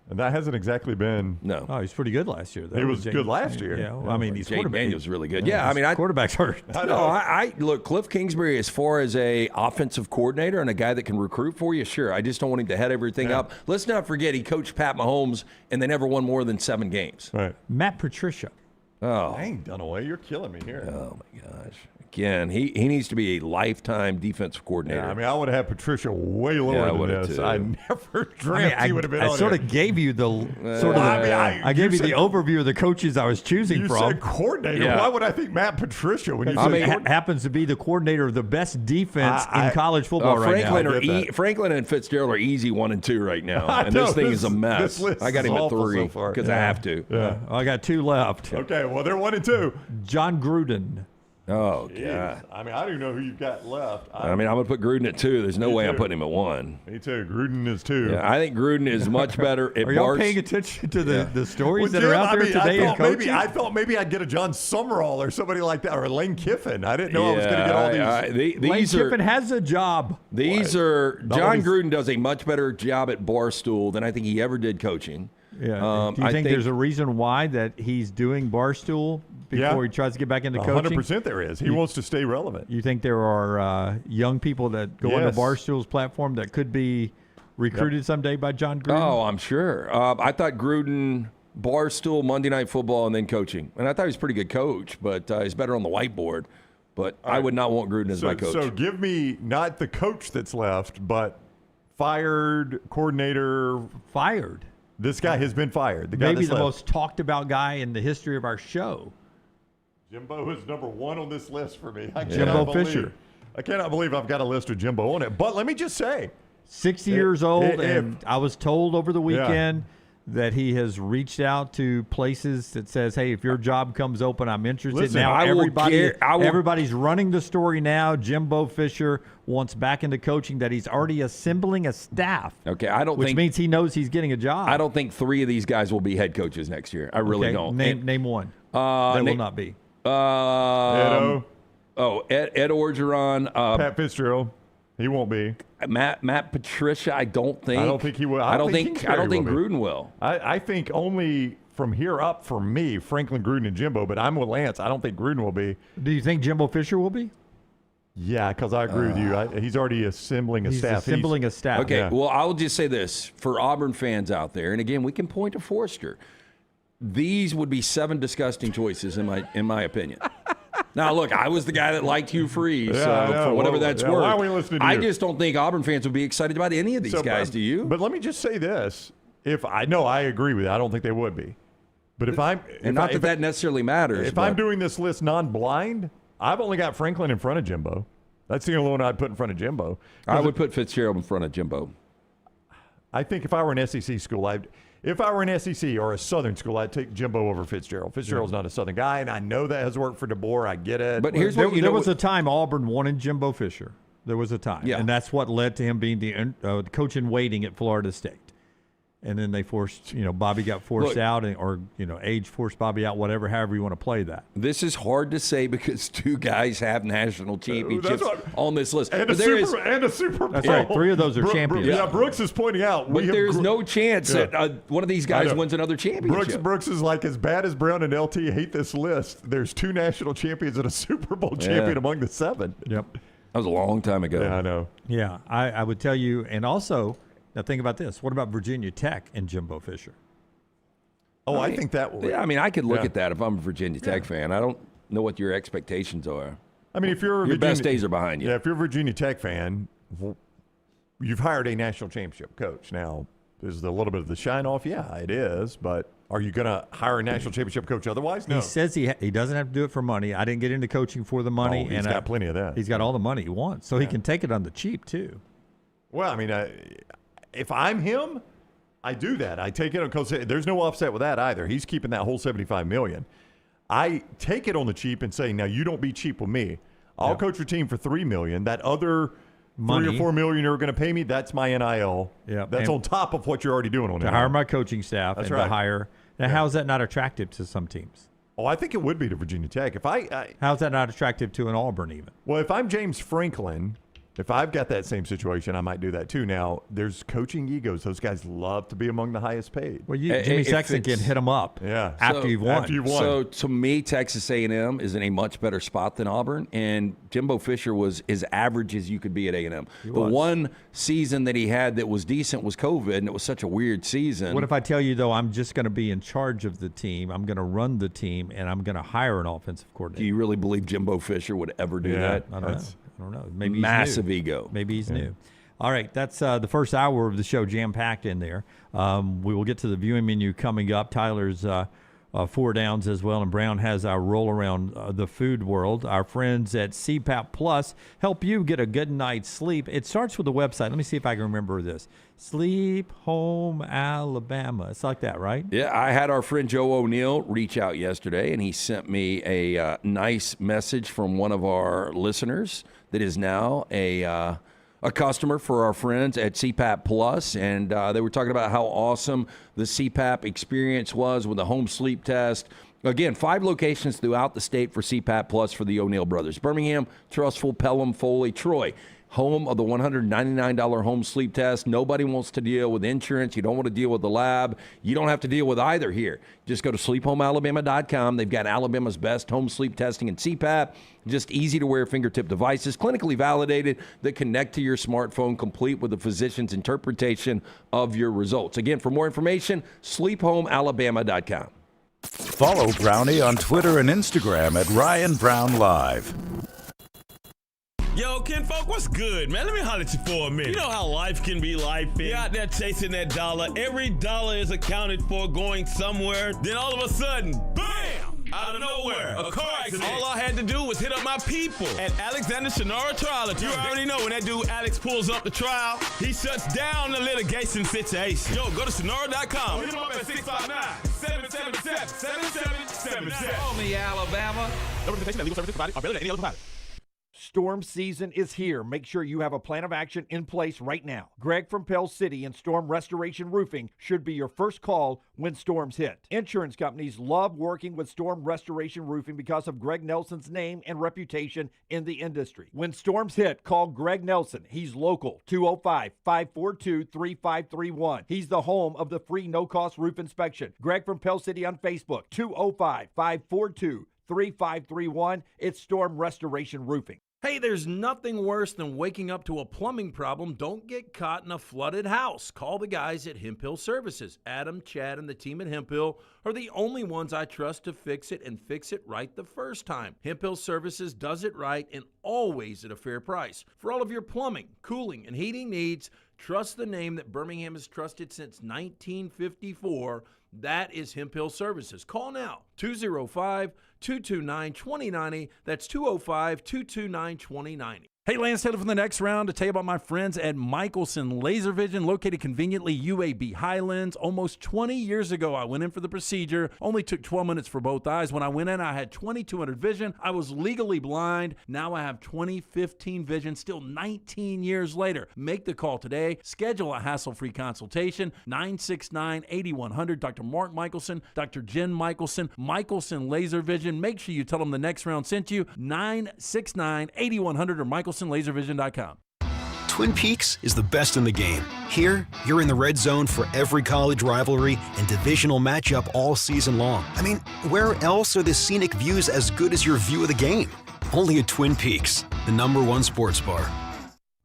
And that hasn't exactly been. No. Oh, he's pretty good last year, though. He was good last year. Yeah. Well, I mean, he's Jake Daniels really good. Yeah. I mean, quarterbacks hurt. I look, Cliff Kingsbury, as far as a offensive coordinator and a guy that can recruit for you, sure. I just don't want him to head everything up. Let's not forget he coached Pat Mahomes, and they never won more than 7 games. Right. Matt Patricia. Oh. Dang, Dunaway, you're killing me here. Oh my gosh. Again, he needs to be a lifetime defensive coordinator. Yeah, I mean, I would have Patricia way lower than this. Too. I never dreamt he would have been on I sort of gave you the I gave you the overview of the coaches I was choosing from. You said coordinator. Yeah. Why would I think Matt Patricia when you said happens to be the coordinator of the best defense in college football right now. Franklin and Fitzgerald are easy 1 and 2 right now, and this thing is a mess. I got him at 3 because I have to. Yeah. I got 2 left. Okay, well they're 1 and 2. John Gruden. Oh, Jeez. God. I mean, I don't even know who you've got left. I'm going to put Gruden at 2. There's no way I'm putting him at 1. Me too. Gruden is 2. Yeah, I think Gruden is much better at Are y'all paying attention to the stories that Jim, are out there today in coaching? I thought maybe I'd get a John Sumrall or somebody like that, or Lane Kiffin. I didn't know I was going to get all these. Lane Kiffin has a job. John Gruden does a much better job at Barstool than I think he ever did coaching. Yeah. Do you think there's a reason why that he's doing Barstool before he tries to get back into coaching? 100% there is. He wants to stay relevant. You think there are young people that go into Barstool's platform that could be recruited someday by John Gruden? Oh, I'm sure. I thought Gruden, Barstool, Monday Night Football, and then coaching. And I thought he was a pretty good coach, but he's better on the whiteboard. But I would not want Gruden as my coach. So give me not the coach that's left, but fired coordinator. Fired? This guy has been fired. The guy Maybe that's the left. most talked about guy in the history of our show. Jimbo is number 1 on this list for me. Jimbo Fisher. I cannot believe I've got a list of Jimbo on it. But let me just say. 60 years old, and I was told over the weekend that he has reached out to places that says, hey, if your job comes open, I'm interested. Listen, now I everybody's running the story now. Jimbo Fisher wants back into coaching, that he's already assembling a staff. Okay, which means he knows he's getting a job. I don't think 3 of these guys will be head coaches next year. I really don't. Name one. That will not be. Ed Orgeron. Pat Fitzgerald. He won't be. Matt Patricia, I don't think. I don't think he will. I don't think Gruden will. I think only from here up for me, Franklin, Gruden, and Jimbo, but I'm with Lance. I don't think Gruden will be. Do you think Jimbo Fisher will be? Yeah, because I agree with you. He's already assembling a staff. Assembling a staff. Okay, well, I'll just say this for Auburn fans out there, and again, we can point to Forrester. These would be 7 disgusting choices in my opinion. Now, look, I was the guy that liked Hugh Freeze, for whatever that's worth. Why are we listening to you? I just don't think Auburn fans would be excited about any of these guys. Do you? But let me just say this: I agree with you. I don't think they would be. But that necessarily matters. If I'm doing this list non-blind, I've only got Franklin in front of Jimbo. That's the only one I'd put in front of Jimbo. I would put Fitzgerald in front of Jimbo. I think if I were an SEC school, if I were an SEC or a Southern school, I'd take Jimbo over Fitzgerald. Fitzgerald's not a Southern guy, and I know that has worked for DeBoer. I get it. But here's what there was a time Auburn wanted Jimbo Fisher. There was a time, and that's what led to him being the coach in waiting at Florida State. and then they forced, Bobby got forced out, or age forced Bobby out, however you want to play that. This is hard to say because two guys have national championships on this list. And a Super Bowl. That's right. 3 of those are champions. Yeah, Brooks is pointing out. But there's no chance that one of these guys wins another championship. Brooks is like, as bad as Brown and LT hate this list, there's 2 national champions and a Super Bowl champion among the 7. Yep. That was a long time ago. Yeah, I know. Yeah, I would tell you, and also, now think about this. What about Virginia Tech and Jimbo Fisher? Oh, I think that will. Yeah, I could look at that if I'm a Virginia Tech fan. I don't know what your expectations are. If you're your best days are behind you. Yeah, if you're a Virginia Tech fan, you've hired a national championship coach. Now, is a little bit of the shine off? Yeah, it is. But are you going to hire a national championship coach otherwise? No. He says he doesn't have to do it for money. I didn't get into coaching for the money. He's got plenty of that. He's got all the money he wants, so he can take it on the cheap too. Well, if I'm him, I do that. I take it because there's no offset with that either. He's keeping that whole $75 million. I take it on the cheap and say, now you don't be cheap with me. I'll coach your team for $3 million. That other $3 or $4 million you're going to pay me, that's my NIL. Yeah, that's on top of what you're already doing on to NIL. hire my coaching staff That's and right. to hire. Now, how is that not attractive to some teams? Oh, I think it would be to Virginia Tech. How's that not attractive to an Auburn even? Well, if I'm James Franklin, if I've got that same situation, I might do that too. Now, there's coaching egos. Those guys love to be among the highest paid. Well, Jimmy Sexton can hit them up after you've won. So, to me, Texas A&M is in a much better spot than Auburn, and Jimbo Fisher was as average as you could be at A&M. The one season that he had that was decent was COVID, and it was such a weird season. What if I tell you, though, I'm just going to be in charge of the team, I'm going to run the team, and I'm going to hire an offensive coordinator? Do you really believe Jimbo Fisher would ever do that? I don't know. Maybe he's massive new. Ego. Maybe he's new. All right, that's the first hour of the show jam-packed in there. We will get to the viewing menu coming up. Tyler's 4 downs as well, and Brown has our roll around the food world. Our friends at CPAP Plus help you get a good night's sleep. It starts with the website. Let me see if I can remember this. Sleep Home Alabama. It's like that, right? Yeah, I had our friend Joe O'Neill reach out yesterday, and he sent me a nice message from one of our listeners that is now a customer for our friends at CPAP Plus, and they were talking about how awesome the CPAP experience was with the home sleep test. Again, 5 locations throughout the state for CPAP Plus for the O'Neill brothers. Birmingham, Trustful, Pelham, Foley, Troy. Home of the $199 home sleep test. Nobody wants to deal with insurance. You don't want to deal with the lab. You don't have to deal with either here. Just go to sleephomealabama.com. They've got Alabama's best home sleep testing and CPAP. Just easy-to-wear fingertip devices, clinically validated, that connect to your smartphone, complete with the physician's interpretation of your results. Again, for more information, sleephomealabama.com. Follow Brownie on Twitter and Instagram at Ryan Brown Live. Yo, Kinfolk, what's good, man? Let me holler at you for a minute. You know how life can be life. You're out there chasing that dollar. Every dollar is accounted for going somewhere. Then all of a sudden, bam! Out of nowhere, a car accident. All I had to do was hit up my people at Alexander Shannara Trial Attorney. You already know when that dude Alex pulls up the trial, he shuts down the litigation situation. Yo, go to Shannara.com. Hit him up at 659-777-7777. Call me, Alabama. No representation that legal services provided are better than any other provider. Storm season is here. Make sure you have a plan of action in place right now. Greg from Pell City and Storm Restoration Roofing should be your first call when storms hit. Insurance companies love working with Storm Restoration Roofing because of Greg Nelson's name and reputation in the industry. When storms hit, call Greg Nelson. He's local, 205-542-3531. He's the home of the free no-cost roof inspection. Greg from Pell City on Facebook, 205-542-3531. It's Storm Restoration Roofing. Hey, there's nothing worse than waking up to a plumbing problem. Don't get caught in a flooded house. Call the guys at Hemp Hill Services. Adam, Chad, and the team at Hemp Hill are the only ones I trust to fix it and fix it right the first time. Hemp Hill Services does it right and always at a fair price. For all of your plumbing, cooling, and heating needs, trust the name that Birmingham has trusted since 1954. That is Hemp Hill Services. Call now, 205-229-2090. That's 205-229-2090. Hey, Lance Taylor from the Next Round to tell you about my friends at Michelson Laser Vision, located conveniently UAB Highlands. Almost 20 years ago, I went in for the procedure. Only took 12 minutes for both eyes. When I went in, I had 2200 vision. I was legally blind. Now I have 20/15 vision, still 19 years later. Make the call today. Schedule a hassle-free consultation, 969-8100. Dr. Mark Michelson, Dr. Jen Michelson, Michelson Laser Vision. Make sure you tell them the Next Round sent you, 969-8100 or MichelsonLaserVision.com. Twin Peaks is the best in the game. Here, you're in the red zone for every college rivalry and divisional matchup all season long. I mean, where else are the scenic views as good as your view of the game? Only at Twin Peaks, the #1 sports bar.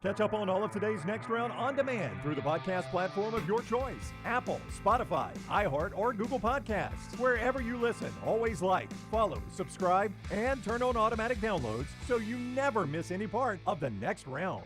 Catch up on all of today's Next Round on demand through the podcast platform of your choice. Apple, Spotify, iHeart, or Google Podcasts. Wherever you listen, always like, follow, subscribe, and turn on automatic downloads so you never miss any part of the Next Round.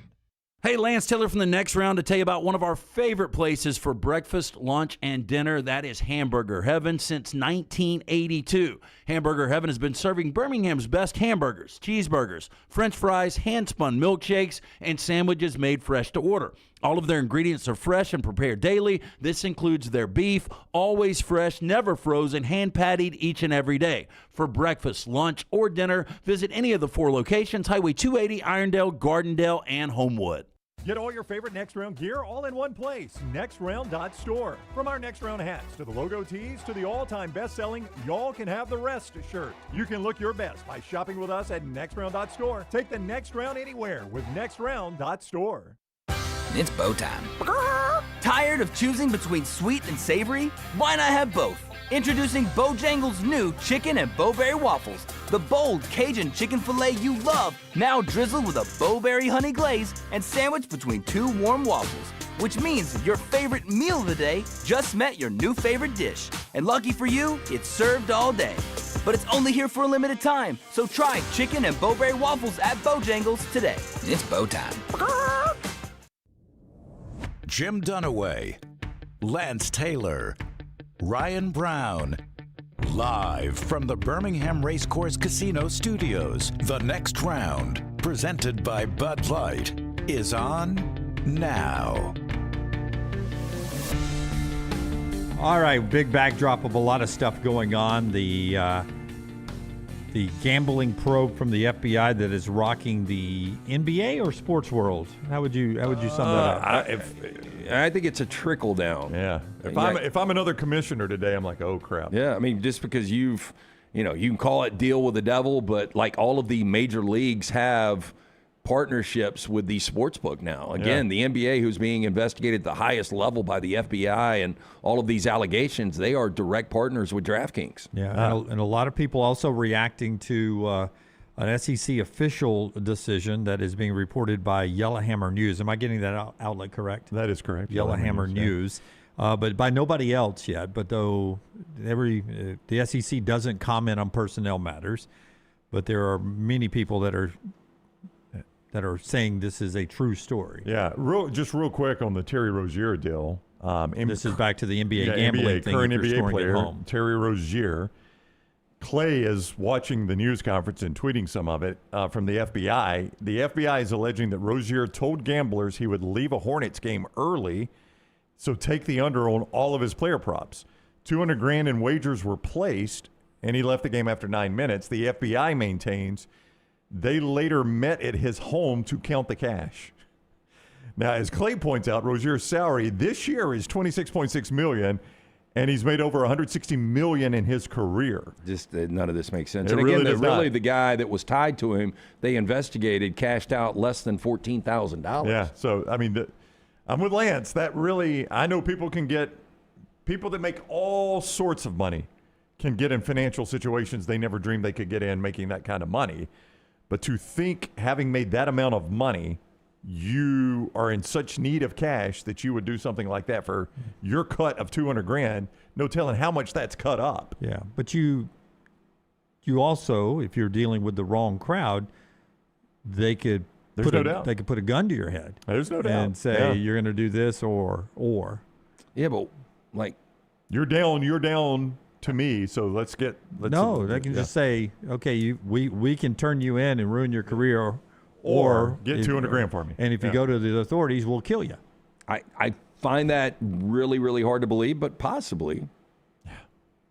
Hey, Lance Taylor from the Next Round to tell you about one of our favorite places for breakfast, lunch, and dinner. That is Hamburger Heaven since 1982. Hamburger Heaven has been serving Birmingham's best hamburgers, cheeseburgers, French fries, hand-spun milkshakes, and sandwiches made fresh to order. All of their ingredients are fresh and prepared daily. This includes their beef, always fresh, never frozen, hand-pattied each and every day. For breakfast, lunch, or dinner, visit any of the 4 locations, Highway 280, Irondale, Gardendale, and Homewood. Get all your favorite Next Round gear all in one place. NextRound.store. From our Next Round hats to the logo tees to the all-time best-selling Y'all Can Have the Rest shirt. You can look your best by shopping with us at NextRound.store. Take the Next Round anywhere with NextRound.store. It's bow time. Tired of choosing between sweet and savory? Why not have both? Introducing Bojangles' new chicken and bowberry waffles. The bold Cajun chicken filet you love, now drizzled with a bowberry honey glaze and sandwiched between 2 warm waffles. Which means your favorite meal of the day just met your new favorite dish. And lucky for you, it's served all day. But it's only here for a limited time, so try chicken and bowberry waffles at Bojangles today. It's bow time. Jim Dunaway, Lance Taylor, Ryan Brown. Live from the Birmingham Racecourse Casino Studios, the Next Round, presented by Bud Light, is on now. All right, big backdrop of a lot of stuff going on. The gambling probe from the FBI that is rocking the NBA or sports world. How would you sum that up? I think it's a trickle down. Yeah. If I'm another commissioner today, I'm like, oh crap. Yeah. I mean, just because you can call it deal with the devil, but like all of the major leagues have partnerships with the sportsbook now. Again, the NBA, who's being investigated at the highest level by the FBI, and all of these allegations, they are direct partners with DraftKings. Yeah, and a lot of people also reacting to an SEC official decision that is being reported by YellowHammer News. Am I getting that outlet correct? That is correct. YellowHammer News. But by nobody else yet. But though the SEC doesn't comment on personnel matters, but there are many people that are saying this is a true story. Yeah, real quick on the Terry Rozier deal. This is back to the NBA gambling thing. Current NBA player, home. Terry Rozier. Clay is watching the news conference and tweeting some of it from the FBI. The FBI is alleging that Rozier told gamblers he would leave a Hornets game early, so take the under on all of his player props. $200,000 in wagers were placed, and he left the game after 9 minutes. The FBI maintains they later met at his home to count the cash. Now, as Clay points out, Rozier's salary this year is $26.6 million, and he's made over $160 million in his career. Just none of this makes sense. It And really again, does really not. the guy that was tied to him, they investigated, cashed out less than $14,000. Yeah, so, I mean, I'm with Lance. That really, I know people that make all sorts of money can get in financial situations they never dreamed they could get in making that kind of money. But to think, having made that amount of money, you are in such need of cash that you would do something like that for your cut of $200,000, no telling how much that's cut up. Yeah, but you also, if you're dealing with the wrong crowd, they could There's no doubt. They could put a gun to your head. There's no doubt. And say you're going to do this or. Yeah, but like you're down to me, so let's they can just say, okay, we can turn you in and ruin your career, or get $200,000 for me. And if you go to the authorities, we'll kill you. I find that really, really hard to believe, but possibly.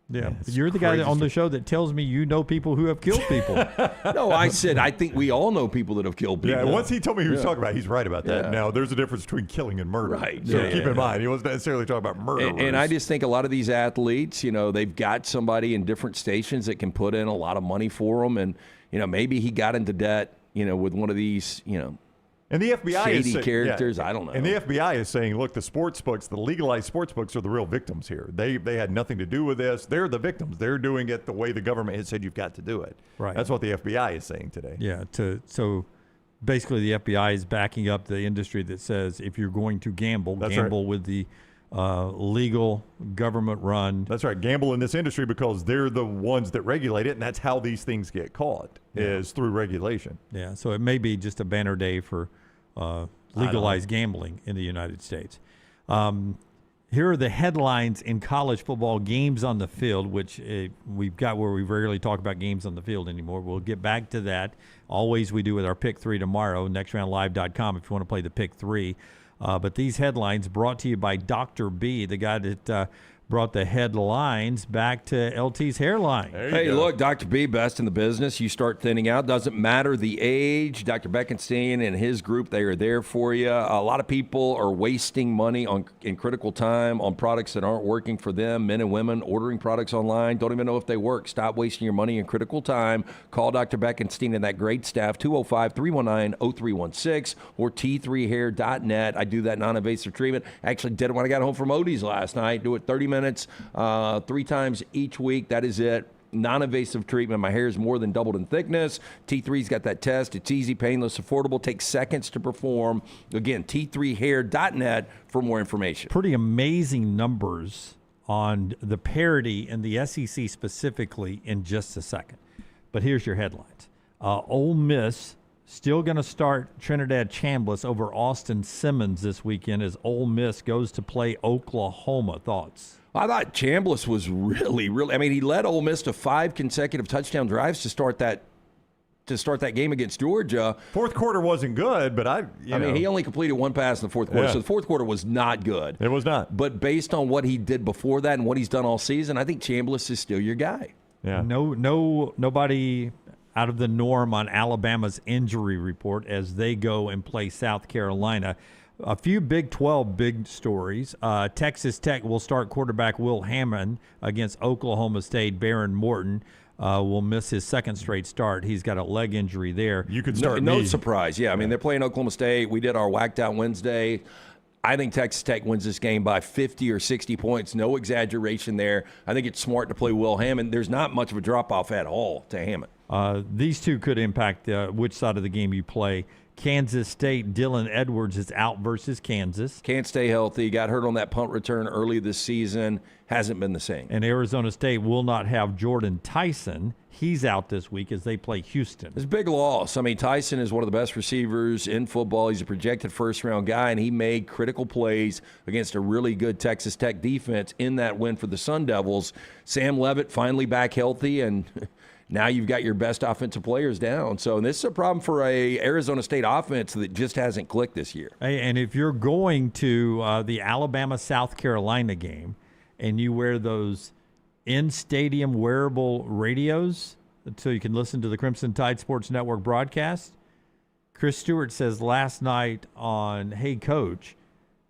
Yeah, you're the guy on the show that tells me you know people who have killed people. No, I said I think we all know people that have killed people. Yeah, once he told me who he was talking about, he's right about that. Yeah. Now, there's a difference between killing and murder. Right. So keep in mind, he wasn't necessarily talking about murder. And I just think a lot of these athletes, they've got somebody in different stations that can put in a lot of money for them. And, maybe he got into debt, with one of these, and the FBI shady is saying, characters. I don't know. And the FBI is saying, look, the sports books, the legalized sports books are the real victims here. They had nothing to do with this. They're the victims. They're doing it the way the government has said you've got to do it. Right. That's what the FBI is saying today. Yeah. So basically, the FBI is backing up the industry that says if you're going to gamble, gamble with the legal government-run. That's right. Gamble in this industry because they're the ones that regulate it, and that's how these things get caught is through regulation. Yeah. So it may be just a banner day for legalized gambling in the United States. Here are the headlines in college football games on the field, which we've got where we rarely talk about games on the field anymore. We'll get back to that. Always we do with our Pick 3 tomorrow, nextroundlive.com if you want to play the Pick 3. But these headlines brought to you by Dr. B, the guy that brought the headlines back to LT's hairline. Hey, look, Dr. B, best in the business. You start thinning out. Doesn't matter the age. Dr. Beckenstein and his group, they are there for you. A lot of people are wasting money in critical time on products that aren't working for them. Men and women ordering products online, don't even know if they work. Stop wasting your money in critical time. Call Dr. Beckenstein and that great staff, 205-319-0316 or t3hair.net. I do that non-invasive treatment. Actually did it when I got home from Odie's last night. Do it 30 minutes, 3 times each week. That is it. Non-invasive treatment. My hair is more than doubled in thickness. T3's got that test. It's easy, painless, affordable. Takes seconds to perform. Again, t3hair.net for more information. Pretty amazing numbers on the parity in the SEC specifically in just a second. But here's your headlines. Ole Miss still going to start Trinidad Chambliss over Austin Simmons this weekend as Ole Miss goes to play Oklahoma. Thoughts? I thought Chambliss was really, he led Ole Miss to 5 consecutive touchdown drives to start that game against Georgia. Fourth quarter wasn't good, but he only completed 1 pass in the fourth quarter, so the fourth quarter was not good. It was not. But based on what he did before that and what he's done all season, I think Chambliss is still your guy. Yeah. Nobody out of the norm on Alabama's injury report as they go and play South Carolina. A few Big 12 big stories. Texas Tech will start quarterback Will Hammond against Oklahoma State. Baron Morton will miss his second straight start. He's got a leg injury there. You could start no surprise. Yeah, they're playing Oklahoma State. We did our Whacked Out Wednesday. I think Texas Tech wins this game by 50 or 60 points. No exaggeration there. I think it's smart to play Will Hammond. There's not much of a drop-off at all to Hammond. These two could impact which side of the game you play. Kansas State, Dylan Edwards is out versus Kansas. Can't stay healthy. Got hurt on that punt return early this season. Hasn't been the same. And Arizona State will not have Jordan Tyson. He's out this week as they play Houston. It's a big loss. Tyson is one of the best receivers in football. He's a projected first-round guy, and he made critical plays against a really good Texas Tech defense in that win for the Sun Devils. Sam Leavitt finally back healthy, and now you've got your best offensive players down. So this is a problem for a Arizona State offense that just hasn't clicked this year. Hey, and if you're going to the Alabama-South Carolina game and you wear those in-stadium wearable radios so you can listen to the Crimson Tide Sports Network broadcast, Chris Stewart says last night on Hey Coach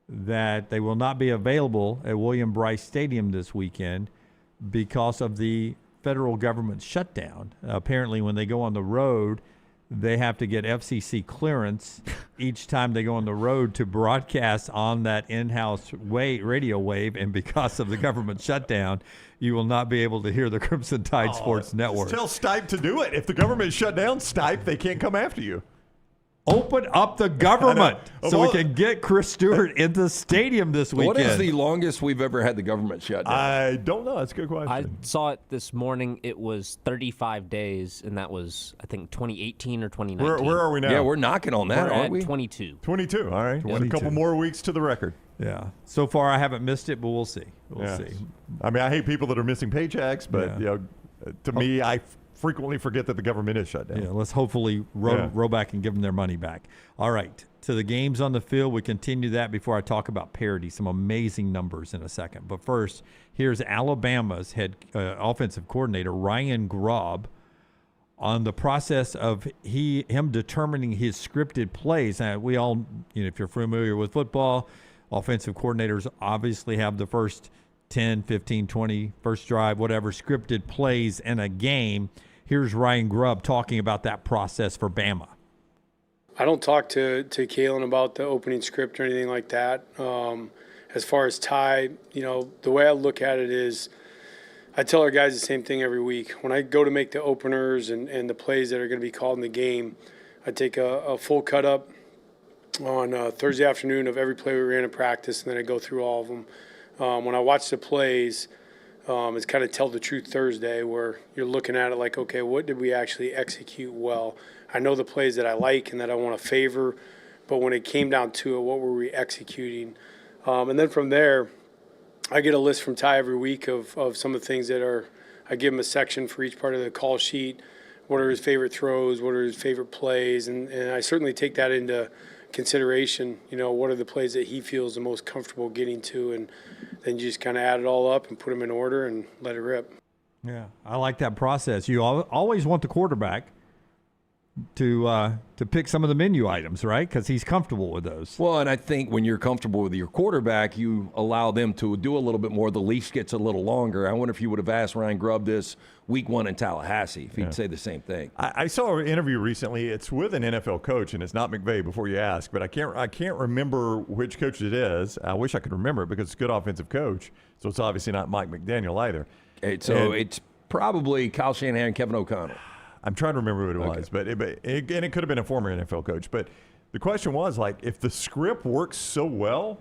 that they will not be available at William Bryce Stadium this weekend because of the federal government shutdown. Apparently, when they go on the road, they have to get FCC clearance each time they go on the road to broadcast on that in-house radio wave. And because of the government shutdown, you will not be able to hear the Crimson Tide Sports Network. Tell Stipe to do it. If the government shut down Stipe, they can't come after you. Open up the government so we can get Chris Stewart in the stadium this weekend. What is the longest we've ever had the government shut down? I don't know. That's a good question. I saw it this morning. It was 35 days, and that was, I think, 2018 or 2019. Where are we now? Yeah, we're knocking on that, aren't we? 22. 22, all right. 22. A couple more weeks to the record. Yeah. So far, I haven't missed it, but we'll see. We'll see. I hate people that are missing paychecks, but to me, I frequently forget that the government is shut down. Yeah, let's hopefully row back and give them their money back. All right, to the games on the field. We continue that before I talk about parity. Some amazing numbers in a second. But first, here's Alabama's head offensive coordinator, Ryan Grubb, on the process of him determining his scripted plays. We all, if you're familiar with football, offensive coordinators obviously have the first 10, 15, 20, first drive, whatever, scripted plays in a game. Here's Ryan Grubb talking about that process for Bama. I don't talk to Kalen about the opening script or anything like that. As far as Ty, the way I look at it is I tell our guys the same thing every week. When I go to make the openers and the plays that are going to be called in the game, I take a full cut up on Thursday afternoon of every play we ran in practice, and then I go through all of them. When I watch the plays, it's kind of Tell the Truth Thursday, where you're looking at it like, okay, what did we actually execute well? I know the plays that I like and that I want to favor, but when it came down to it, what were we executing? And then from there, I get a list from Ty every week of some of the things that are – I give him a section for each part of the call sheet. What are his favorite throws? What are his favorite plays? And I certainly take that into consideration. What are the plays that he feels the most comfortable getting to? And then you just kind of add it all up and put them in order and let it rip. Yeah, I like that process. You always want the quarterback to pick some of the menu items, right? Because he's comfortable with those. Well, and I think when you're comfortable with your quarterback, you allow them to do a little bit more. The leash gets a little longer. I wonder if you would have asked Ryan Grubb this week 1 in Tallahassee, if he'd say the same thing. I saw an interview recently. It's with an NFL coach, and it's not McVay before you ask, but I can't remember which coach it is. I wish I could remember it because it's a good offensive coach, so it's obviously not Mike McDaniel either. It's probably Kyle Shanahan and Kevin O'Connell. I'm trying to remember what it was, but it could have been a former NFL coach. But the question was, if the script works so well,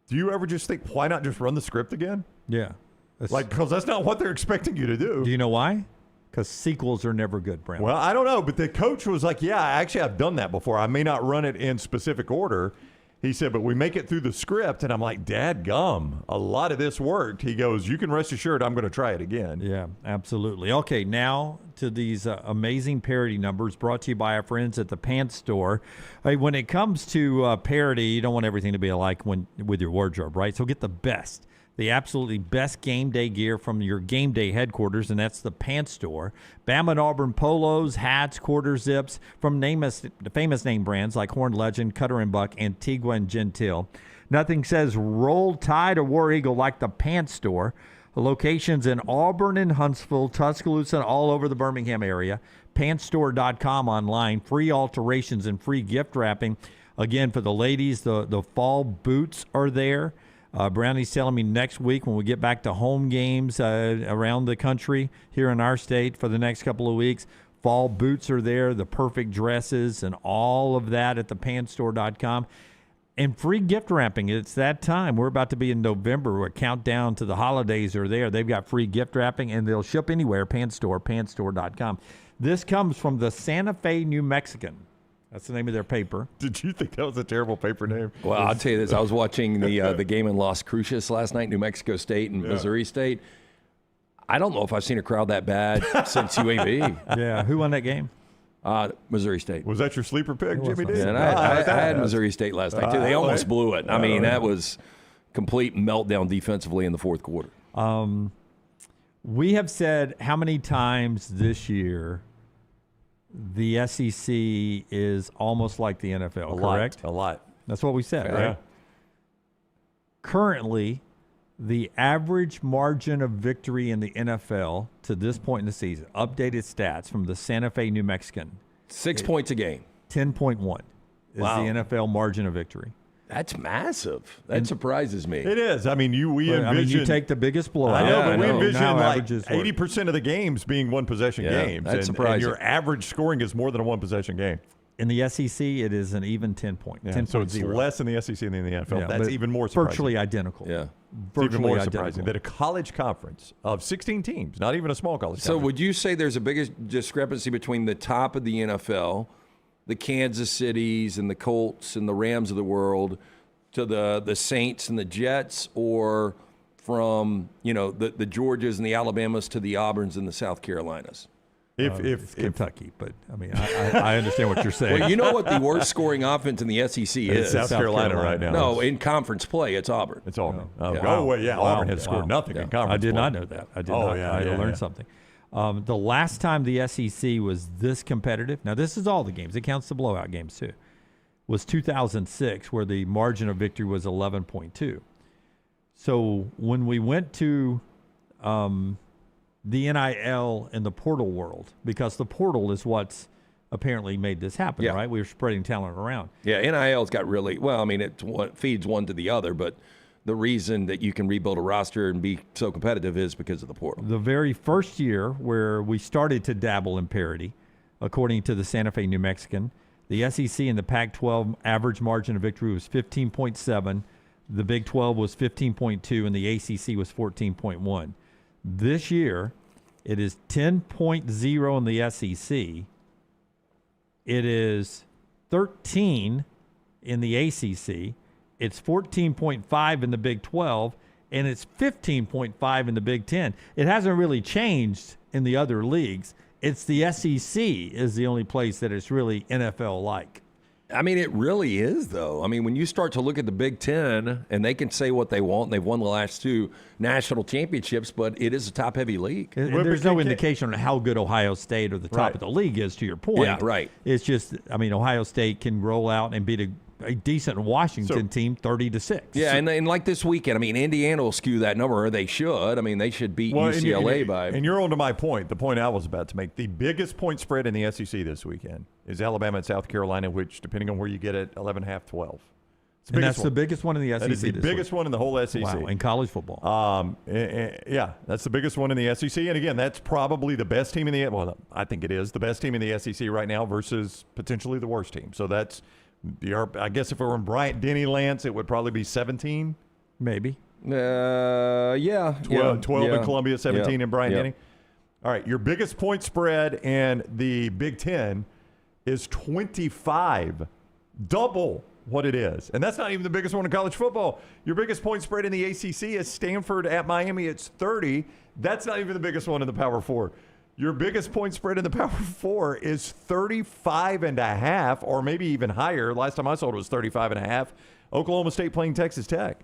do you ever just think, why not just run the script again? Yeah. Because that's not what they're expecting you to do. Do you know why? Because sequels are never good, Brent. Well, I don't know, but the coach was like, yeah, actually I've done that before. I may not run it in specific order. He said, but we make it through the script. And I'm like, dadgum, a lot of this worked. He goes, you can rest assured I'm going to try it again. Yeah, absolutely. Okay, now to these amazing parody numbers brought to you by our friends at the Pants Store. Hey, when it comes to parody, you don't want everything to be alike with your wardrobe, right? So get the best. The absolutely best game day gear from your game day headquarters, and that's the Pants Store. Bama and Auburn polos, hats, quarter zips from famous name brands like Horned Legend, Cutter & Buck, Antigua, and Gentile. Nothing says Roll Tide or War Eagle like the Pants Store. Locations in Auburn and Huntsville, Tuscaloosa, and all over the Birmingham area. Pantsstore.com online. Free alterations and free gift wrapping. Again, for the ladies, the fall boots are there. Brownie's telling me next week when we get back to home games around the country here in our state for the next couple of weeks, fall boots are there, the perfect dresses and all of that at the pantsstore.com. And free gift wrapping. It's that time. We're about to be in November. We're countdown to the holidays are there. They've got free gift wrapping, and they'll ship anywhere, pantsstore.com. This comes from the Santa Fe New Mexican. That's the name of their paper. Did you think that was a terrible paper name? Well, I'll tell you this. I was watching the game in Las Cruces last night, New Mexico State and Missouri State. I don't know if I've seen a crowd that bad since UAB. Yeah. Who won that game? Missouri State. Was that your sleeper pick, Jimmy D? Yeah, and I had Missouri State last night, too. They almost blew it. I mean, that was complete meltdown defensively in the fourth quarter. We have said how many times this year the SEC is almost like the NFL, correct? A lot. That's what we said, Yeah. right? Currently, the average margin of victory in the NFL to this point in the season, updated stats from the Santa Fe New Mexican. 6 points a game. 10.1 is Wow. the NFL margin of victory. That's massive. That surprises me. It is. I mean, we envision. you take the biggest blowout. I know, but we envision Now like averages work. 80% of the games being one-possession games. That's and surprising. your average scoring is more than a one-possession game. In the SEC, it is an even 10 point. Yeah, 10 so it's less in the SEC than in the NFL. Yeah, That's but even more surprising. virtually identical. Yeah. It's Virtually even more identical. surprising that a college conference of 16 teams, not even a small college So conference. would you say there's a biggest discrepancy between the top of the NFL, the Kansas Cities and the Colts and the Rams of the world, to the Saints and the Jets, or from the Georgias and the Alabamas to the Auburns and the South Carolinas? If Kentucky, but I mean, I understand what you're saying. Well, you know what the worst scoring offense in the SEC is? South Carolina right now. No, in conference play, it's Auburn. It's Auburn. Yeah. Auburn has scored nothing in conference I did play. not know that. I did not. I learned something. The last time the SEC was this competitive, now this is all the games. It counts the blowout games too, was 2006, where the margin of victory was 11.2. So when we went to the NIL and the portal world, because the portal is what's apparently made this happen, right? We were spreading talent around. Yeah, NIL's got really, well, I mean, it feeds one to the other, but the reason that you can rebuild a roster and be so competitive is because of the portal. The very first year where we started to dabble in parity, according to the Santa Fe New Mexican, the SEC and the Pac-12 average margin of victory was 15.7, the Big 12 was 15.2, and the ACC was 14.1. This year, it is 10.0 in the SEC. It is 13 in the ACC. It's 14.5 in the Big 12, and it's 15.5 in the Big 10. It hasn't really changed in the other leagues. It's the SEC is the only place that it's really NFL-like. I mean, it really is, though. I mean, when you start to look at the Big Ten, and they can say what they want, and they've won the last 2 national championships, but it is a top-heavy league. There's no indication on how good Ohio State or the top of the league is, to your point. Yeah, right. It's just, I mean, Ohio State can roll out and beat a decent Washington team 30-6. Yeah, and like this weekend, I mean, Indiana will skew that number, or they should. I mean, they should beat UCLA by. And you're on to my point, the point I was about to make. The biggest point spread in the SEC this weekend is Alabama and South Carolina, which, depending on where you get it, 11.5, 12. And that's the biggest one in the SEC. That is the biggest one in the whole SEC. Wow, in college football. Yeah, that's the biggest one in the SEC. And again, that's probably the best team in the, well, I think it is the best team in the SEC right now versus potentially the worst team. So that's, I guess if it were in Bryant Denny Lance, it would probably be 17. Maybe. 12 in Columbia, 17 in Bryant Denny. All right, your biggest point spread in the Big Ten is 25. Double what it is. And that's not even the biggest one in college football. Your biggest point spread in the ACC is Stanford at Miami. It's 30. That's not even the biggest one in the Power 4. Your biggest point spread in the Power 4 is 35.5, or maybe even higher. Last time I saw it was 35.5. Oklahoma State playing Texas Tech.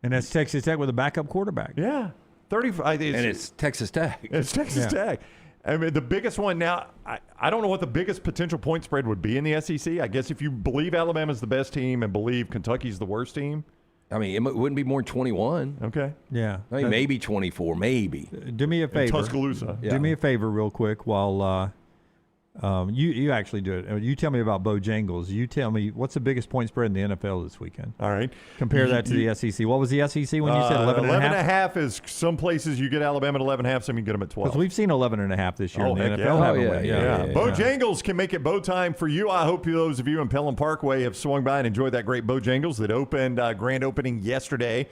And that's Texas Tech with a backup quarterback. Yeah. 35. And it's Texas Tech. It's Texas Tech. I mean, the biggest one now, I don't know what the biggest potential point spread would be in the SEC. I guess if you believe Alabama's the best team and believe Kentucky's the worst team. I mean, it wouldn't be more than 21. Okay. Yeah. I mean, maybe 24, maybe. Do me a favor. In Tuscaloosa. Do me a favor real quick while you actually do it. You tell me about Bojangles. You tell me what's the biggest point spread in the NFL this weekend. All right. Compare that to the SEC. What was the SEC when you said 11.5? 11.5 is some places you get Alabama at 11.5, some you get them at 12. Because we've seen 11.5 this year in the NFL, haven't we? Yeah. Bojangles can make it bow time for you. I hope those of you in Pelham Parkway have swung by and enjoyed that great Bojangles that opened, grand opening yesterday.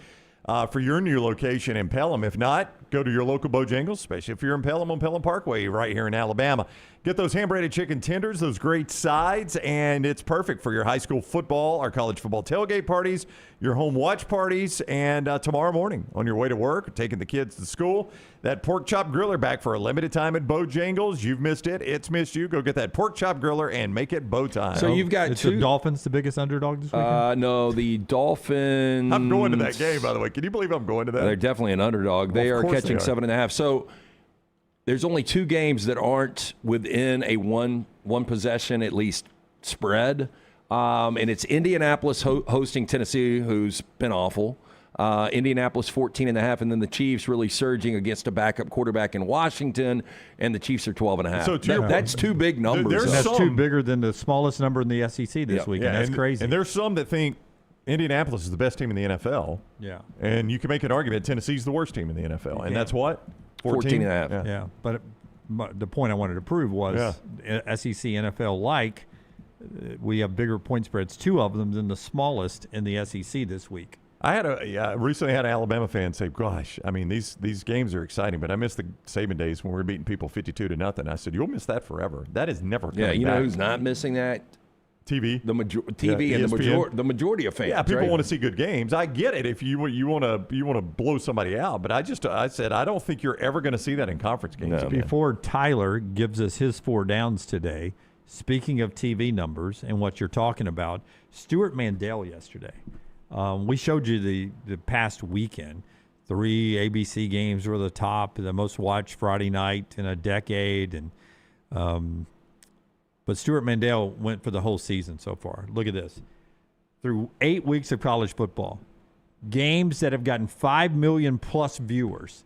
For your new location in Pelham. If not, go to your local Bojangles, especially if you're in Pelham on Pelham Parkway right here in Alabama. Get those hand-breaded chicken tenders, those great sides, and it's perfect for your high school football or college football tailgate parties, your home watch parties, and tomorrow morning on your way to work, or taking the kids to school. That pork chop griller back for a limited time at Bojangles. You've missed it. It's missed you. Go get that pork chop griller and make it bow time. So you've got the Dolphins, the biggest underdog this weekend? No, the Dolphins. I'm going to that game, by the way. Can you believe I'm going to that? They're definitely an underdog. They are catching 7.5. So there's only 2 games that aren't within a one possession at least spread, and it's Indianapolis hosting Tennessee, who's been awful. Indianapolis 14.5, and then the Chiefs really surging against a backup quarterback in Washington, and the Chiefs are 12.5. So that's 2 big numbers. That's 2 bigger than the smallest number in the SEC this weekend. That's crazy. And there's some that think Indianapolis is the best team in the NFL. Yeah. And you can make an argument Tennessee's the worst team in the NFL. And that's what? 14.5. Yeah. But the point I wanted to prove was SEC NFL-like, we have bigger point spreads, 2 of them, than the smallest in the SEC this week. I recently had an Alabama fan say, gosh, I mean, these games are exciting, but I miss the Saban days when we were beating people 52-0. I said, you'll miss that forever. That is never coming back. You know who's not missing that? TV. The TV and ESPN. the majority of fans. Yeah, people right? want to see good games. I get it if you want to blow somebody out, but I said I don't think you're ever going to see that in conference games. Before Tyler gives us his 4 downs today, speaking of TV numbers and what you're talking about, Stuart Mandel yesterday. We showed you the past weekend. 3 ABC games were the top, the most watched Friday night in a decade, and but Stuart Mandel went for the whole season so far. Look at this. Through 8 weeks of college football, games that have gotten 5 million plus viewers,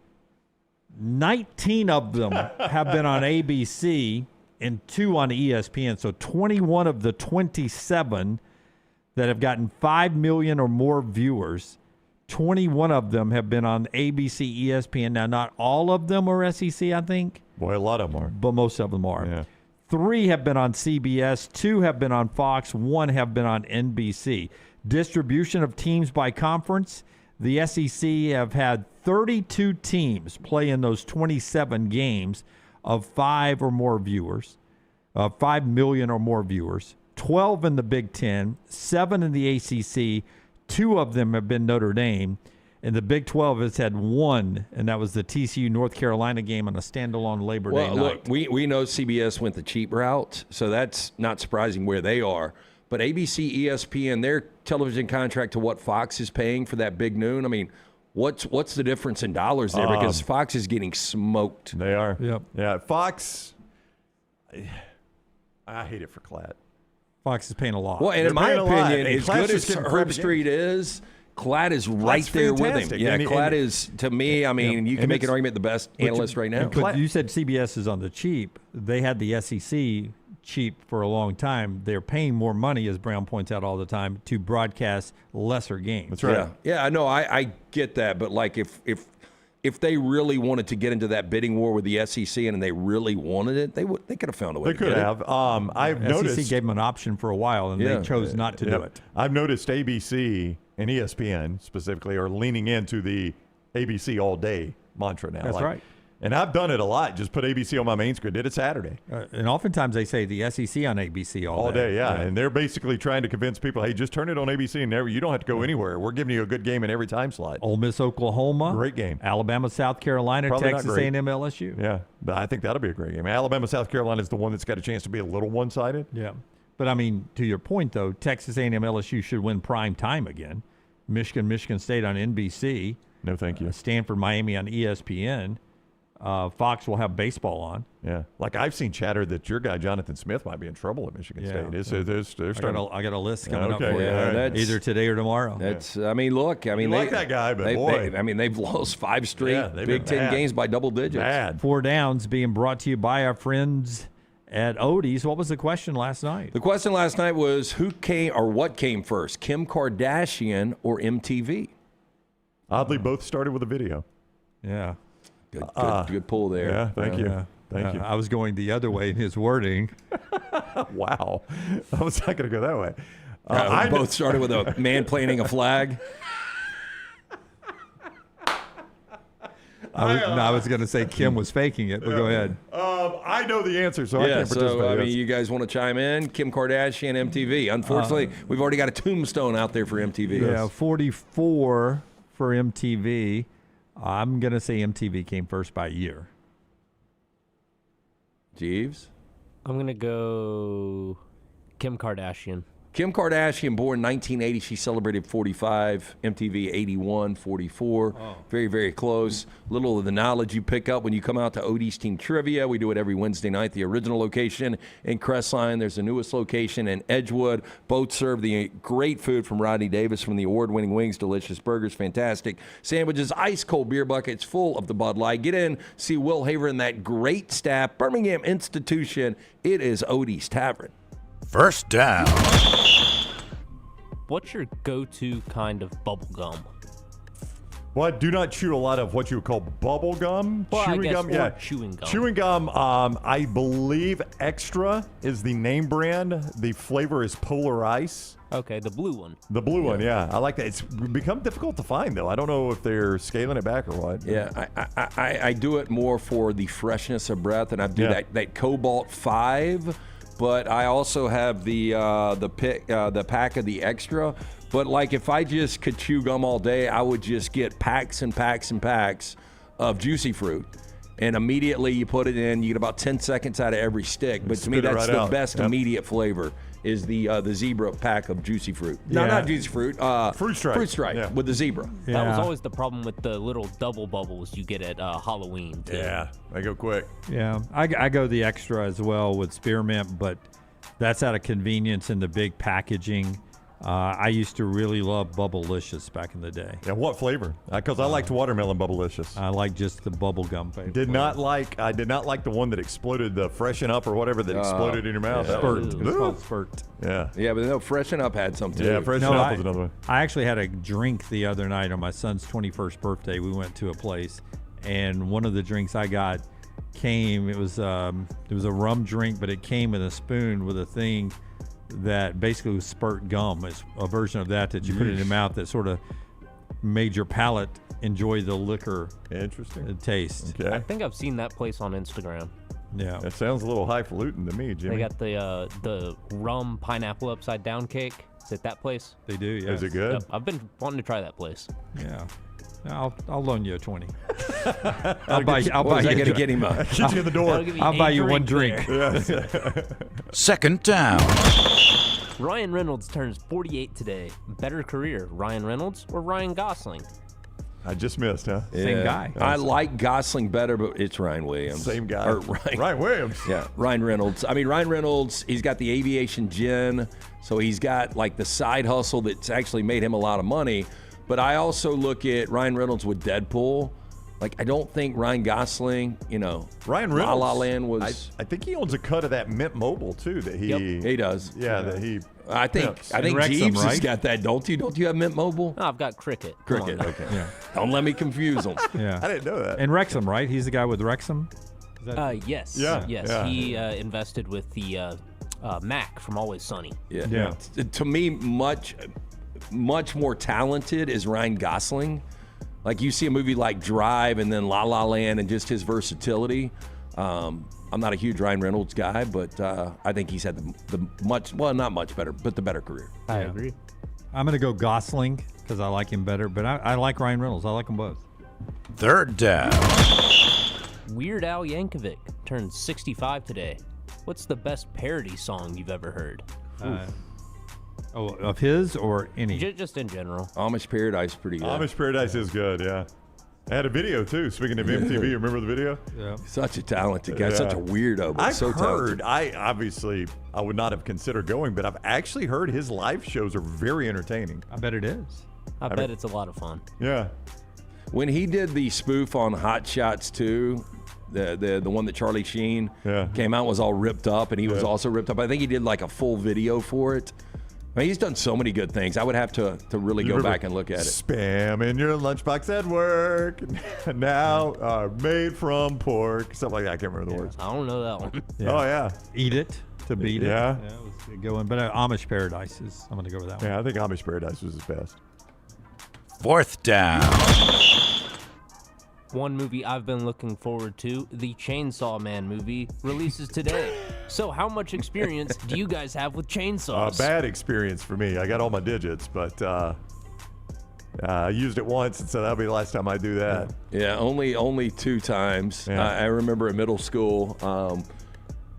19 of them have been on ABC and 2 on ESPN. So 21 of the 27 that have gotten 5 million or more viewers, 21 of them have been on ABC, ESPN. Now, not all of them are SEC, I think. Boy, a lot of them are. But most of them are. Yeah. 3 have been on CBS, 2 have been on Fox, 1 have been on NBC. Distribution of teams by conference, the SEC have had 32 teams play in those 27 games of 5 or more viewers, 5 million or more viewers. 12 in the Big Ten, 7 in the ACC, 2 of them have been Notre Dame. And the Big 12 has had 1, and that was the TCU North Carolina game on a standalone Labor Day night. Look, we know CBS went the cheap route, so that's not surprising where they are. But ABC, ESPN, their television contract to what Fox is paying for that big noon, I mean, what's the difference in dollars there? Because Fox is getting smoked. They are. Yep. Yeah, Fox, I hate it for Klatt. Fox is paying a lot. Well, and in my opinion, as good as Herb Street is, Klatt is right there with him. Yeah, Klatt is, to me, I mean, you can make an argument the best analyst right now. But you said CBS is on the cheap. They had the SEC cheap for a long time. They're paying more money, as Brown points out all the time, to broadcast lesser games. That's right. Yeah, no, I get that. But, like, if they really wanted to get into that bidding war with the SEC and they really wanted it, they could have found a way to get it. They could have. I've noticed. SEC gave them an option for a while, and they chose not to do it. I've noticed ABC and ESPN specifically are leaning into the ABC all day mantra now. That's right. And I've done it a lot. Just put ABC on my main screen. Did it Saturday. And oftentimes they say the SEC on ABC all day. Yeah. And they're basically trying to convince people, hey, just turn it on ABC and you don't have to go anywhere. We're giving you a good game in every time slot. Ole Miss, Oklahoma. Great game. Alabama, South Carolina, Probably Texas A&M, LSU. Yeah. But I think that'll be a great game. Alabama, South Carolina is the one that's got a chance to be a little one-sided. Yeah. But, I mean, to your point, though, Texas A&M, LSU should win prime time again. Michigan State on NBC. No, thank you. Stanford, Miami on ESPN. Fox will have baseball on. Yeah. Like I've seen chatter that your guy, Jonathan Smith, might be in trouble at Michigan State. I got a list coming up for you. That's, either today or tomorrow. That's. I mean, look. I mean, you like that guy, but boy. They've lost 5 straight Big Ten games by double digits. Bad. 4 downs being brought to you by our friends at Odie's. What was the question last night? The question last night was what came first, Kim Kardashian or MTV? Oddly, both started with a video. Yeah. Good pull there. Yeah, thank you. Thank you. I was going the other way in his wording. Wow. I was not going to go that way. Both started with a man planting a flag. I was going to say Kim was faking it, but go ahead. I know the answer, so I can't participate. So, I mean, you guys want to chime in? Kim Kardashian, MTV. Unfortunately, we've already got a tombstone out there for MTV. Yeah, 44 for MTV. I'm going to say MTV came first by a year. Jeeves? I'm going to go Kim Kardashian. Kim Kardashian, born 1980. She celebrated 45. MTV 81, 44. Oh. Very, very close. Little of the knowledge you pick up when you come out to Odie's Team Trivia. We do it every Wednesday night. The original location in Crestline. There's the newest location in Edgewood. Both serve the great food from Rodney Davis, from the award-winning wings, delicious burgers, fantastic sandwiches, ice-cold beer buckets full of the Bud Light. Get in, see Will Haver and that great staff. Birmingham institution. It is Odie's Tavern. First down. What's your go-to kind of bubble gum? Well, I do not chew a lot of what you would call bubble gum. Well, chewing gum, yeah. Chewing gum. Chewing gum, I believe Extra is the name brand. The flavor is Polar Ice. Okay, the blue one. The blue one, yeah. I like that. It's become difficult to find, though. I don't know if they're scaling it back or what. Yeah, I do it more for the freshness of breath, and I do that Cobalt 5. but I also have the pack of the extra. But like if I just could chew gum all day, I would just get packs and packs and packs of Juicy Fruit. And immediately you put it in, you get about 10 seconds out of every stick. But to me, that's the best immediate flavor is the zebra pack of Juicy Fruit. No, not Juicy Fruit. Fruit Stripe. Fruit Stripe with the zebra. That was always the problem with the little double bubbles you get at Halloween, too. Yeah, they go quick. Yeah, I go the extra as well with spearmint, but that's out of convenience in the big packaging. I used to really love Bubblicious back in the day. Yeah, what flavor? Because I liked watermelon Bubblicious. I like just the bubble gum flavor. I did not like the one that exploded, the Freshen Up or whatever that exploded in your mouth. Yeah. Spurt. It's called Spurt. Yeah. Yeah, but no, Freshen Up had some too. Yeah, Freshen Up was another one. I actually had a drink the other night on my son's 21st birthday. We went to a place, and one of the drinks I got it was a rum drink, but it came in a spoon with a thing that basically was Spurt gum. It's a version of that you put in your mouth that sort of made your palate enjoy the liquor. Interesting taste. Okay. I think I've seen that place on Instagram. Yeah. That sounds a little highfalutin to me, Jimmy. They got the rum pineapple upside down cake. Is it that place? They do, yeah. Is it good? Yep. I've been wanting to try that place. Yeah. I'll loan you a 20. I'll buy you. Gonna get him up. Get you in the door. I'll buy you one drink. Second down. Ryan Reynolds turns 48 today. Better career, Ryan Reynolds or Ryan Gosling? I just missed, huh? Same guy. I like Gosling better, but it's Ryan Williams. Same guy. Or Ryan Williams. Yeah, Ryan Reynolds. I mean, Ryan Reynolds, he's got the aviation gin, so he's got like the side hustle that's actually made him a lot of money. But I also look at Ryan Reynolds with Deadpool. Like, I don't think Ryan Gosling, Ryan Reynolds. La La Land was. I think he owns a cut of that Mint Mobile too. That he does. Yeah, that he. I think Wrexham, Jeeves has right? got that. Don't you? Don't you have Mint Mobile? No, I've got Cricket. Cricket. Okay. Yeah. Don't let me confuse them. Yeah. I didn't know that. And Wrexham, right? He's the guy with Wrexham? Yes. Yeah. Yes. Yeah. He invested with the Mac from Always Sunny. Yeah. To me, much more talented is Ryan Gosling. Like, you see a movie like Drive and then La La Land and just his versatility. I'm not a huge Ryan Reynolds guy, but I think he's had not much better, but the better career. I agree. I'm going to go Gosling because I like him better, but I like Ryan Reynolds. I like them both. Third down. Weird Al Yankovic turns 65 today. What's the best parody song you've ever heard? Of his or any? Just in general. Amish Paradise is pretty good. Amish Paradise is good, yeah. I had a video too. Speaking of MTV, remember the video? Yeah. Such a talented guy, such a weirdo, but I've so heard. talented. I would not have considered going, but I've actually heard his live shows are very entertaining. I bet it is. I bet it's a lot of fun. Yeah. When he did the spoof on Hot Shots 2, the one that Charlie Sheen came out was all ripped up, and he was also ripped up. I think he did like a full video for it. I mean, he's done so many good things. I would have to really go back and look at it. Spam in your lunchbox at work. Now made from pork. Something like that. I can't remember the words. I don't know that one. Yeah. Oh, yeah. Eat it to beat it. Yeah. It was a good one. But Amish Paradise I'm going to go with that one. Yeah, I think Amish Paradise was his best. Fourth down. One movie I've been looking forward to, the Chainsaw Man movie, releases today. So how much experience do you guys have with chainsaws? Bad experience for me. I got all my digits, but I used it once, and so that'll be the last time I do that. Yeah, only 2 times. Yeah. I remember in middle school,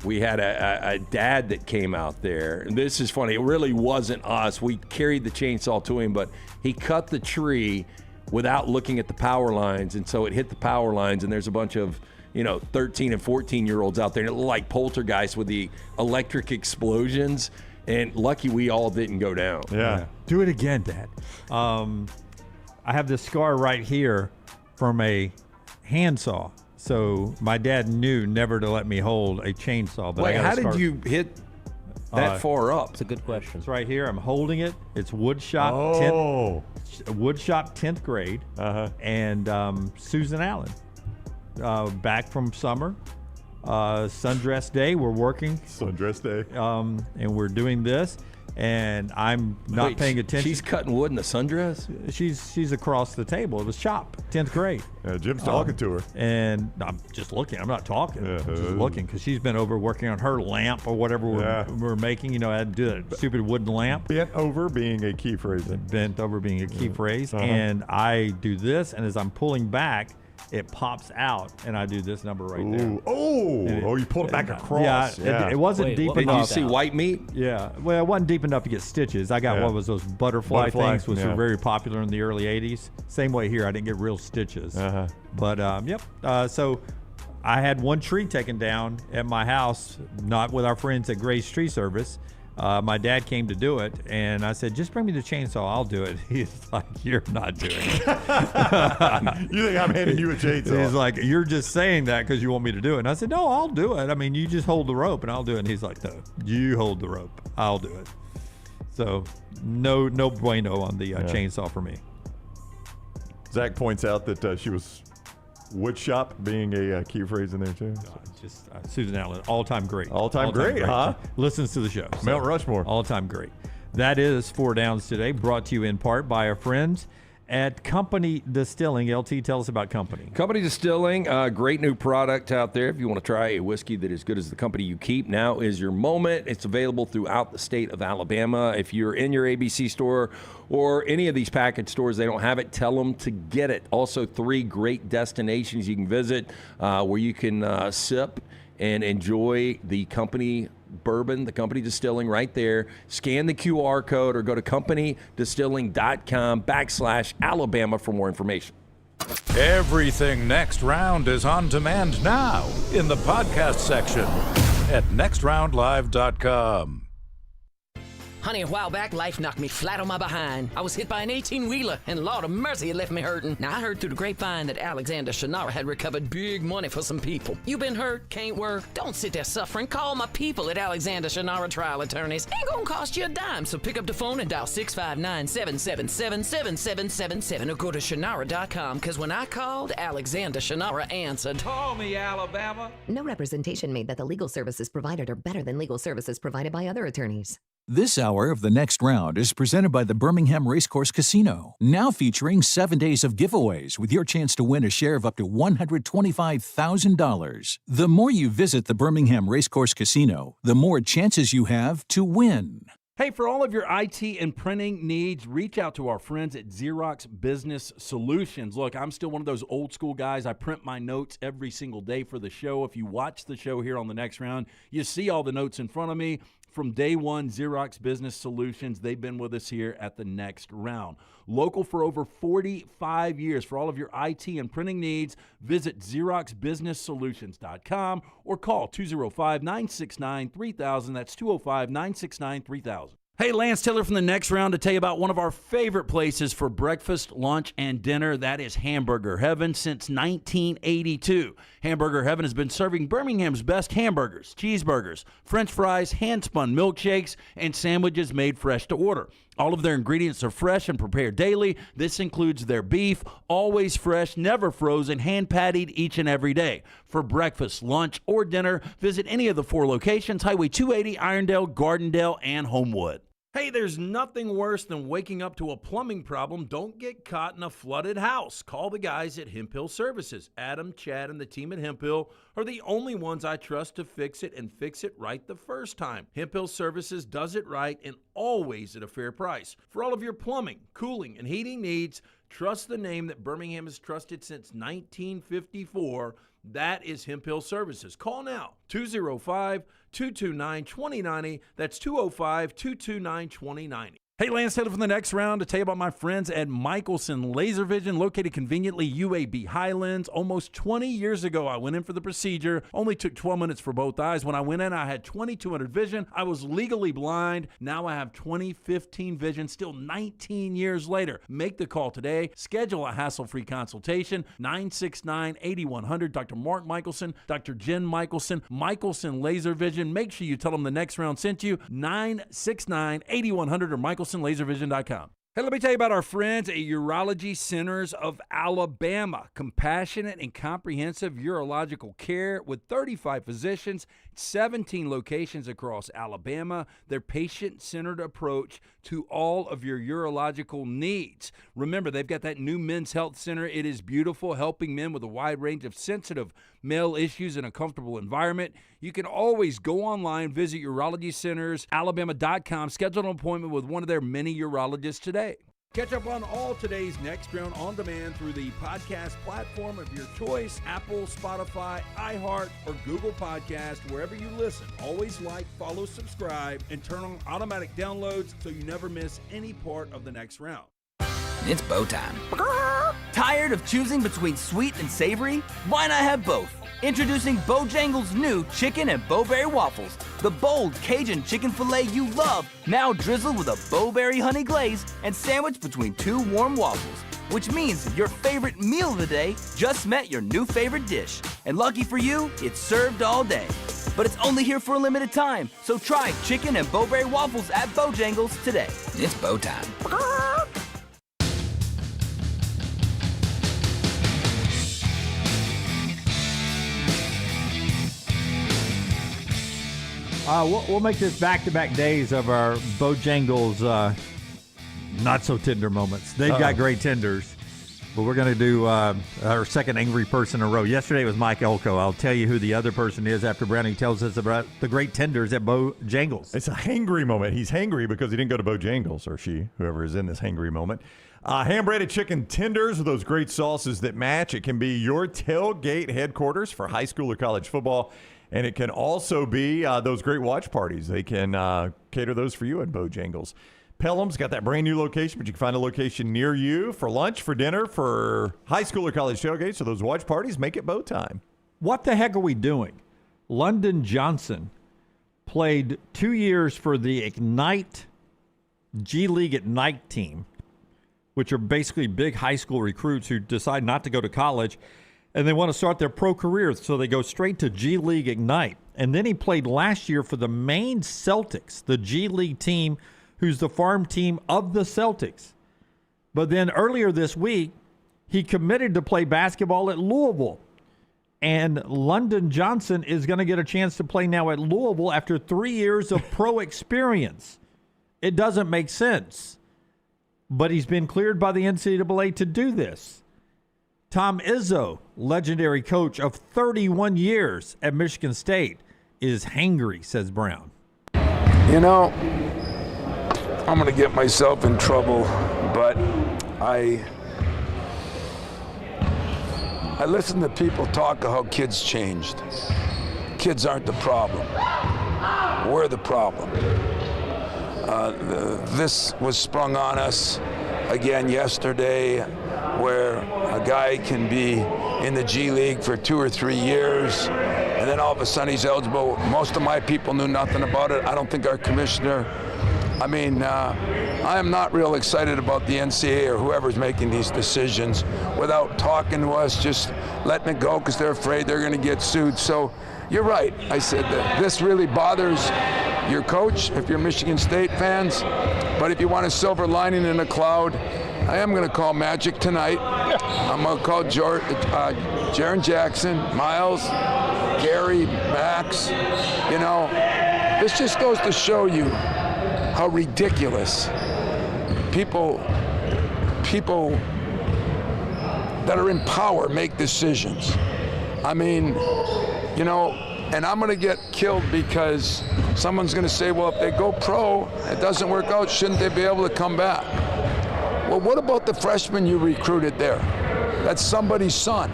we had a dad that came out there. And this is funny. It really wasn't us. We carried the chainsaw to him, but he cut the tree without looking at the power lines, and so it hit the power lines, and there's a bunch of 13 and 14-year-olds out there, and it looked like poltergeist with the electric explosions, and lucky we all didn't go down. Yeah. Do it again, Dad. I have this scar right here from a handsaw. So my dad knew never to let me hold a chainsaw. But Wait, how did you hit that far up? It's a good question. It's right here. I'm holding it. It's wood shop. 10th grade. And Susan Allen. Back from summer. Sundress day. We're working. Sundress day. And we're doing this. and I'm not paying attention. She's cutting wood in the sundress? She's across the table. It was CHOP, 10th grade. Jim's talking to her. And I'm just looking. I'm not talking. I'm just looking because she's been over working on her lamp or whatever we're making. You know, I had to do that stupid wooden lamp. Bent over being a key phrase. Bent over being a key phrase. And I do this, and as I'm pulling back, it pops out, and I do this number right there. You pulled it back across. Yeah, it wasn't deep enough. Did you see white meat? Yeah. Well, it wasn't deep enough to get stitches. I got what was those butterfly things, which were very popular in the early 80s. Same way here. I didn't get real stitches. But, so I had one tree taken down at my house, not with our friends at Gray's Tree Service. My dad came to do it, and I said, just bring me the chainsaw. I'll do it. He's like, you're not doing it. You think I'm handing you a chainsaw? He's like, you're just saying that because you want me to do it. And I said, no, I'll do it. I mean, you just hold the rope, and I'll do it. And he's like, no, you hold the rope. I'll do it. So no bueno on the chainsaw for me. Zach points out that she was wood shop being a key phrase in there, too. Just Susan Allen, all-time great. All-time great, huh? Listens to the show. Mount Rushmore. All-time great. That is 4 Downs today, brought to you in part by our friends at Company Distilling. LT, tell us about Company. Company Distilling, great new product out there. If you want to try a whiskey that is good as the company you keep, now is your moment. It's available throughout the state of Alabama. If you're in your ABC store or any of these package stores, they don't have it, tell them to get it. Also, 3 great destinations you can visit where you can sip and enjoy the company bourbon, the company distilling right there. Scan the QR code or go to companydistilling.com/Alabama for more information. Everything Next Round is on demand now in the podcast section at nextroundlive.com. Honey, a while back, life knocked me flat on my behind. I was hit by an 18-wheeler, and Lord of mercy, it left me hurting. Now, I heard through the grapevine that Alexander Shannara had recovered big money for some people. You been hurt? Can't work? Don't sit there suffering. Call my people at Alexander Shannara Trial Attorneys. Ain't gonna cost you a dime, so pick up the phone and dial 659-777-7777 or go to Shannara.com, because when I called, Alexander Shannara answered. Call me, Alabama. No representation made that the legal services provided are better than legal services provided by other attorneys. This hour of The Next Round is presented by the Birmingham Racecourse Casino, now featuring 7 days of giveaways with your chance to win a share of up to $125,000. The more you visit the Birmingham Racecourse Casino, the more chances you have to win. Hey, for all of your IT and printing needs, reach out to our friends at Xerox Business Solutions. Look, I'm still one of those old school guys. I print my notes every single day for the show. If you watch the show here on The Next Round, you see all the notes in front of me. From day one, Xerox Business Solutions, they've been with us here at The Next Round. Local for over 45 years. For all of your IT and printing needs, visit XeroxBusinessSolutions.com or call 205-969-3000. That's 205-969-3000. Hey, Lance Taylor from The Next Round to tell you about one of our favorite places for breakfast, lunch, and dinner. That is Hamburger Heaven since 1982. Hamburger Heaven has been serving Birmingham's best hamburgers, cheeseburgers, French fries, hand-spun milkshakes, and sandwiches made fresh to order. All of their ingredients are fresh and prepared daily. This includes their beef, always fresh, never frozen, hand-pattied each and every day. For breakfast, lunch, or dinner, visit any of the 4 locations, Highway 280, Irondale, Gardendale, and Homewood. Hey, there's nothing worse than waking up to a plumbing problem. Don't get caught in a flooded house. Call the guys at Hemp Hill Services. Adam, Chad, and the team at Hemp Hill are the only ones I trust to fix it and fix it right the first time. Hemp Hill Services does it right and always at a fair price. For all of your plumbing, cooling, and heating needs, trust the name that Birmingham has trusted since 1954. That is Hemp Hill Services. Call now, 205-229-2090. That's 205-229-2090. Hey, Lance Taylor from The Next Round to tell you about my friends at Michelson Laser Vision, located conveniently UAB Highlands. Almost 20 years ago, I went in for the procedure. Only took 12 minutes for both eyes. When I went in, I had 2200 vision. I was legally blind. Now I have 20/15 vision, still 19 years later. Make the call today. Schedule a hassle-free consultation, 969-8100. Dr. Mark Michelson, Dr. Jen Michelson, Michelson Laser Vision. Make sure you tell them The Next Round sent you, 969-8100 or MichelsonLaserVision.com. Hey, let me tell you about our friends at Urology Centers of Alabama. Compassionate and comprehensive urological care with 35 physicians 17 locations across Alabama. Their patient-centered approach to all of your urological needs. Remember, they've got that new men's health center. It is beautiful, helping men with a wide range of sensitive male issues in a comfortable environment. You can always go online, visit Urology Centers, Alabama.com, schedule an appointment with one of their many urologists today. Catch up on all today's Next Round on demand through the podcast platform of your choice, Apple, Spotify, iHeart, or Google Podcast, wherever you listen. Always like, follow, subscribe, and turn on automatic downloads so you never miss any part of the Next Round. It's bow time. Tired of choosing between sweet and savory? Why not have both? Introducing Bojangles' new chicken and bowberry waffles. The bold Cajun chicken filet you love, now drizzled with a bowberry honey glaze and sandwiched between two warm waffles. Which means your favorite meal of the day just met your new favorite dish. And lucky for you, it's served all day. But it's only here for a limited time, so try chicken and bowberry waffles at Bojangles today. It's bow time. We'll make this back-to-back days of our Bojangles not-so-tender moments. They've got great tenders, but we're going to do our second angry person in a row. Yesterday was Mike Elko. I'll tell you who the other person is after Brownie tells us about the great tenders at Bojangles. It's a hangry moment. He's hangry because he didn't go to Bojangles, or she, whoever is in this hangry moment. Hand-breaded chicken tenders with those great sauces that match. It can be your tailgate headquarters for high school or college football. And it can also be those great watch parties. They can cater those for you at Bojangles. Pelham's got that brand new location, but you can find a location near you for lunch, for dinner, for high school or college tailgates. So those watch parties make it bow time. What the heck are we doing? London Johnson played 2 years for the Ignite G League Ignite team, which are basically big high school recruits who decide not to go to college. And they want to start their pro career, so they go straight to G League Ignite. And then he played last year for the Maine Celtics, the G League team, who's the farm team of the Celtics. But then earlier this week, he committed to play basketball at Louisville. And London Johnson is going to get a chance to play now at Louisville after 3 years of pro experience. It doesn't make sense. But he's been cleared by the NCAA to do this. Tom Izzo, legendary coach of 31 years at Michigan State, is hangry, says Brown. You know, I'm going to get myself in trouble, but I listen to people talk of how kids changed. Kids aren't the problem. We're the problem. This was sprung on us again yesterday, where a guy can be in the G League for 2 or 3 years, and then all of a sudden he's eligible. Most of my people knew nothing about it. I don't think our commissioner. I mean, I am not real excited about the NCAA or whoever's making these decisions without talking to us, just letting it go because they're afraid they're going to get sued. So you're right. I said that this really bothers your coach if you're Michigan State fans, but if you want a silver lining in a cloud, I am going to call Magic tonight. I'm going to call Jaren Jackson, Miles, Gary, Max. You know, this just goes to show you how ridiculous people that are in power make decisions. I mean, you know, and I'm going to get killed because someone's going to say, well, if they go pro, it doesn't work out, shouldn't they be able to come back? Well, what about the freshman you recruited there? That's somebody's son.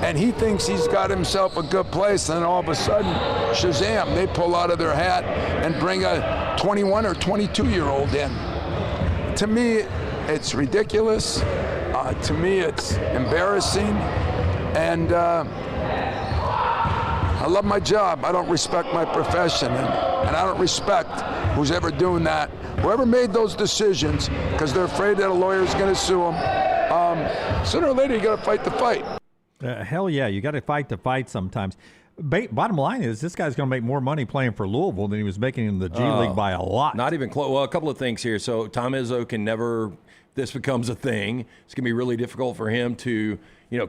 And he thinks he's got himself a good place, and all of a sudden, shazam, they pull out of their hat and bring a 21 or 22-year-old in. To me, it's ridiculous. To me, it's embarrassing. And I love my job. I don't respect my profession, and I don't respect who's ever doing that. Whoever made those decisions, because they're afraid that a lawyer's going to sue them, sooner or later you got to fight the fight. Hell yeah, you got to fight the fight sometimes. Bottom line is this guy's going to make more money playing for Louisville than he was making in the G League by a lot. Not even close. Well, a couple of things here. So Tom Izzo can never, if this becomes a thing, it's going to be really difficult for him to,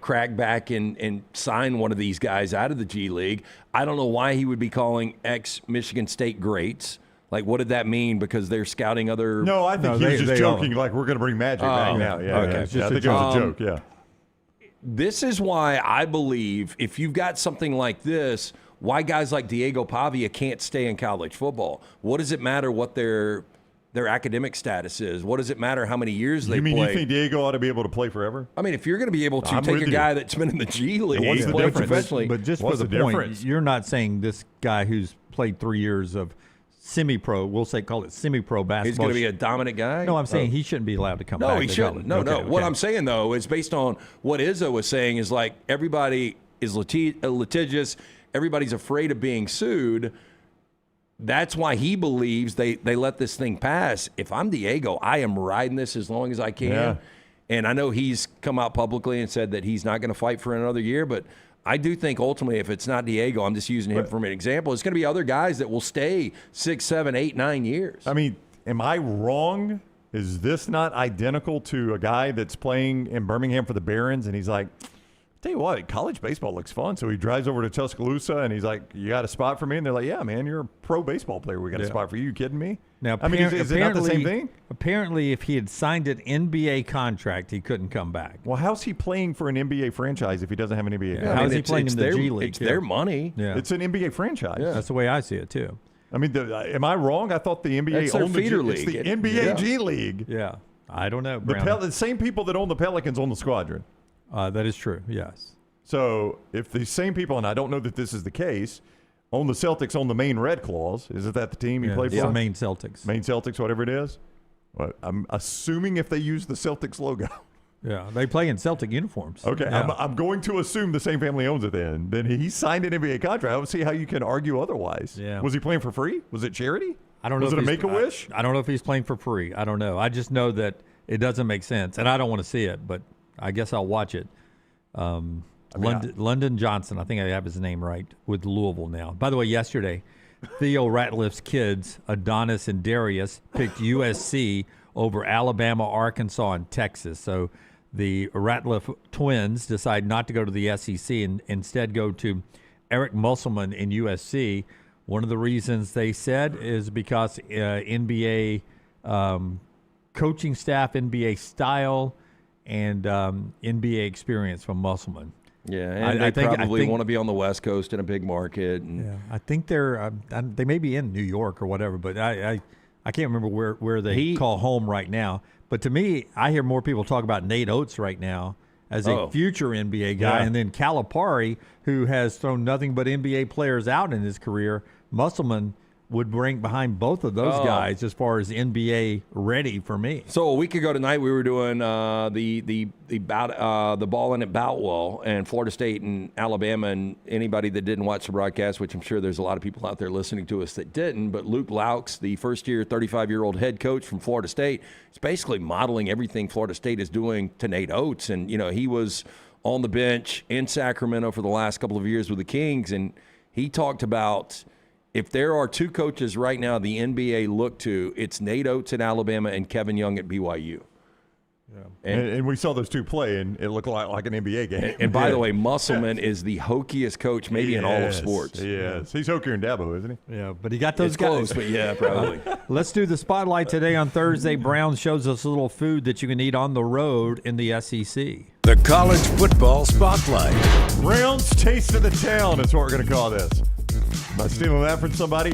crack back and sign one of these guys out of the G League. I don't know why he would be calling ex-Michigan State greats. Like, what did that mean? Because they're scouting other. No, I think he was just joking. Like, we're going to bring Magic back now. Yeah, okay. I think it was a joke. Yeah. This is why I believe if you've got something like this, why guys like Diego Pavia can't stay in college football. What does it matter what their academic status is? What does it matter how many years they play? You think Diego ought to be able to play forever? I mean, if you're going to be able to take a guy that's been in the G League, what's the difference? Professionally, but just for the point, you're not saying this guy who's played 3 years of semi-pro, call it semi-pro basketball. He's going to be a dominant guy? No, I'm saying he shouldn't be allowed to come back. No, he shouldn't. No. What I'm saying, though, is based on what Izzo was saying is like everybody is litigious. Everybody's afraid of being sued. That's why he believes they let this thing pass. If I'm Diego, I am riding this as long as I can. Yeah. And I know he's come out publicly and said that he's not going to fight for another year, but I do think ultimately if it's not Diego, I'm just using him for an example, it's going to be other guys that will stay 6, 7, 8, 9 years. I mean, am I wrong? Is this not identical to a guy that's playing in Birmingham for the Barons and he's like, tell you what, college baseball looks fun. So he drives over to Tuscaloosa and he's like, you got a spot for me? And they're like, yeah, man, you're a pro baseball player. We got a spot for you. You kidding me? Now, I mean, is it not the same thing? Apparently, if he had signed an NBA contract, he couldn't come back. Well, how's he playing for an NBA franchise if he doesn't have an NBA contract? How's he playing in the G League? It's their money. Yeah. It's an NBA franchise. Yeah. That's the way I see it, too. I mean, am I wrong? I thought the NBA owned the It's the NBA G League. Yeah. I don't know. The same people that own the Pelicans own the Squadron. That is true, yes. So if the same people, and I don't know that this is the case, own the Celtics, own the Maine Red Claws, isn't that the team you play for? Yeah, Maine Celtics. Maine Celtics, whatever it is. Well, I'm assuming if they use the Celtics logo. Yeah, they play in Celtic uniforms. Okay, yeah. I'm going to assume the same family owns it then. Then he signed an NBA contract. I don't see how you can argue otherwise. Yeah. Was he playing for free? Was it charity? I don't know. Was it a Make-A-Wish? I don't know if he's playing for free. I don't know. I just know that it doesn't make sense, and I don't want to see it, but I guess I'll watch it. London Johnson, I think I have his name right, with Louisville now. By the way, yesterday, Theo Ratliff's kids, Adonis and Darius, picked USC over Alabama, Arkansas, and Texas. So the Ratliff twins decide not to go to the SEC and instead go to Eric Musselman in USC. One of the reasons they said is because NBA coaching staff, NBA style, and NBA experience from Musselman. Yeah, and I think want to be on the West Coast in a big market. And yeah, I think they may be in New York or whatever, but I can't remember where they call home right now. But to me, I hear more people talk about Nate Oates right now as a future NBA guy, and then Calipari, who has thrown nothing but NBA players out in his career. Musselman would rank behind both of those guys as far as NBA ready for me. So a week ago tonight, we were doing the ball in at Boutwell and Florida State and Alabama. And anybody that didn't watch the broadcast, which I'm sure there's a lot of people out there listening to us that didn't, but Luke Laux, the first-year, 35-year-old head coach from Florida State, is basically modeling everything Florida State is doing to Nate Oates. And he was on the bench in Sacramento for the last couple of years with the Kings, and he talked about, if there are two coaches right now the NBA look to, it's Nate Oates at Alabama and Kevin Young at BYU. Yeah. And we saw those two play, and it looked like an NBA game. And by the way, Musselman is the hokiest coach maybe in all of sports. Yes. He's hokier than Dabo, isn't he? Yeah, but he got those guys. Close, but yeah, probably. Let's do the spotlight today on Thursday. Brown shows us a little food that you can eat on the road in the SEC. The College Football Spotlight. Brown's Taste of the Town is what we're going to call this. Am I stealing that from somebody?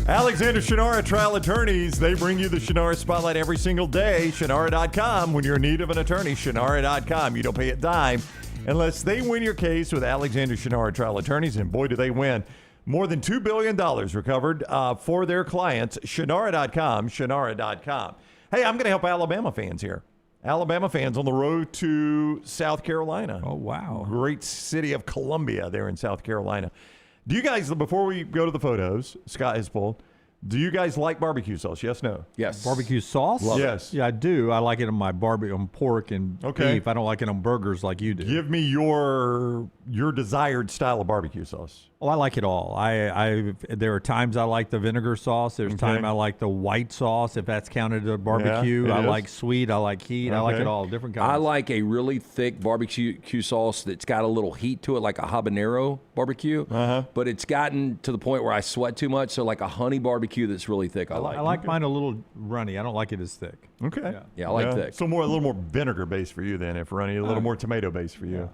Alexander Shannara Trial Attorneys, they bring you the Shannara Spotlight every single day. Shannara.com. When you're in need of an attorney, Shannara.com. You don't pay a dime unless they win your case with Alexander Shannara Trial Attorneys, and boy, do they win. More than $2 billion recovered for their clients. Shannara.com, Shannara.com. Hey, I'm going to help Alabama fans here. Alabama fans on the road to South Carolina. Oh, wow. Great city of Columbia there in South Carolina. Do you guys, before we go to the photos, Scott has pulled, Do you guys like barbecue sauce? Yes, no? Yes. Barbecue sauce? Yes. Yeah, I do. I like it on my barbecue, on pork and beef. I don't like it on burgers like you do. Give me your desired style of barbecue sauce. Oh, I like it all. There are times I like the vinegar sauce. There's time I like the white sauce, if that's counted as barbecue. Yeah, I is. like sweet. I like heat. I like it all. Different kinds. I like a really thick barbecue sauce that's got a little heat to it, like a habanero barbecue. But it's gotten to the point where I sweat too much, so like a honey barbecue that's really thick. I like mine a little runny. I don't like it as thick. Okay. Yeah, I like thick. So a little more vinegar based for you then, if runny, a little more tomato based for you. Yeah.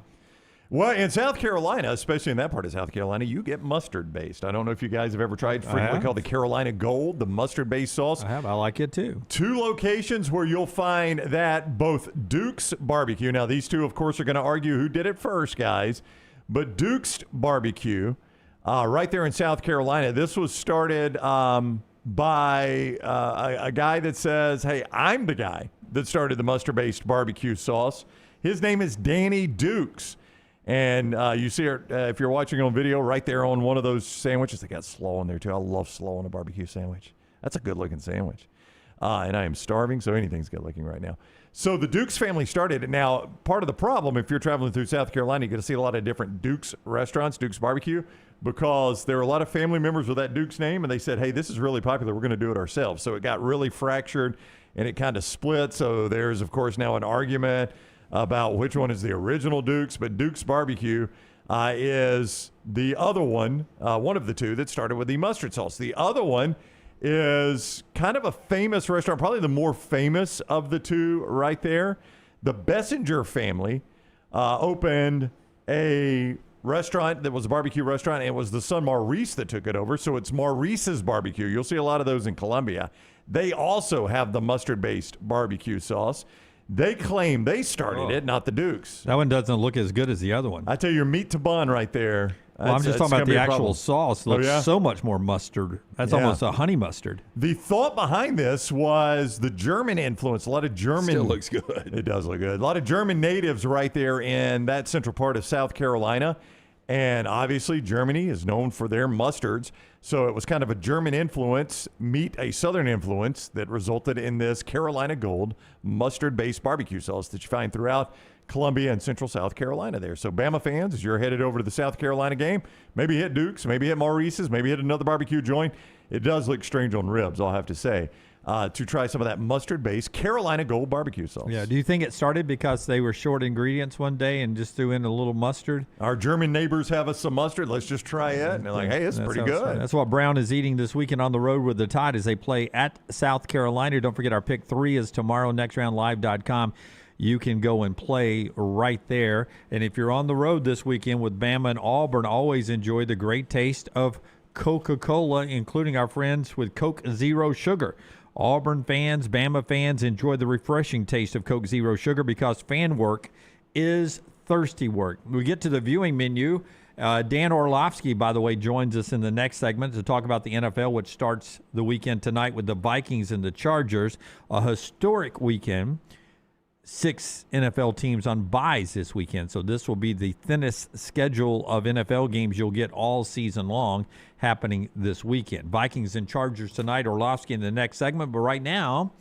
Well, in South Carolina, especially in that part of South Carolina, you get mustard based. I don't know if you guys have ever tried frequently called the Carolina Gold, the mustard based sauce. I have. I like it too. 2 locations where you'll find that, both Duke's Barbecue. Now, these two, of course, are going to argue who did it first, guys. But Duke's Barbecue, right there in South Carolina, this was started by a guy that says, hey, I'm the guy that started the mustard-based barbecue sauce. His name is Danny Dukes. And you see her, if you're watching on video, right there on one of those sandwiches. They got slaw on there, too. I love slaw on a barbecue sandwich. That's a good-looking sandwich. And I am starving, so anything's good-looking right now. So the Dukes family started it. Now, part of the problem, if you're traveling through South Carolina, you're going to see a lot of different Dukes restaurants, Dukes Barbecue, because there are a lot of family members with that Dukes name, and they said, hey, this is really popular. We're going to do it ourselves. So it got really fractured, and it kind of split. So there's, of course, now an argument about which one is the original Dukes, but Dukes Barbecue is the other one of the two that started with the mustard sauce. The other one is kind of a famous restaurant, probably the more famous of the two right there. The Bessinger family opened a restaurant that was a barbecue restaurant, and it was the son Maurice that took it over, so it's Maurice's Barbecue. You'll see a lot of those in Columbia. They also have the mustard-based barbecue sauce. They claim they started it, not the Dukes. That one doesn't look as good as the other one. I tell you, your meat to bun right there. Well, I'm just talking about the actual sauce. It looks so much more mustard. That's almost a honey mustard. The thought behind this was the German influence. A lot of German. Still looks good. It does look good. A lot of German natives right there in that central part of South Carolina. And obviously, Germany is known for their mustards. So it was kind of a German influence meet a Southern influence that resulted in this Carolina Gold mustard-based barbecue sauce that you find throughout Columbia and central South Carolina there. So Bama fans, as you're headed over to the South Carolina game, maybe hit Duke's, maybe hit Maurice's, maybe hit another barbecue joint. It does look strange on ribs, I'll have to say, to try some of that mustard-based Carolina Gold barbecue sauce. Yeah. Do you think it started because they were short ingredients one day and just threw in a little mustard? Our German neighbors have us some mustard. Let's just try it. And they're like, hey, it's pretty good. That's what Brown is eating this weekend on the road with the Tide as they play at South Carolina. Don't forget our pick 3 is tomorrow, nextroundlive.com. You can go and play right there. And if you're on the road this weekend with Bama and Auburn, always enjoy the great taste of Coca-Cola, including our friends with Coke Zero Sugar. Auburn fans, Bama fans, enjoy the refreshing taste of Coke Zero Sugar because fan work is thirsty work. We get to the viewing menu. Dan Orlovsky, by the way, joins us in the next segment to talk about the NFL, which starts the weekend tonight with the Vikings and the Chargers. A historic weekend. 6 NFL teams on byes this weekend. So this will be the thinnest schedule of NFL games you'll get all season long happening this weekend. Vikings and Chargers tonight, Orlovsky in the next segment. But right now,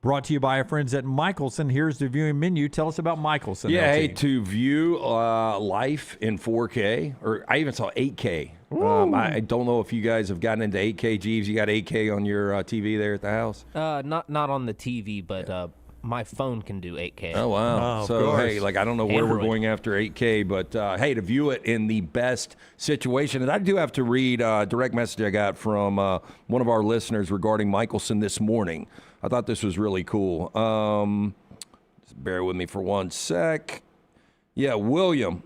brought to you by our friends at Michelson. Here's the viewing menu. Tell us about Michelson. Yeah, LT. hey, to view life in 4K, or I even saw 8K. I don't know if you guys have gotten into 8K. Jeeves, you got 8K on your TV there at the house? Not on the TV, but my phone can do 8K. Oh, wow. So, hey, I don't know where we're going after 8K, but, hey, to view it in the best situation. And I do have to read a direct message I got from one of our listeners regarding Michelson this morning. I thought this was really cool. Just bear with me for one sec. Yeah, William.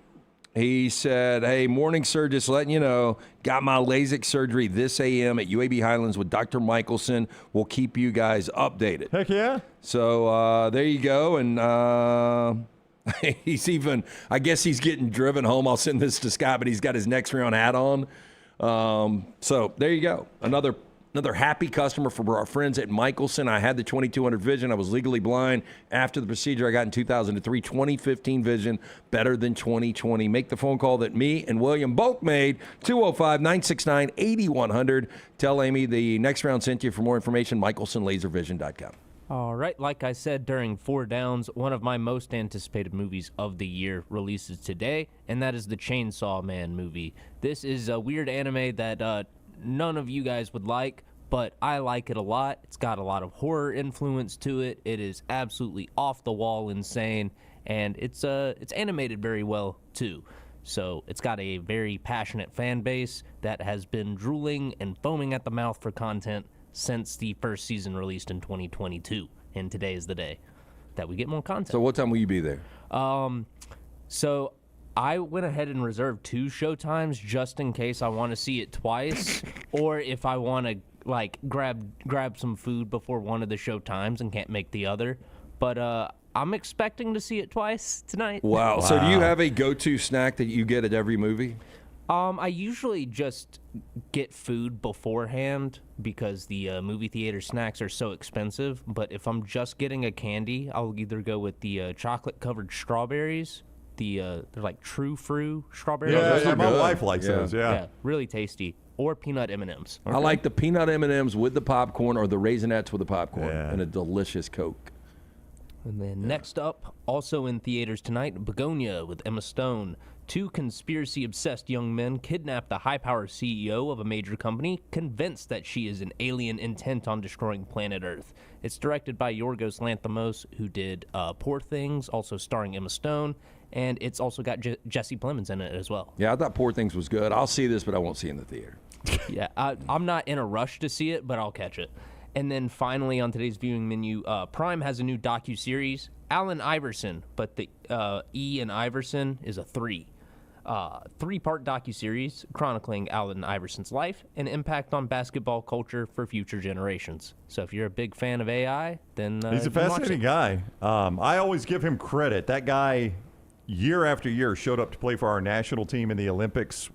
He said, hey, morning, sir, just letting you know, got my LASIK surgery this a.m. at UAB Highlands with Dr. Michelson. We'll keep you guys updated. Heck yeah. So there you go. And he's even, I guess he's getting driven home. I'll send this to Scott, but he's got his next round hat on. So there you go. Another Another happy customer for our friends at Michelson. I had the 2200 vision. I was legally blind. After the procedure I got in 2003, 2015 vision, better than 2020. Make the phone call that me and William both made, 205-969-8100. Tell Amy the next round sent you. For more information, michelsonlaservision.com. All right, like I said during 4 Downs, one of my most anticipated movies of the year releases today, and that is the Chainsaw Man movie. This is a weird anime that none of you guys would like, but I like it a lot. It's got a lot of horror influence to it. It is absolutely off the wall insane, and it's animated very well too. So it's got a very passionate fan base that has been drooling and foaming at the mouth for content since the first season released in 2022, and today is the day that we get more content. So what time will you be there? So I went ahead and reserved 2 showtimes just in case I want to see it twice, or if I want to grab some food before one of the showtimes and can't make the other. But I'm expecting to see it twice tonight. Wow. So do you have a go-to snack that you get at every movie? I usually just get food beforehand because the movie theater snacks are so expensive. But if I'm just getting a candy, I'll either go with the chocolate-covered strawberries. They're like True Fruit strawberries. Yeah, my wife likes those. Yeah, really tasty. Or peanut M&Ms. Okay. I like the peanut M&Ms with the popcorn, or the Raisinets with the popcorn, and a delicious Coke. And then next up, also in theaters tonight, Begonia with Emma Stone. 2 conspiracy-obsessed young men kidnap the high-power CEO of a major company, convinced that she is an alien intent on destroying planet Earth. It's directed by Yorgos Lanthimos, who did Poor Things, also starring Emma Stone, and it's also got Jesse Plemons in it as well. Yeah, I thought Poor Things was good. I'll see this, but I won't see it in the theater. Yeah, I'm not in a rush to see it, but I'll catch it. And then finally on today's viewing menu, Prime has a new docuseries, Allen Iverson, but the E in Iverson is a 3. 3-part docuseries chronicling Allen Iverson's life and impact on basketball culture for future generations. So if you're a big fan of AI, then he's a fascinating guy. I always give him credit. That guy, year after year, showed up to play for our national team in the Olympics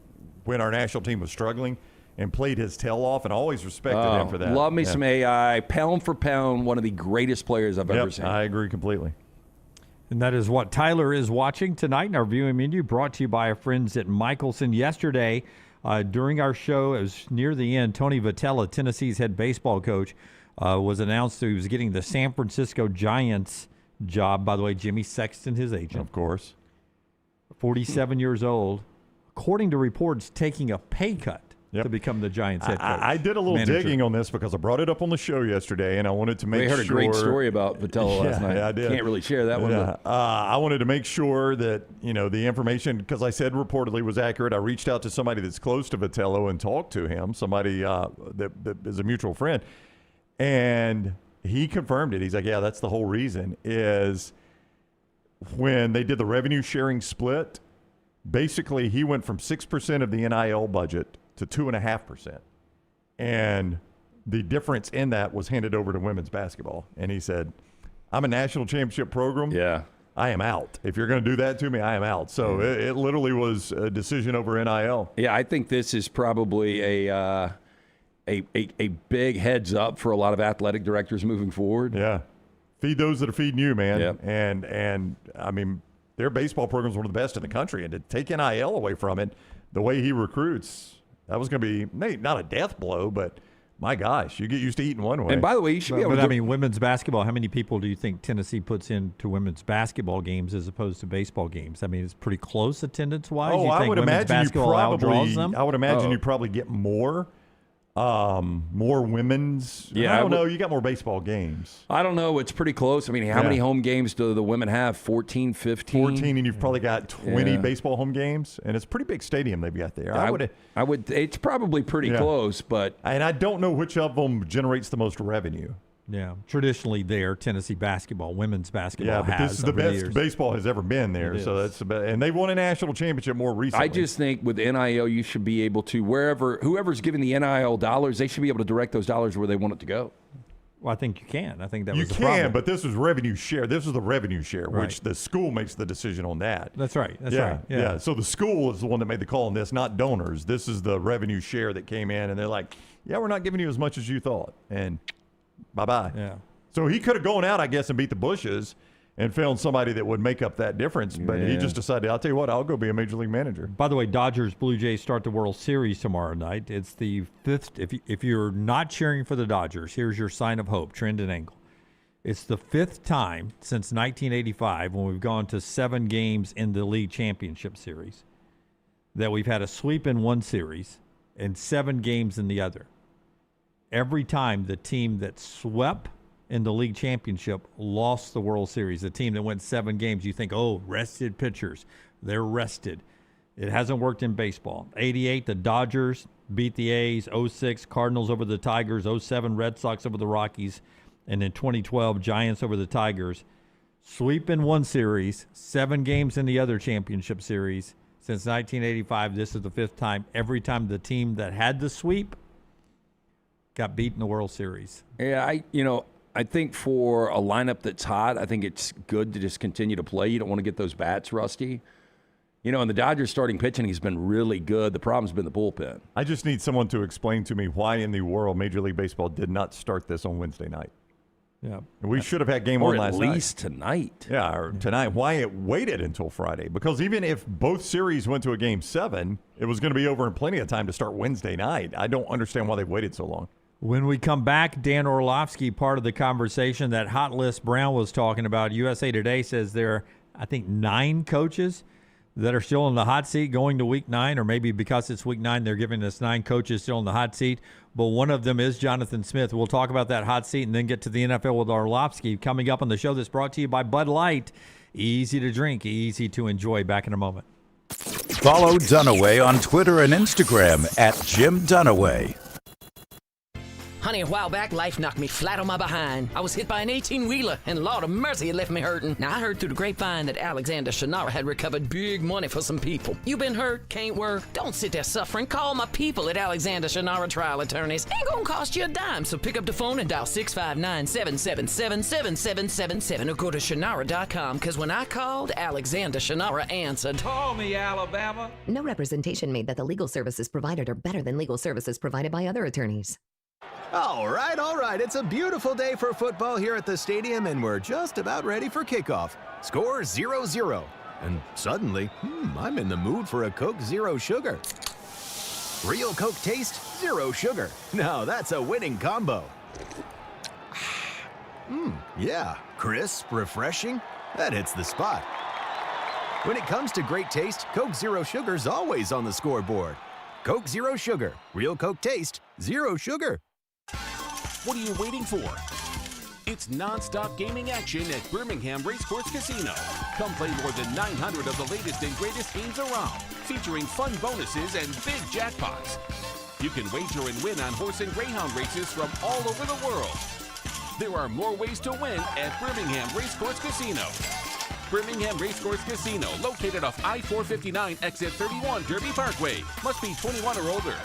when our national team was struggling, and played his tail off, and always respected him for that. Love me some AI. Pound for pound, one of the greatest players I've ever seen. I agree completely. And that is what Tyler is watching tonight in our viewing menu, brought to you by our friends at Michelson. Yesterday, during our show, it was near the end, Tony Vitello, Tennessee's head baseball coach, was announced that he was getting the San Francisco Giants job. By the way, Jimmy Sexton, his agent. Of course. 47 years old. According to reports, taking a pay cut to become the Giants head coach. I did a little digging on this because I brought it up on the show yesterday, and I wanted to make sure. We heard a great story about Vitello last night. Yeah, I did. Can't really share that one. Yeah. I wanted to make sure that, the information, because I said reportedly was accurate. I reached out to somebody that's close to Vitello and talked to him, somebody that is a mutual friend, and he confirmed it. He's like, yeah, that's the whole reason, is when they did the revenue sharing split, basically he went from 6% of the NIL budget to 2.5%. And the difference in that was handed over to women's basketball. And he said, I'm a national championship program. Yeah. I am out. If you're going to do that to me, I am out. So it literally was a decision over NIL. Yeah, I think this is probably a big heads up for a lot of athletic directors moving forward. Yeah. Feed those that are feeding you, man. Yep. And I mean, their baseball program is one of the best in the country. And to take NIL away from it, the way he recruits, that was going to be not a death blow, but my gosh, you get used to eating one way. And by the way, you should be able to. I mean, women's basketball, how many people do you think Tennessee puts into women's basketball games as opposed to baseball games? I mean, it's pretty close attendance-wise. Oh, I would imagine you probably probably get more women's. Yeah, I don't know. You got more baseball games. I don't know. It's pretty close. I mean, how many home games do the women have? 14, 15? 14, and you've probably got 20 baseball home games, and it's a pretty big stadium they've got there. I would. It's probably pretty close, but and I don't know which of them generates the most revenue. Yeah, traditionally there, Tennessee basketball, women's basketball. Yeah, but this is the best baseball has ever been there. So that's the best, and they've won a national championship more recently. I just think with NIL, you should be able to whoever's giving the NIL dollars, they should be able to direct those dollars where they want it to go. Well, I think you can. I think that you was the can, problem. but this was revenue share. This was the revenue share, Right. which the school makes the decision on that. That's right. That's yeah, right. Yeah. So the school is the one that made the call on this, not donors. This is the revenue share that came in, and they're like, yeah, we're not giving you as much as you thought. And bye-bye. Yeah. So he could have gone out, I guess, and beat the Bushes and found somebody that would make up that difference. But he just decided, I'll tell you what, I'll go be a major league manager. By the way, Dodgers Blue Jays start the World Series tomorrow night. It's the 5th. If you're not cheering for the Dodgers, here's your sign of hope, trend and angle. It's the 5th time since 1985 when we've gone to 7 games in the league championship series that we've had a sweep in one series and 7 games in the other. Every time the team that swept in the league championship lost the World Series. The team that went 7 games, you think, oh, rested pitchers. They're rested. It hasn't worked in baseball. 88, the Dodgers beat the A's. 06, Cardinals over the Tigers. 07, Red Sox over the Rockies. And in 2012, Giants over the Tigers. Sweep in one series, 7 games in the other championship series. Since 1985, this is the 5th time. Every time the team that had the sweep got beat in the World Series. Yeah, I think for a lineup that's hot, I think it's good to just continue to play. You don't want to get those bats rusty. And the Dodgers starting pitching has been really good. The problem's been the bullpen. I just need someone to explain to me why in the world Major League Baseball did not start this on Wednesday night. Yeah. We should have had game or on last night. Or at least tonight. Yeah, or tonight. Why it waited until Friday? Because even if both series went to a Game 7, it was going to be over in plenty of time to start Wednesday night. I don't understand why they waited so long. When we come back, Dan Orlovsky, part of the conversation that Hot List Brown was talking about, USA Today says there are, I think, 9 coaches that are still in the hot seat going to Week 9, or maybe because it's Week 9, they're giving us 9 coaches still in the hot seat. But one of them is Jonathan Smith. We'll talk about that hot seat and then get to the NFL with Orlovsky coming up on the show that's brought to you by Bud Light. Easy to drink, easy to enjoy. Back in a moment. Follow Dunaway on Twitter and Instagram at Jim Dunaway. Honey, a while back, life knocked me flat on my behind. I was hit by an 18-wheeler, and Lord of mercy, it left me hurting. Now, I heard through the grapevine that Alexander Shannara had recovered big money for some people. You been hurt? Can't work? Don't sit there suffering. Call my people at Alexander Shannara Trial Attorneys. Ain't gonna cost you a dime, so pick up the phone and dial 659-777-7777 or go to Shannara.com, because when I called, Alexander Shannara answered. Call me, Alabama. No representation made that the legal services provided are better than legal services provided by other attorneys. All right. It's a beautiful day for football here at the stadium, and we're just about ready for kickoff. Score 0-0. And suddenly, I'm in the mood for a Coke Zero Sugar. Real Coke taste, zero sugar. Now that's a winning combo. Yeah, crisp, refreshing. That hits the spot. When it comes to great taste, Coke Zero Sugar's always on the scoreboard. Coke Zero Sugar. Real Coke taste, zero sugar. What are you waiting for? It's non-stop gaming action at Birmingham Racecourse Casino. Come play more than 900 of the latest and greatest games around, featuring fun bonuses and big jackpots. You can wager and win on horse and greyhound races from all over the world. There are more ways to win at Birmingham Racecourse Casino. Birmingham Racecourse Casino, located off I-459 exit 31 Derby Parkway. Must be 21 or older.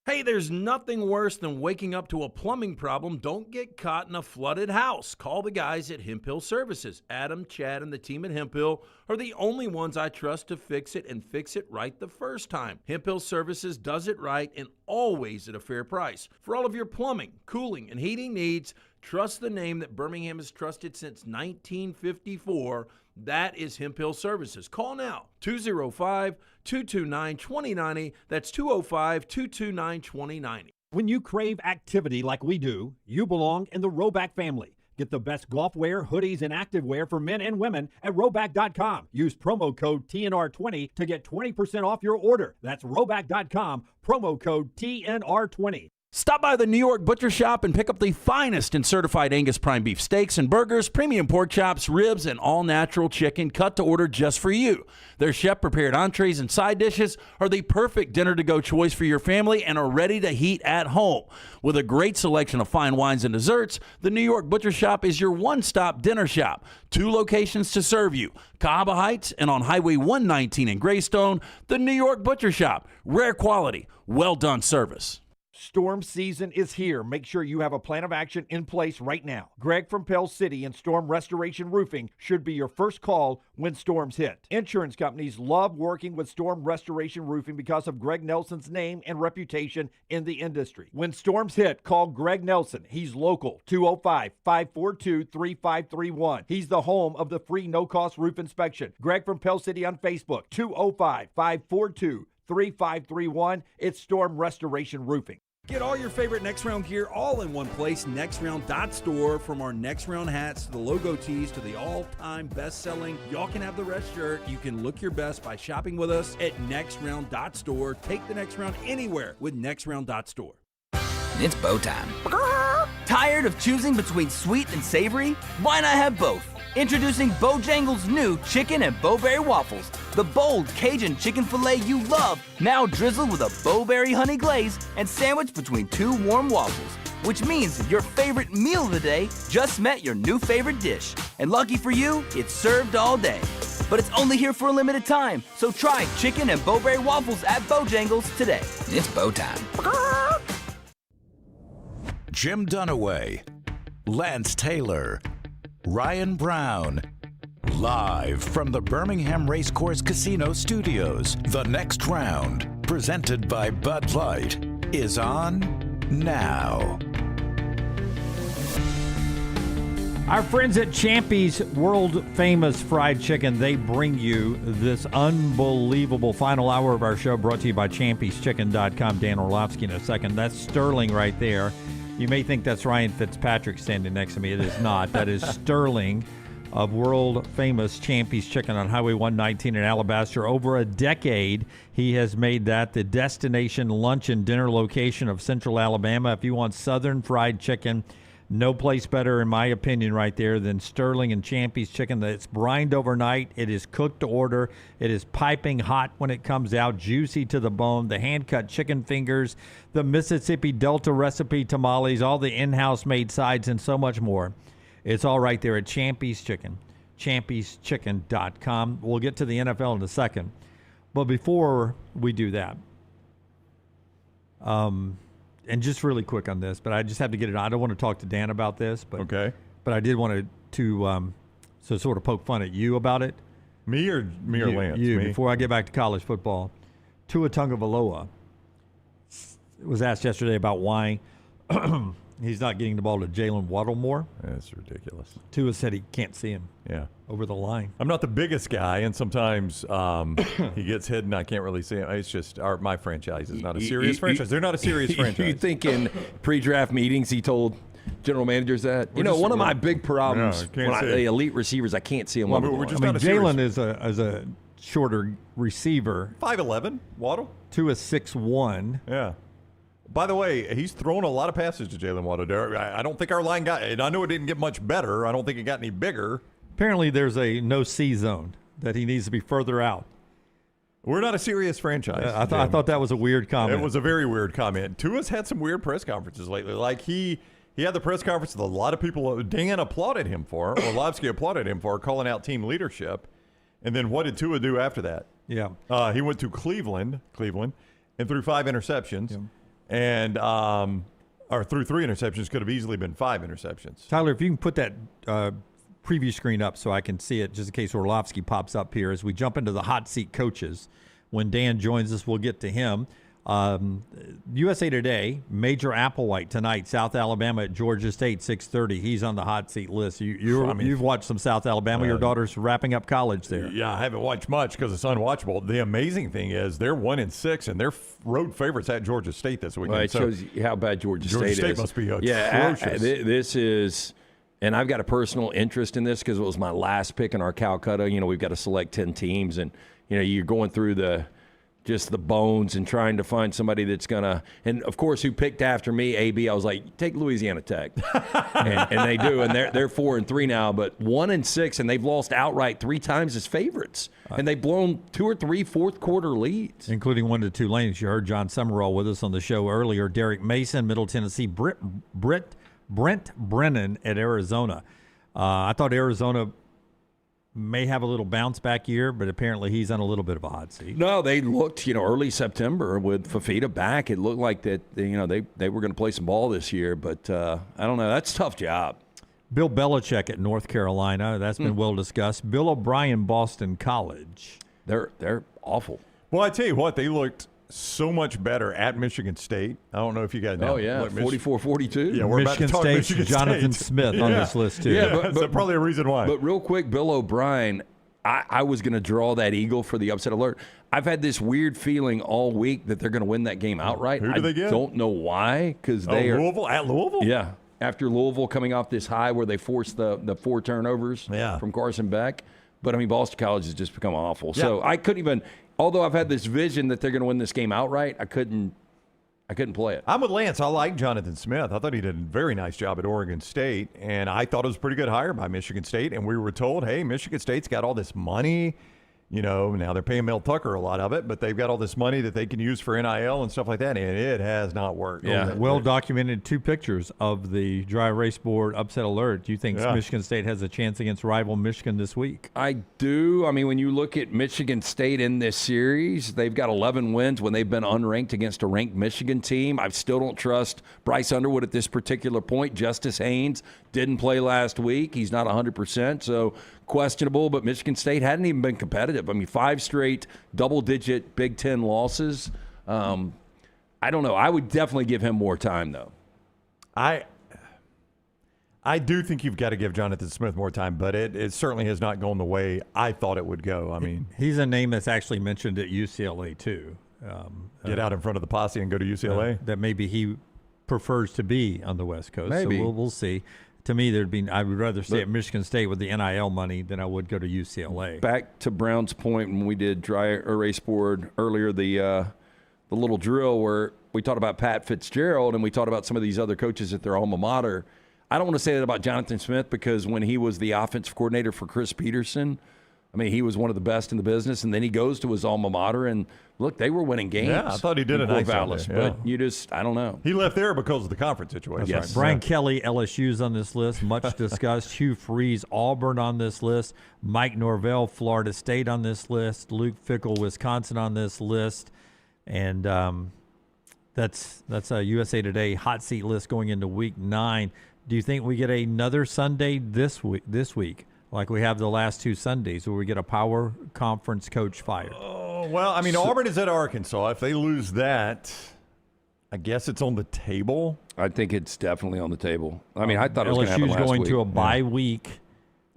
Hey, there's nothing worse than waking up to a plumbing problem. Don't get caught in a flooded house. Call the guys at Hemp Hill Services. Adam, Chad, and the team at Hemp Hill are the only ones I trust to fix it and fix it right the first time. Hemp Hill Services does it right and always at a fair price. For all of your plumbing, cooling, and heating needs, trust the name that Birmingham has trusted since 1954. That is Hemp Hill Services. Call now, 205-229-2090. That's 205-229-2090. When you crave activity like we do, you belong in the Roback family. Get the best golf wear, hoodies, and activewear for men and women at Roback.com. Use promo code TNR20 to get 20% off your order. That's Roback.com, promo code TNR20. Stop by the New York Butcher Shop and pick up the finest in certified Angus prime beef steaks and burgers, premium pork chops, ribs, and all-natural chicken cut to order just for you. Their chef-prepared entrees and side dishes are the perfect dinner-to-go choice for your family and are ready to heat at home. With a great selection of fine wines and desserts, the New York Butcher Shop is your one-stop dinner shop. 2 locations to serve you, Cahaba Heights and on Highway 119 in Greystone. The New York Butcher Shop, rare quality, well-done service. Storm season is here. Make sure you have a plan of action in place right now. Greg from Pell City and Storm Restoration Roofing should be your first call when storms hit. Insurance companies love working with Storm Restoration Roofing because of Greg Nelson's name and reputation in the industry. When storms hit, call Greg Nelson. He's local, 205-542-3531. He's the home of the free no-cost roof inspection. Greg from Pell City on Facebook, 205-542-3531. It's Storm Restoration Roofing. Get all your favorite Next Round gear all in one place, nextround.store. From our Next Round hats to the logo tees to the all-time best-selling Y'all Can Have the Rest shirt, you can look your best by shopping with us at nextround.store. Take the next round anywhere with nextround.store. It's bow time. Tired of choosing between sweet and savory? Why not have both? Introducing Bojangles' new chicken and bowberry waffles. The bold Cajun chicken filet you love, now drizzled with a bowberry honey glaze and sandwiched between two warm waffles. Which means your favorite meal of the day just met your new favorite dish. And lucky for you, it's served all day. But it's only here for a limited time, so try chicken and bowberry waffles at Bojangles today. It's bow time. Jim Dunaway, Lance Taylor, Ryan Brown. Live from the Birmingham Racecourse Casino Studios, the next round, presented by Bud Light, is on now. Our friends at Champy's World Famous Fried Chicken, they bring you this unbelievable final hour of our show, brought to you by champy'schicken.com. Dan Orlovsky in a second. That's Sterling right there. You may think that's Ryan Fitzpatrick standing next to me. It is not. That is Sterling of world famous Champy's Chicken on Highway 119 in Alabaster. Over a decade, he has made that the destination lunch and dinner location of Central Alabama. If you want Southern fried chicken, no place better, in my opinion, right there than Sterling and Champy's Chicken. It's brined overnight. It is cooked to order. It is piping hot when it comes out, juicy to the bone. The hand-cut chicken fingers, the Mississippi Delta recipe tamales, all the in-house made sides, and so much more. It's all right there at Champy's Chicken, champy'schicken.com. We'll get to the NFL in a second. But before we do that, and just really quick on this, but I just have to get it on. I don't want to talk to Dan about this, but okay. But I did want to so sort of poke fun at you about it. Me or Lance? You. Me? Before I get back to college football, Tua Tagovailoa was asked yesterday about why he's not getting the ball to Jalen Waddle more. That's ridiculous. Tua said he can't see him. Yeah. Over the line. I'm not the biggest guy, and sometimes he gets hit, and I can't really see him. It's just my franchise is not a serious franchise. They're not a serious franchise. You think in pre-draft meetings he told general managers that? One of my big problems the elite receivers, I can't see them. Jalen is a shorter receiver. 5'11", Waddle. Tua 6'1". Yeah. By the way, he's thrown a lot of passes to Jalen Waddle. I don't think our line got it. I know it didn't get much better. I don't think it got any bigger. Apparently there's a no-see zone that he needs to be further out. We're not a serious franchise. I thought that was a weird comment. It was a very weird comment. Tua's had some weird press conferences lately. Like he had the press conference that a lot of people, Dan applauded him for, Orlovsky applauded him for, calling out team leadership. And then what did Tua do after that? Yeah. He went to Cleveland, and threw 5 interceptions. Yeah. And or threw 3 interceptions, could have easily been 5 interceptions. Tyler, if you can put that preview screen up so I can see it, just in case Orlovsky pops up here as we jump into the hot seat coaches. When Dan joins us, we'll get to him. USA Today, Major Applewhite tonight, South Alabama at Georgia State, 6:30. He's on the hot seat list. You've watched some South Alabama. Your daughter's wrapping up college there. Yeah, I haven't watched much because it's unwatchable. The amazing thing is they're 1-6, and they're road favorites at Georgia State this weekend. Well, it shows you how bad Georgia State is. Georgia State must be atrocious. Yeah, this is, and I've got a personal interest in this because it was my last pick in our Calcutta. We've got to select 10 teams, and you're going through the bones and trying to find somebody that's going to – and, of course, who picked after me, AB, I was like, take Louisiana Tech. and they do, and they're 4-3 now, but 1-6, and they've lost outright 3 times as favorites. And they've blown 2 or 3 fourth-quarter leads. Including one to Tulane. You heard John Sumrall with us on the show earlier. Derek Mason, Middle Tennessee. Brent Brennan at Arizona. I thought Arizona may have a little bounce back year, but apparently he's on a little bit of a hot seat. No, they looked, early September with Fafita back. It looked like that, they were going to play some ball this year, but I don't know. That's a tough job. Bill Belichick at North Carolina. That's been well discussed. Bill O'Brien, Boston College. They're awful. Well, I tell you what, they looked so much better at Michigan State. I don't know if you guys know. Oh, yeah, 44-42. Yeah, we're Michigan about to talk State's Michigan Jonathan State. Smith on this list, too. Yeah, but probably a reason why. But real quick, Bill O'Brien, I was going to draw that Eagle for the upset alert. I've had this weird feeling all week that they're going to win that game outright. Who do they get? I don't know why, because they are Louisville? At Louisville? Yeah. After Louisville coming off this high where they forced the 4 turnovers from Carson Beck. But, Boston College has just become awful. Yeah. So I couldn't even – although I've had this vision that they're going to win this game outright, I couldn't play it. I'm with Lance. I like Jonathan Smith. I thought he did a very nice job at Oregon State, and I thought it was a pretty good hire by Michigan State. And we were told, hey, Michigan State's got all this money. Now they're paying Mel Tucker a lot of it, but they've got all this money that they can use for NIL and stuff like that, and it has not worked. Yeah, well-documented 2 pictures of the dry erase board upset alert. Do you think Michigan State has a chance against rival Michigan this week? I do. When you look at Michigan State in this series, they've got 11 wins when they've been unranked against a ranked Michigan team. I still don't trust Bryce Underwood at this particular point. Justice Haynes didn't play last week. He's not 100%, so questionable, but Michigan State hadn't even been competitive. 5 straight double-digit Big Ten losses. I don't know. I would definitely give him more time, though. I do think you've got to give Jonathan Smith more time, but it certainly has not gone the way I thought it would go. He's a name that's actually mentioned at UCLA, too. Get out in front of the posse and go to UCLA? That maybe he prefers to be on the West Coast. Maybe. So we'll see. To me, I would rather stay at Michigan State with the NIL money than I would go to UCLA. Back to Brown's point when we did dry erase board earlier, the little drill where we talked about Pat Fitzgerald and we talked about some of these other coaches at their alma mater. I don't want to say that about Jonathan Smith because when he was the offensive coordinator for Chris Peterson, he was one of the best in the business, and then he goes to his alma mater, and look, they were winning games. Yeah, I thought he did a nice job there, but you just, I don't know. He left there because of the conference situation. That's right. Brian Kelly, LSU's on this list, much discussed. Hugh Freeze, Auburn on this list. Mike Norvell, Florida State on this list. Luke Fickell, Wisconsin on this list. And that's a USA Today hot seat list going into Week 9. Do you think we get another Sunday this week? Like we have the last 2 Sundays where we get a power conference coach fired. Oh, well, Auburn is at Arkansas. If they lose that, I guess it's on the table. I think it's definitely on the table. I thought it was going to happen LSU's last going week. to a bye week.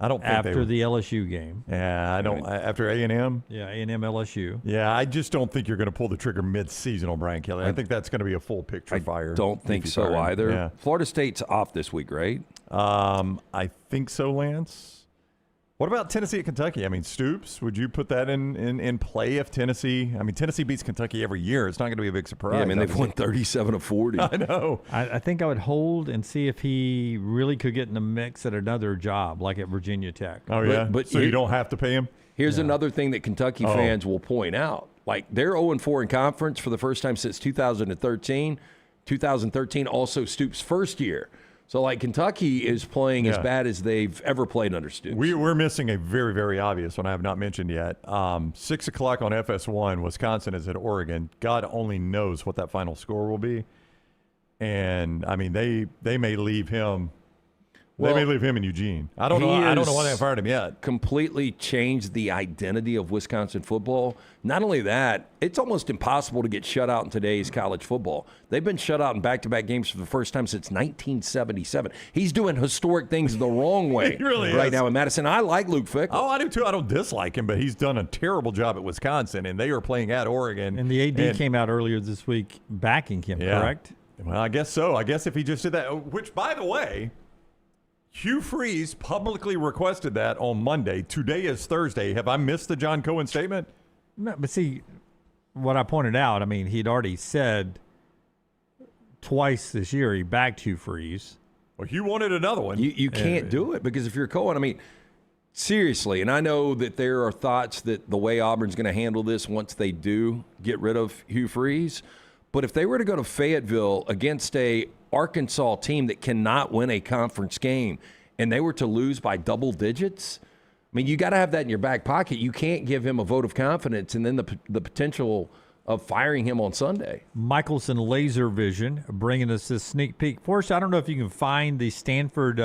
I don't think after the LSU game. Yeah, I don't. After A&M? Yeah, A&M, LSU. Yeah, I just don't think you're going to pull the trigger mid-season on Brian Kelly. I think that's going to be a full picture fire. Don't think so either. Yeah. Florida State's off this week, right? I think so, Lance. What about Tennessee at Kentucky? Stoops, would you put that in play if Tennessee? Tennessee beats Kentucky every year. It's not going to be a big surprise. Yeah, they've won 37 of 40. I know. I think I would hold and see if he really could get in the mix at another job, like at Virginia Tech. Oh, yeah? But so you don't have to pay him? Here's another thing that Kentucky fans will point out. They're 0-4 in conference for the first time since 2013. 2013 also Stoops' first year. So, Kentucky is playing as bad as they've ever played under Stoops. We're missing a very, very obvious one I have not mentioned yet. 6 o'clock on FS1, Wisconsin is at Oregon. God only knows what that final score will be. And, they may leave him. They may leave him in Eugene. I don't know why they haven't fired him yet. Completely changed the identity of Wisconsin football. Not only that, it's almost impossible to get shut out in today's college football. They've been shut out in back-to-back games for the first time since 1977. He's doing historic things the wrong way He really right is. now in Madison. I like Luke Fickell. Oh, I do too. I don't dislike him, but he's done a terrible job at Wisconsin, and they are playing at Oregon. And the AD came out earlier this week backing him, correct? Well, I guess so. I guess if he just did that, which, by the way, Hugh Freeze publicly requested that on Monday. Today is Thursday. Have I missed the John Cohen statement? No, but see, what I pointed out, he'd already said twice this year he backed Hugh Freeze. Well, Hugh wanted another one. You can't do it because if you're Cohen, seriously, and I know that there are thoughts that the way Auburn's going to handle this once they do get rid of Hugh Freeze, but if they were to go to Fayetteville against a Arkansas team that cannot win a conference game and they were to lose by double digits, mean, you got to have that in your back pocket. You can't give him a vote of confidence and then the potential of firing him on Sunday. Michelson Laser Vision bringing us this sneak peek. Forrest, I don't know if you can find the Stanford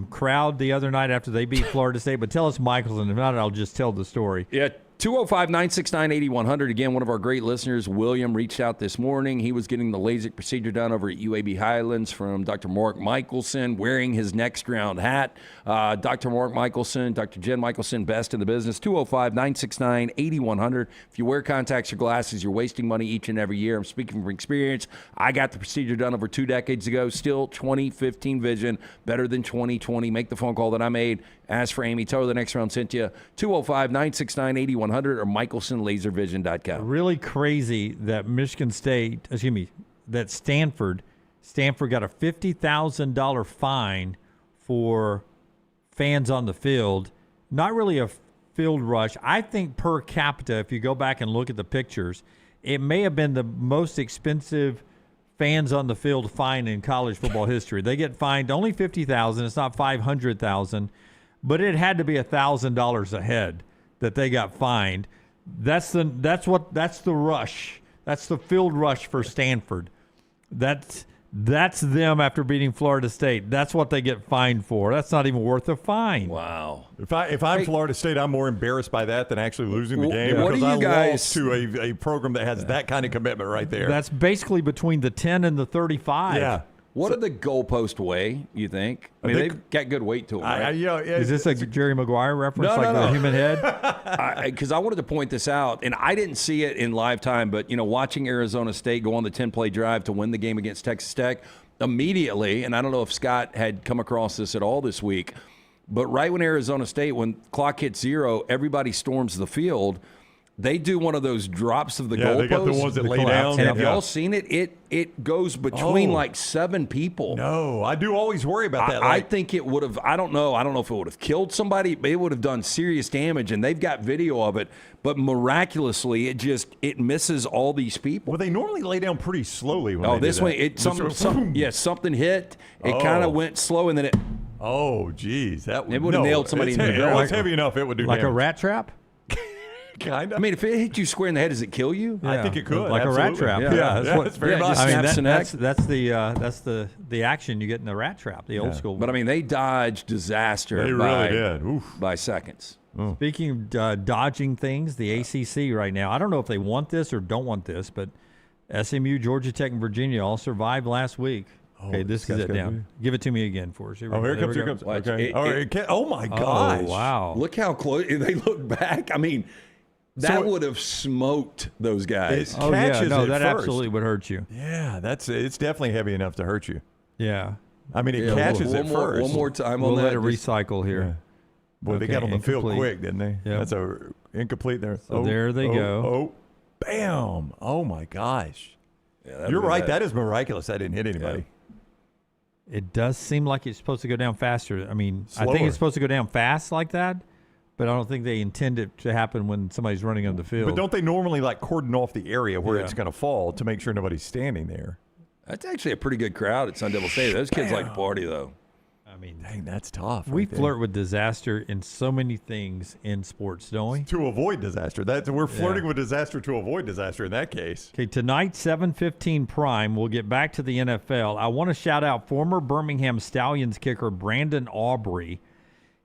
crowd the other night after they beat Florida State, but tell us, Michelson. If not, I'll just tell the story. Yeah. 205-969-8100. Again, one of our great listeners, William, reached out this morning. He was getting the LASIK procedure done over at UAB Highlands from Dr. Mark Michelson, wearing his next round hat. Dr. Mark Michelson, Dr. Jen Michelson, best in the business. 205-969-8100. If you wear contacts or glasses, you're wasting money each and every year. I'm speaking from experience. I got the procedure done over 2 decades ago. Still 20/15 vision, better than 20/20. Make the phone call that I made. Ask for Amy. Tell her the next round sent you. 205-969-8100 or MichelsonLaserVision.com. Really crazy that that Stanford got a $50,000 fine for fans on the field. Not really a field rush. I think per capita, if you go back and look at the pictures, it may have been the most expensive fans on the field fine in college football history. They get fined only $50,000. It's not $500,000. But it had to be $1,000 a head that they got fined. That's the rush. That's the field rush for Stanford. That's them after beating Florida State. That's what they get fined for. That's not even worth a fine. Wow. If I'm Florida State, I'm more embarrassed by that than actually losing the game. What because do you guys lost to a program that has that kind of commitment right there? That's basically between the 10 and the 35. Yeah. What did the goalpost weigh, you think? I mean, they've got good weight to them, right? Is this a Jerry Maguire reference, No. the human head? Because I wanted to point this out, and I didn't see it in live time, but, watching Arizona State go on the 10-play drive to win the game against Texas Tech, immediately, and I don't know if Scott had come across this at all this week, but right when Arizona State, when clock hits 0, everybody storms the field. They do one of those drops of the goalpost. They got the ones that lay down. And have y'all seen it? It goes between like 7 people. No, I do always worry about that. I think it would have, I don't know if it would have killed somebody, but it would have done serious damage, and they've got video of it. But miraculously, it misses all these people. Well, they normally lay down pretty slowly. When this way, something hit. It kind of went slow, and then it. Oh, geez, it would have nailed somebody in the middle. It's heavy enough. It would do like damage. a rat trap. Kind of. I mean, if it hit you square in the head, does it kill you? I think it could. Like absolutely. a rat trap. Yeah, that's very much. I mean, snaps the neck. that's the action you get in the rat trap, the old school. But I mean, they dodged disaster. They really did. Oof. By seconds. Speaking of dodging things, the ACC right now, I don't know if they want this or don't want this, but SMU, Georgia Tech, and Virginia all survived last week. Okay, this is it down. Give it to me again for us. Here comes. Okay. Oh, my gosh. Oh, wow. Look how close. They look back. I mean, that would have smoked those guys. Oh, yeah. No, that absolutely would hurt you. Yeah, it's definitely heavy enough to hurt you. Yeah. I mean, it catches it first. One more time we'll on that. let it recycle here. Yeah. Boy, they got on the field quick, didn't they? Yep. That's incomplete there. So there they go. Oh, bam. Oh, my gosh. Yeah, you're right. That is miraculous. That didn't hit anybody. Yeah. It does seem like it's supposed to go down faster. I mean, Slower. I think it's supposed to go down fast like that, but I don't think they intend it to happen when somebody's running on the field. But don't they normally cordon off the area where it's going to fall to make sure nobody's standing there? That's actually a pretty good crowd at Sun Devil Stadium. Those kids like to party, though. I mean, dang, that's tough. We flirt with disaster in so many things in sports, don't we? To avoid disaster. We're flirting with disaster to avoid disaster in that case. Okay, tonight, 7:15 prime, we'll get back to the NFL. I want to shout out former Birmingham Stallions kicker Brandon Aubrey.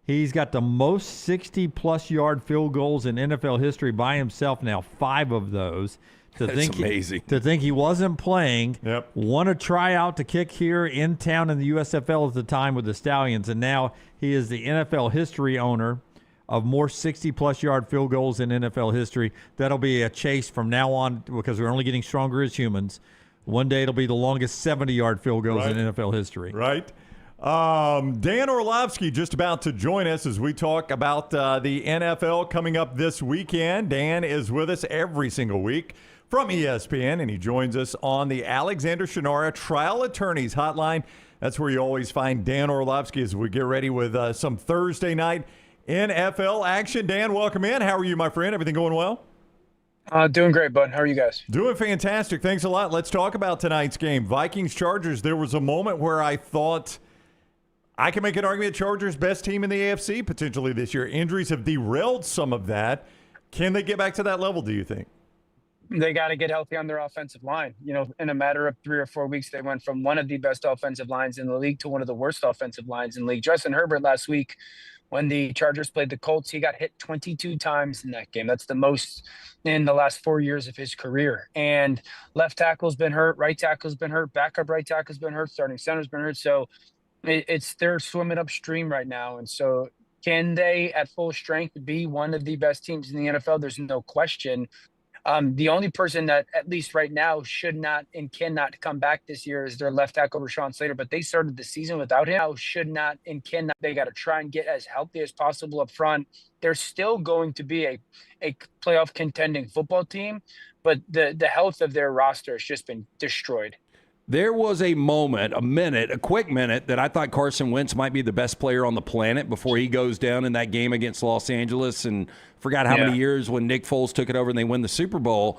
He's got the most 60-plus yard field goals in NFL history by himself now, 5 of those. That's amazing. To think he wasn't playing, won a tryout to kick here in town in the USFL at the time with the Stallions, and now he is the NFL history owner of more 60-plus yard field goals in NFL history. That'll be a chase from now on because we're only getting stronger as humans. One day it'll be the longest 70-yard field goals in NFL history. Right. Dan Orlovsky just about to join us as we talk about the NFL coming up this weekend. Dan is with us every single week from ESPN, and he joins us on the Alexander Shannara Trial Attorneys Hotline. That's where you always find Dan Orlovsky as we get ready with some Thursday night NFL action. Dan, welcome in. How are you, my friend? Everything going well? Doing great, bud. How are you guys? Doing fantastic. Thanks a lot. Let's talk about tonight's game. Vikings-Chargers. There was a moment where I thought I can make an argument Chargers best team in the AFC potentially this year. Injuries have derailed some of that. Can they get back to that level, do you think? They got to get healthy on their offensive line. In a matter of 3 or 4 weeks, they went from one of the best offensive lines in the league to one of the worst offensive lines in the league. Justin Herbert last week, when the Chargers played the Colts, he got hit 22 times in that game. That's the most in the last 4 years of his career. And left tackle's been hurt, right tackle's been hurt, backup right tackle's been hurt, starting center's been hurt. So they're swimming upstream right now. And so can they, at full strength, be one of the best teams in the NFL? There's no question. The only person that, at least right now, should not and cannot come back this year is their left tackle, Rashawn Slater. But they started the season without him. Should not and cannot. They got to try and get as healthy as possible up front. They're still going to be a playoff contending football team, but the health of their roster has just been destroyed. There was a quick minute, that I thought Carson Wentz might be the best player on the planet before he goes down in that game against Los Angeles, and forgot how many years when Nick Foles took it over and they win the Super Bowl.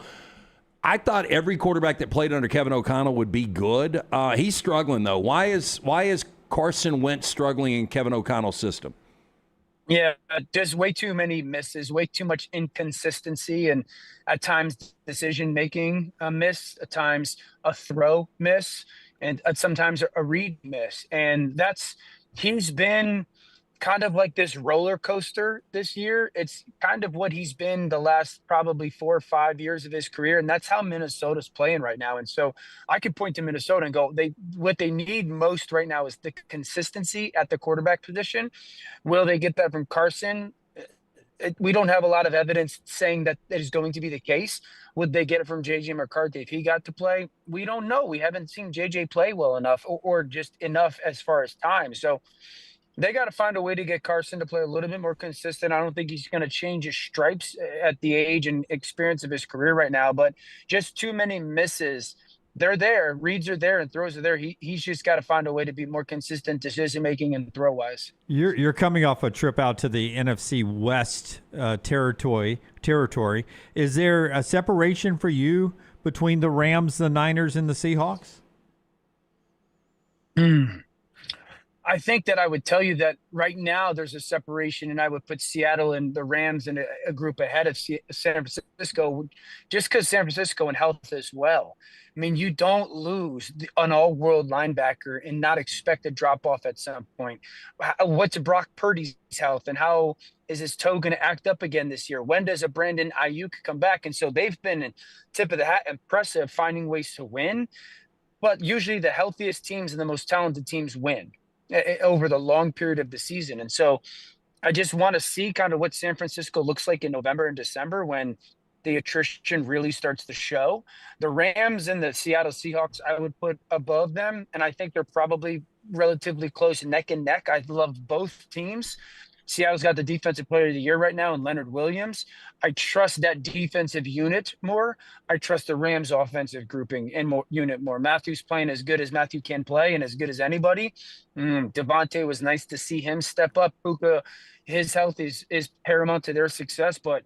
I thought every quarterback that played under Kevin O'Connell would be good. He's struggling, though. Why is Carson Wentz struggling in Kevin O'Connell's system? Yeah, there's way too many misses, way too much inconsistency, and at times decision-making miss, at times a throw miss, and sometimes a read miss. And he's been kind of like this roller coaster this year. It's kind of what he's been the last probably 4 or 5 years of his career, and that's how Minnesota's playing right now. And so I could point to Minnesota and go, what they need most right now is the consistency at the quarterback position. Will they get that from Carson? We don't have a lot of evidence saying that is going to be the case. Would they get it from J.J. McCarthy if he got to play? We don't know. We haven't seen J.J. play well enough or just enough as far as time. So they got to find a way to get Carson to play a little bit more consistent. I don't think he's going to change his stripes at the age and experience of his career right now, but just too many misses. They're there. Reads are there and throws are there. He's just got to find a way to be more consistent decision-making and throw-wise. You're coming off a trip out to the NFC West territory. Is there a separation for you between the Rams, the Niners, and the Seahawks? I think that I would tell you that right now there's a separation, and I would put Seattle and the Rams in a group ahead of San Francisco, just because San Francisco in health as well. I mean, you don't lose an all-world linebacker and not expect a drop-off at some point. What's Brock Purdy's health, and how is his toe going to act up again this year? When does a Brandon Ayuk come back? And so they've been tip of the hat, impressive, finding ways to win. But usually the healthiest teams and the most talented teams win over the long period of the season. And so I just want to see kind of what San Francisco looks like in November and December when the attrition really starts to show. The Rams and the Seattle Seahawks, I would put above them. And I think they're probably relatively close, neck and neck. I love both teams. Seattle's got the defensive player of the year right now in Leonard Williams. I trust that defensive unit more. I trust the Rams offensive grouping and unit more. Matthew's playing as good as Matthew can play and as good as anybody. Devontae was nice to see him step up. Puka, his health is paramount to their success, but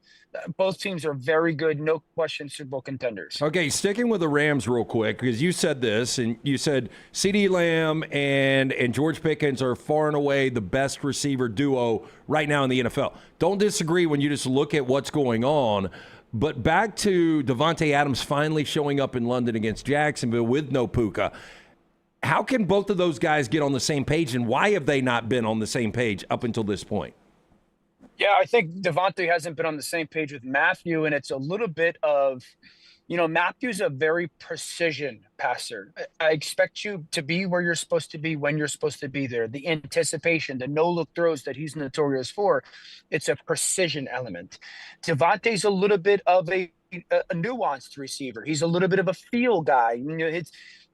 both teams are very good, no question, Super Bowl contenders. Okay, sticking with the Rams real quick, because you said this, and you said CeeDee Lamb and George Pickens are far and away the best receiver duo right now in the NFL. Don't disagree when you just look at what's going on. But back to Devontae Adams finally showing up in London against Jacksonville with no Puka. How can both of those guys get on the same page, and why have they not been on the same page up until this point? Yeah, I think Devontae hasn't been on the same page with Matthew, and it's a little bit of, Matthew's a very precision passer. I expect you to be where you're supposed to be when you're supposed to be there. The anticipation, the no-look throws that he's notorious for, it's a precision element. Devontae's a little bit of a nuanced receiver. He's a little bit of a feel guy.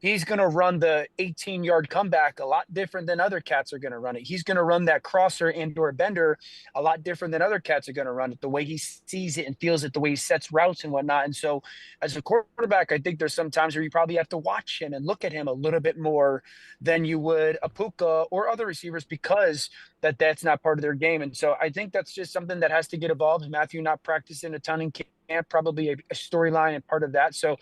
He's going to run the 18-yard comeback a lot different than other cats are going to run it. He's going to run that crosser and or bender a lot different than other cats are going to run it, the way he sees it and feels it, the way he sets routes and whatnot. And so as a quarterback, I think there's some times where you probably have to watch him and look at him a little bit more than you would a Puka or other receivers, because that's not part of their game. And so I think that's just something that has to get evolved. Matthew not practicing a ton in camp, probably a storyline and part of that. So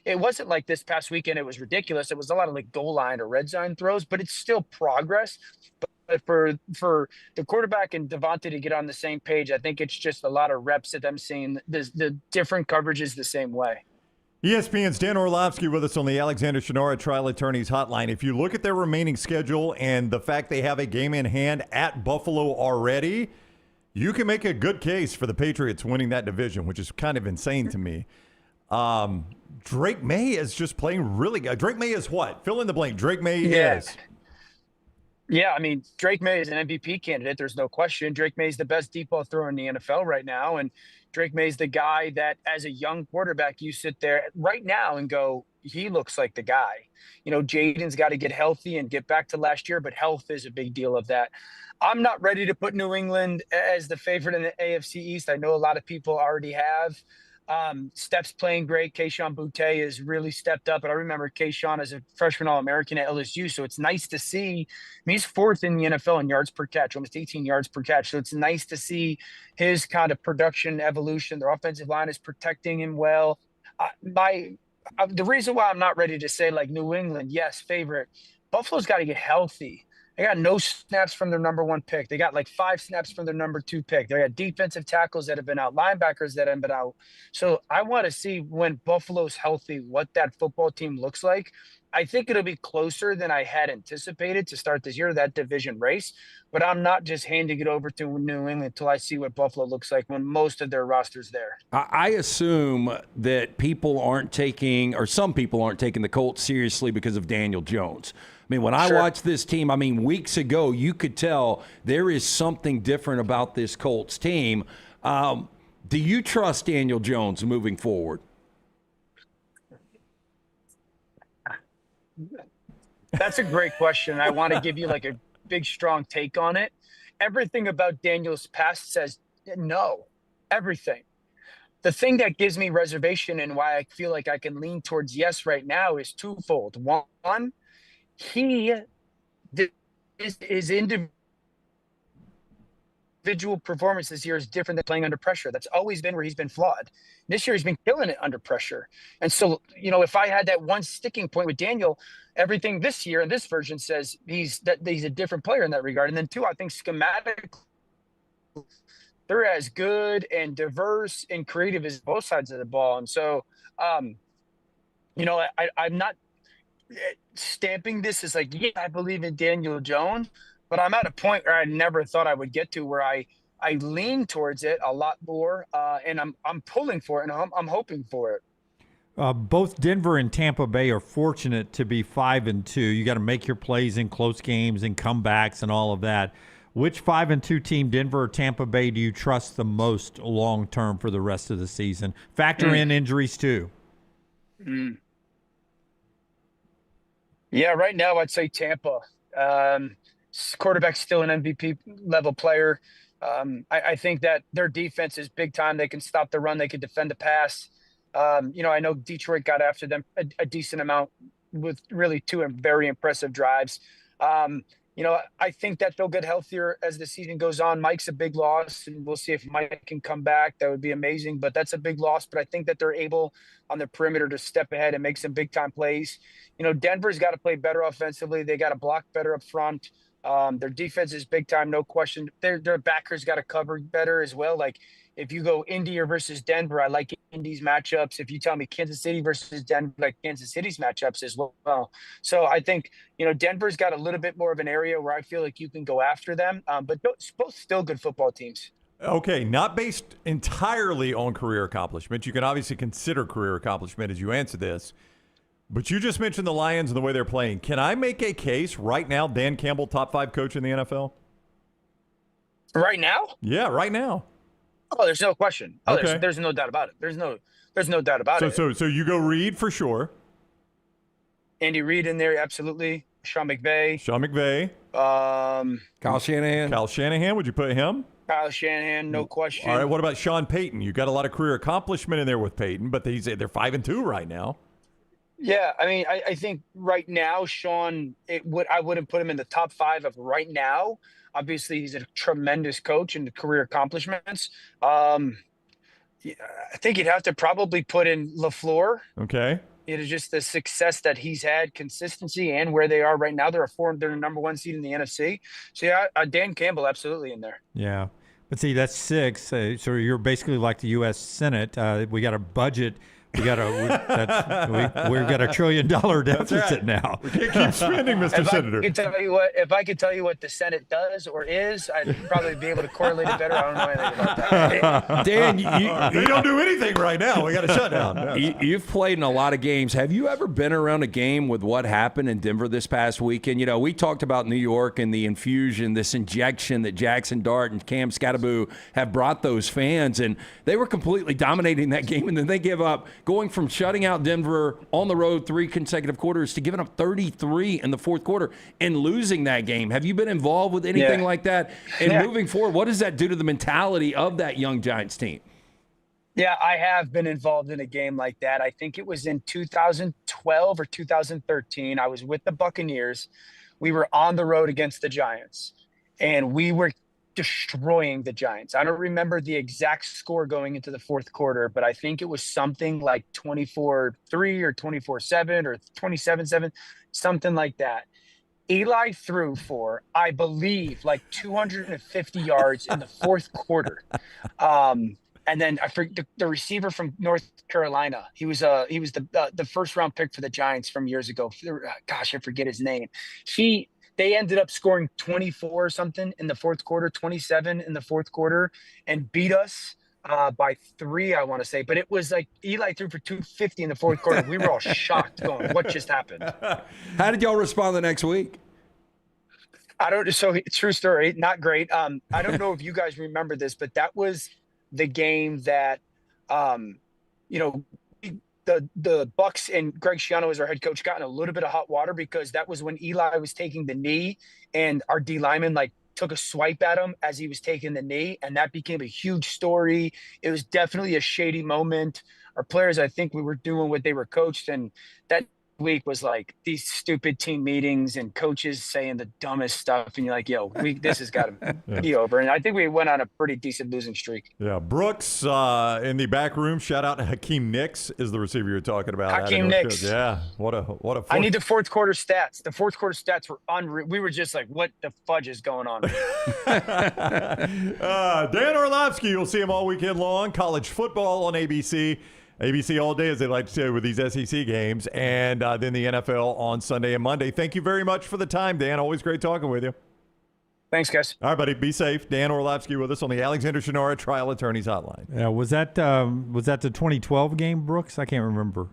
it wasn't like this past weekend it was ridiculous. It was a lot of like goal line or red zone throws, but it's still progress. But for the quarterback and Devontae to get on the same page, I think it's just a lot of reps of them seeing the different coverages the same way. ESPN's Dan Orlovsky with us on the Alexander Shannara Trial Attorneys Hotline. If you look at their remaining schedule and the fact they have a game in hand at Buffalo already, you can make a good case for the Patriots winning that division, which is kind of insane to me. Drake May is just playing really good. Drake May is what? Fill in the blank. Drake May is. Yeah, I mean, Drake May is an MVP candidate. There's no question. Drake May is the best deep ball thrower in the NFL right now. And Drake May is the guy that, as a young quarterback, you sit there right now and go, he looks like the guy. You know, Jaden's got to get healthy and get back to last year, but health is a big deal of that. I'm not ready to put New England as the favorite in the AFC East. I know a lot of people already have. Steph's playing great. Kayshon Boutte has really stepped up. And I remember Kayshon as a freshman All-American at LSU. So it's nice to see. I mean, he's fourth in the NFL in yards per catch, almost 18 yards per catch. So it's nice to see his kind of production evolution. Their offensive line is protecting him well. The reason why I'm not ready to say like New England, yes, favorite, Buffalo's got to get healthy. They got no snaps from their number 1 pick. They got like 5 snaps from their number 2 pick. They got defensive tackles that have been out, linebackers that have been out. So I want to see when Buffalo's healthy, what that football team looks like. I think it'll be closer than I had anticipated to start this year, that division race. But I'm not just handing it over to New England until I see what Buffalo looks like when most of their roster's there. I assume that people aren't taking, or some people aren't taking the Colts seriously because of Daniel Jones. I mean, when I watched this team, I mean, weeks ago, you could tell there is something different about this Colts team. Do you trust Daniel Jones moving forward? That's a great question. I want to give you like a big, strong take on it. Everything about Daniel's past says no. Everything. The thing that gives me reservation and why I feel like I can lean towards yes right now is twofold. One, his individual performance this year is different than playing under pressure. That's always been where he's been flawed. This year he's been killing it under pressure. And so, you know, if I had that one sticking point with Daniel, everything this year in this version says he's a different player in that regard. And then two, I think schematically they're as good and diverse and creative as both sides of the ball. And so, you know, I'm not stamping this as like, yeah, I believe in Daniel Jones, but I'm at a point where I never thought I would get to, where I lean towards it a lot more, and I'm pulling for it, and I'm hoping for it. Both Denver and Tampa Bay are fortunate to be 5-2. You got to make your plays in close games and comebacks and all of that. Which 5-2 team, Denver or Tampa Bay, do you trust the most long term for the rest of the season? Factor in injuries too. Yeah, right now I'd say Tampa. Quarterback's still an MVP level player. I think that their defense is big time. They can stop the run. They can defend the pass. You know, I know Detroit got after them a decent amount with really 2 very impressive drives. You know, I think that they'll get healthier as the season goes on. Mike's a big loss, and we'll see if Mike can come back. That would be amazing, but that's a big loss. But I think that they're able on the perimeter to step ahead and make some big-time plays. You know, Denver's got to play better offensively. They got to block better up front. Their defense is big time, no question. Their backers got to cover better as well. Like, if you go Indy versus Denver, I like Indy's matchups. If you tell me Kansas City versus Denver, I like Kansas City's matchups as well. So I think, you know, Denver's got a little bit more of an area where I feel like you can go after them, but both still good football teams. Okay, not based entirely on career accomplishment. You can obviously consider career accomplishment as you answer this, but you just mentioned the Lions and the way they're playing. Can I make a case right now, Dan Campbell, top 5 coach in the NFL? Right now? Yeah, right now. Oh, there's no question. Oh, okay. There's no doubt about it. There's no doubt about it. So you go Reed for sure. Andy Reid in there, absolutely. Sean McVay. Kyle Shanahan. Kyle Shanahan, would you put him? Kyle Shanahan, no question. All right, what about Sean Payton? You got a lot of career accomplishment in there with Payton, but they're 5-2 right now. Yeah, I mean, I think right now, Sean, I wouldn't put him in the top 5 of right now. Obviously, he's a tremendous coach in the career accomplishments. I think you'd have to probably put in LaFleur. Okay. It is just the success that he's had, consistency, and where they are right now. They're the number 1 seed in the NFC. So yeah, Dan Campbell absolutely in there. Yeah. But see, that's 6. So you're basically like the U.S. Senate. We got a budget. We've got a $1 trillion deficit now. We can't keep spending, Mr. Senator. If I could tell you what the Senate does or is, I'd probably be able to correlate it better. I don't know anything about that. Dan, they don't do anything right now. We got a shutdown. You've played in a lot of games. Have you ever been around a game with what happened in Denver this past weekend? You know, we talked about New York and the infusion, this injection that Jackson Dart and Cam Scattaboo have brought those fans, and they were completely dominating that game, and then they give up. Going from shutting out Denver on the road 3 consecutive quarters to giving up 33 in the fourth quarter and losing that game. Have you been involved with anything like that? And moving forward, what does that do to the mentality of that young Giants team? Yeah, I have been involved in a game like that. I think it was in 2012 or 2013. I was with the Buccaneers. We were on the road against the Giants, and we were destroying the Giants. I don't remember the exact score going into the fourth quarter, but I think it was something like 24-3 or 24-7 or 27-7, something like that. Eli threw for, I believe, like 250 yards in the fourth quarter. And then I forget the receiver from North Carolina. He was the first round pick for the Giants from years ago. Gosh, I forget his name. They ended up scoring 24 or something in the fourth quarter, 27 in the fourth quarter, and beat us by 3, I want to say. But it was like Eli threw for 250 in the fourth quarter. We were all shocked going, what just happened? How did y'all respond the next week? So true story, not great. I don't know if you guys remember this, but that was the game that, the Bucks and Greg Schiano as our head coach got in a little bit of hot water because that was when Eli was taking the knee and our D lineman took a swipe at him as he was taking the knee, and that became a huge story. It was definitely a shady moment. Our players, I think we were doing what they were coached, and that week was like these stupid team meetings and coaches saying the dumbest stuff, and you're like, yo, this has got to be over. And I think we went on a pretty decent losing streak. Yeah, Brooks in the back room. Shout out to Hakeem Nicks is the receiver you're talking about. Hakeem Nicks. Yeah, what a. I need the fourth quarter stats. The fourth quarter stats were unreal. We were just like, what the fudge is going on? Dan Orlovsky, you'll see him all weekend long. College football on ABC. ABC all day, as they like to say, with these SEC games, and then the NFL on Sunday and Monday. Thank you very much for the time, Dan. Always great talking with you. Thanks, guys. All right, buddy. Be safe. Dan Orlovsky with us on the Alexander Shannara Trial Attorneys Hotline. Yeah, was that the 2012 game, Brooks? I can't remember.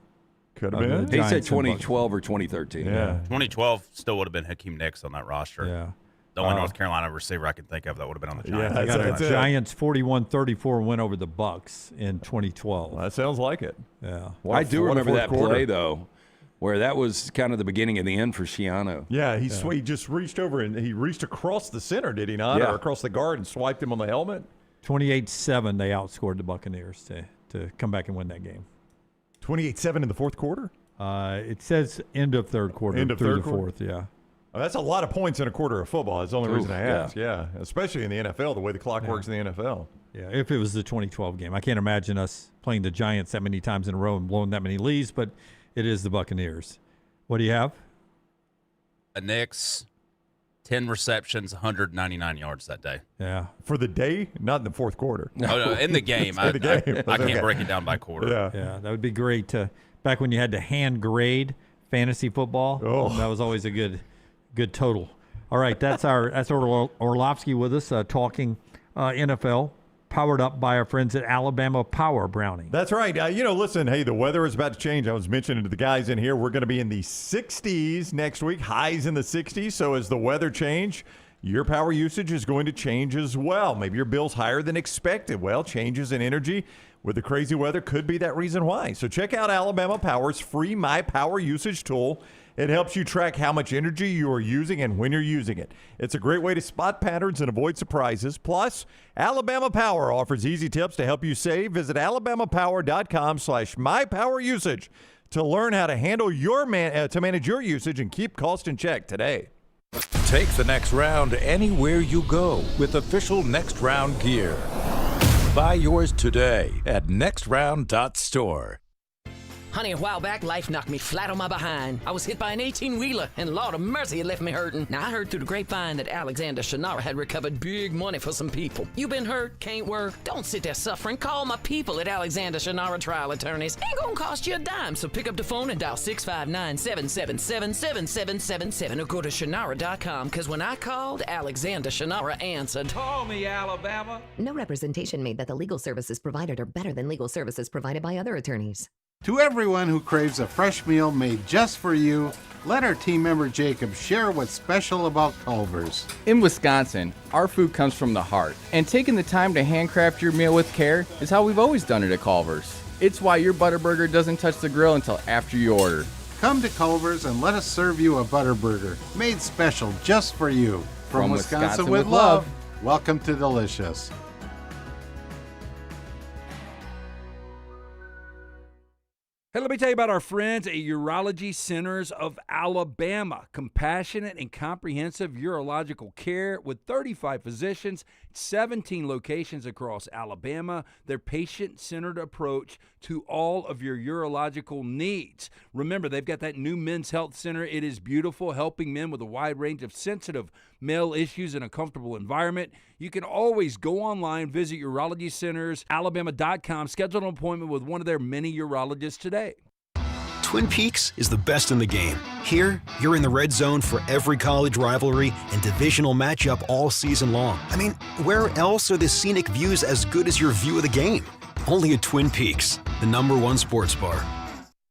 Could have been. He said 2012 or 2013. Yeah. 2012 still would have been Hakeem Nicks on that roster. Yeah. The only North Carolina receiver I can think of that would have been on the Giants. Yeah, the Giants 41-34 went over the Bucks in 2012. Well, that sounds like it. Yeah. I do remember that play, though, where that was kind of the beginning of the end for Schiano. Yeah, he just reached over and he reached across the center, did he not? Yeah. Or across the guard and swiped him on the helmet? 28-7, they outscored the Buccaneers to come back and win that game. 28-7 in the fourth quarter? It says end of third quarter. End of through third the quarter? fourth, yeah. Oh, that's a lot of points in a quarter of football. That's the only reason I ask. Yeah, especially in the NFL, the way the clock works in the NFL. Yeah, if it was the 2012 game. I can't imagine us playing the Giants that many times in a row and blowing that many leads, but it is the Buccaneers. What do you have? The Knicks, 10 receptions, 199 yards that day. Yeah. For the day? Not in the fourth quarter. No, in the game. In the game. I can't break it down by quarter. Yeah, that would be great. Back when you had to hand grade fantasy football, that was always a good total. All right, that's Orlovsky with us talking NFL, powered up by our friends at Alabama Power Brownie. That's right. Listen, hey, the weather is about to change. I was mentioning to the guys in here, we're going to be in the 60s next week, highs in the 60s. So as the weather change, your power usage is going to change as well. Maybe your bill's higher than expected. Well, changes in energy with the crazy weather could be that reason why. So check out Alabama Power's free My Power Usage tool. It helps you track how much energy you are using and when you're using it. It's a great way to spot patterns and avoid surprises. Plus, Alabama Power offers easy tips to help you save. Visit alabamapower.com/mypowerusage to learn how to handle to manage your usage and keep cost in check today. Take the next round anywhere you go with official Next Round gear. Buy yours today at nextround.store. Honey, a while back, life knocked me flat on my behind. I was hit by an 18-wheeler, and Lord of mercy, it left me hurting. Now, I heard through the grapevine that Alexander Shannara had recovered big money for some people. You been hurt? Can't work? Don't sit there suffering. Call my people at Alexander Shannara Trial Attorneys. Ain't gonna cost you a dime, so pick up the phone and dial 659-777-7777 or go to Shannara.com, because when I called, Alexander Shannara answered. Call me, Alabama. No representation made that the legal services provided are better than legal services provided by other attorneys. To everyone who craves a fresh meal made just for you, let our team member Jacob share what's special about Culver's. In Wisconsin, our food comes from the heart, and taking the time to handcraft your meal with care is how we've always done it at Culver's. It's why your Butterburger doesn't touch the grill until after you order. Come to Culver's and let us serve you a Butterburger, made special just for you. From Wisconsin with love, welcome to Delicious. Hey, let me tell you about our friends at Urology Centers of Alabama. Compassionate and comprehensive urological care with 35 physicians, 17 locations across Alabama. Their patient-centered approach to all of your urological needs. Remember, they've got that new men's health center. It is beautiful, helping men with a wide range of sensitive male issues in a comfortable environment. You can always go online, visit urologycentersalabama.com, schedule an appointment with one of their many urologists today. Twin Peaks is the best in the game. Here, you're in the red zone for every college rivalry and divisional matchup all season long. I mean, where else are the scenic views as good as your view of the game? Only at Twin Peaks, the #1 sports bar.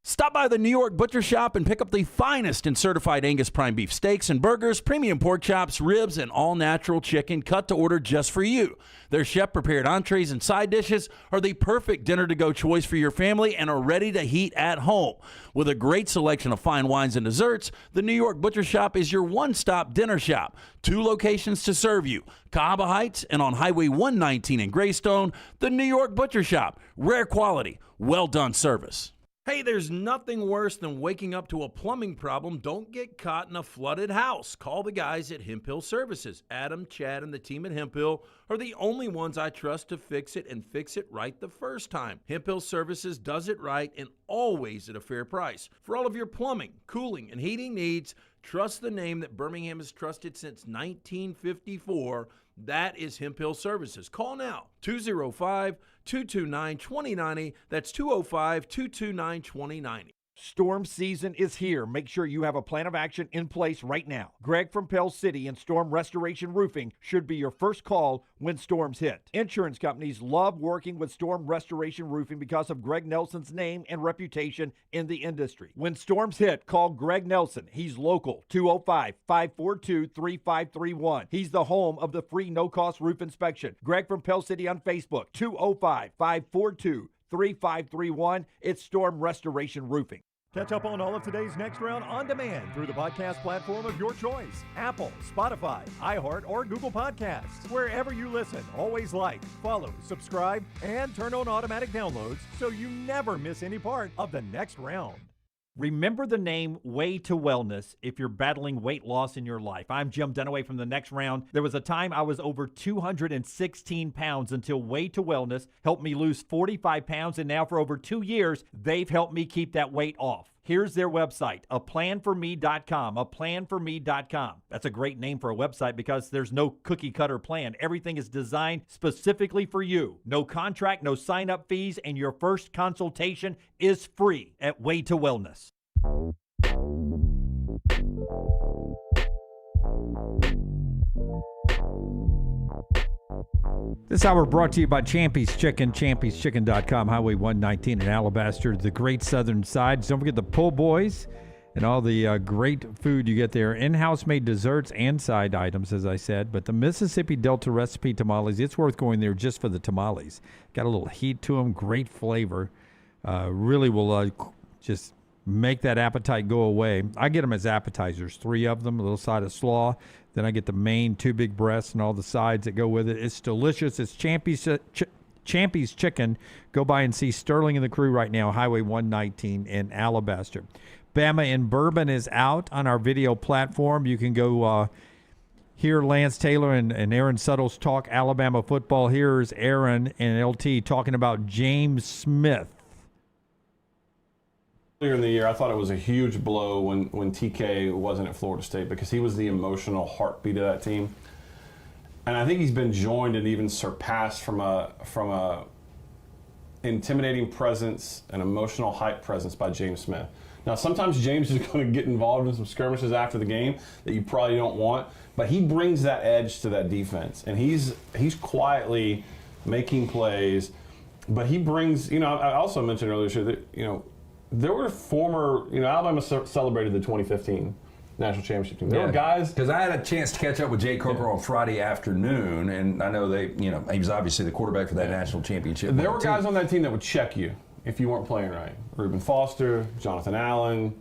Stop by the New York Butcher Shop and pick up the finest in certified Angus prime beef steaks and burgers, premium pork chops, ribs, and all-natural chicken cut to order just for you. Their chef-prepared entrees and side dishes are the perfect dinner-to-go choice for your family and are ready to heat at home. With a great selection of fine wines and desserts, the New York Butcher Shop is your one-stop dinner shop. 2 locations to serve you, Cahaba Heights and on Highway 119 in Greystone. The New York Butcher Shop, rare quality, well-done service. Hey, there's nothing worse than waking up to a plumbing problem. Don't get caught in a flooded house. Call the guys at Hemp Hill Services. Adam, Chad, and the team at Hemp Hill are the only ones I trust to fix it and fix it right the first time. Hemp Hill Services does it right and always at a fair price. For all of your plumbing, cooling, and heating needs, trust the name that Birmingham has trusted since 1954. That is Hemp Hill Services. Call now, 205-229-2090. That's 205-229-2090. Storm season is here. Make sure you have a plan of action in place right now. Greg from Pell City and Storm Restoration Roofing should be your first call when storms hit. Insurance companies love working with Storm Restoration Roofing because of Greg Nelson's name and reputation in the industry. When storms hit, call Greg Nelson. He's local, 205-542-3531. He's the home of the free no-cost roof inspection. Greg from Pell City on Facebook, 205-542-3531. It's Storm Restoration Roofing. Catch up on all of today's Next Round on demand through the podcast platform of your choice. Apple, Spotify, iHeart, or Google Podcasts. Wherever you listen, always like, follow, subscribe, and turn on automatic downloads so you never miss any part of the Next Round. Remember the name Way to Wellness if you're battling weight loss in your life. I'm Jim Dunaway from the Next Round. There was a time I was over 216 pounds until Way to Wellness helped me lose 45 pounds, and now for over 2 years, they've helped me keep that weight off. Here's their website, aplanforme.com, aplanforme.com. That's a great name for a website because there's no cookie-cutter plan. Everything is designed specifically for you. No contract, no sign-up fees, and your first consultation is free at Way to Wellness. This hour brought to you by Champy's Chicken, champyschicken.com, Highway 119 in Alabaster, the great southern sides. Don't forget the po' boys and all the great food you get there. In-house made desserts and side items, as I said. But the Mississippi Delta recipe tamales, it's worth going there just for the tamales. Got a little heat to them, great flavor. Really will just make that appetite go away. I get them as appetizers, 3 of them, a little side of slaw. Then I get the main 2 big breasts and all the sides that go with it. It's delicious. It's Champy's Chicken. Go by and see Sterling and the crew right now, Highway 119 in Alabaster. Bama and Bourbon is out on our video platform. You can go hear Lance Taylor and Aaron Suttles talk Alabama football. Here's Aaron and LT talking about James Smith. Earlier in the year, I thought it was a huge blow when TK wasn't at Florida State because he was the emotional heartbeat of that team. And I think he's been joined and even surpassed from a intimidating presence, an emotional hype presence by James Smith. Now, sometimes James is going to get involved in some skirmishes after the game that you probably don't want, but he brings that edge to that defense, and he's quietly making plays. But he brings, I also mentioned earlier that, there were former, Alabama celebrated the 2015 national championship team. There were guys. Because I had a chance to catch up with Jay Coker on Friday afternoon, and I know he was obviously the quarterback for that national championship. There were guys on that team that would check you if you weren't playing right. Reuben Foster, Jonathan Allen,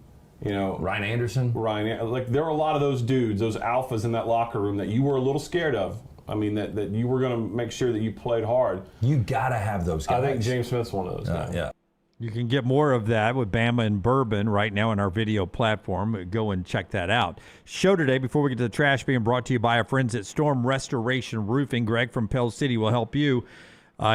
Ryan Anderson. There were a lot of those dudes, those alphas in that locker room that you were a little scared of. I mean, that you were going to make sure that you played hard. You got to have those guys. I think James Smith's one of those guys. Yeah. You can get more of that with Bama and Bourbon right now on our video platform. Go and check that out. Show today, before we get to the trash, being brought to you by our friends at Storm Restoration Roofing. Greg from Pell City will help you.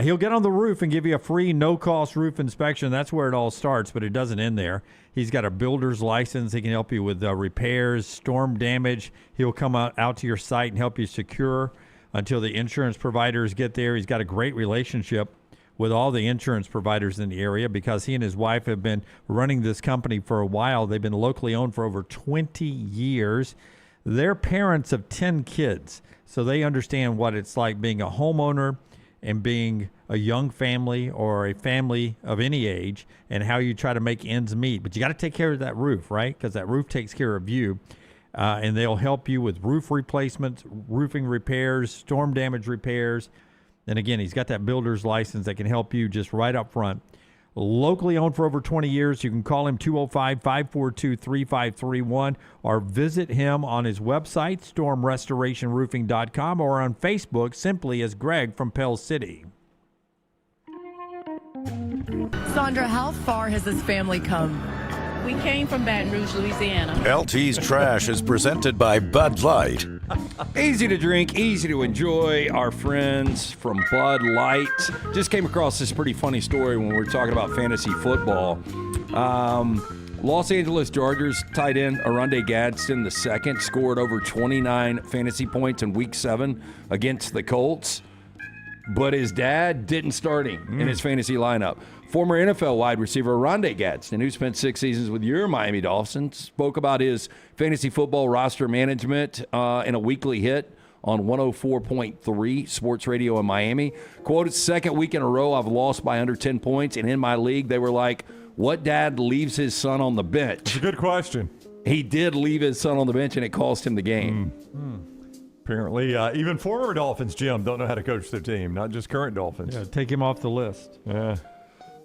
He'll get on the roof and give you a free no-cost roof inspection. That's where it all starts, but it doesn't end there. He's got a builder's license. He can help you with repairs, storm damage. He'll come out to your site and help you secure until the insurance providers get there. He's got a great relationship with all the insurance providers in the area because he and his wife have been running this company for a while. They've been locally owned for over 20 years. They're parents of 10 kids, so they understand what it's like being a homeowner and being a young family or a family of any age and how you try to make ends meet. But you got to take care of that roof, right? Because that roof takes care of you. And they'll help you with roof replacements, roofing repairs, storm damage repairs. And again, he's got that builder's license that can help you just right up front. Locally owned for over 20 years. You can call him 205-542-3531 or visit him on his website, stormrestorationroofing.com, or on Facebook simply as Greg from Pell City. Sandra, how far has this family come? We came from Baton Rouge, Louisiana. LT's Trash is presented by Bud Light. Easy to drink, easy to enjoy. Our friends from Bud Light. Just came across this pretty funny story when we were talking about fantasy football. Los Angeles Chargers tight end Oronde Gadsden II scored over 29 fantasy points in Week 7 against the Colts, but his dad didn't start him in his fantasy lineup. Former NFL wide receiver Oronde Gadsden, who spent 6 seasons with your Miami Dolphins, spoke about his fantasy football roster management in a weekly hit on 104.3 Sports Radio in Miami. Quote, "It's the second week in a row I've lost by under 10 points, and in my league they were like, what dad leaves his son on the bench?" It's a good question. He did leave his son on the bench, and it cost him the game. Apparently, even former Dolphins, Jim, don't know how to coach their team, not just current Dolphins. Yeah, take him off the list. Yeah.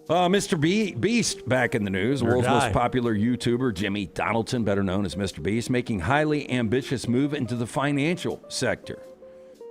Mr. Beast back in the news. Your World's guy. most popular YouTuber, Jimmy Donaldson, better known as Mr. Beast, making highly ambitious move into the financial sector.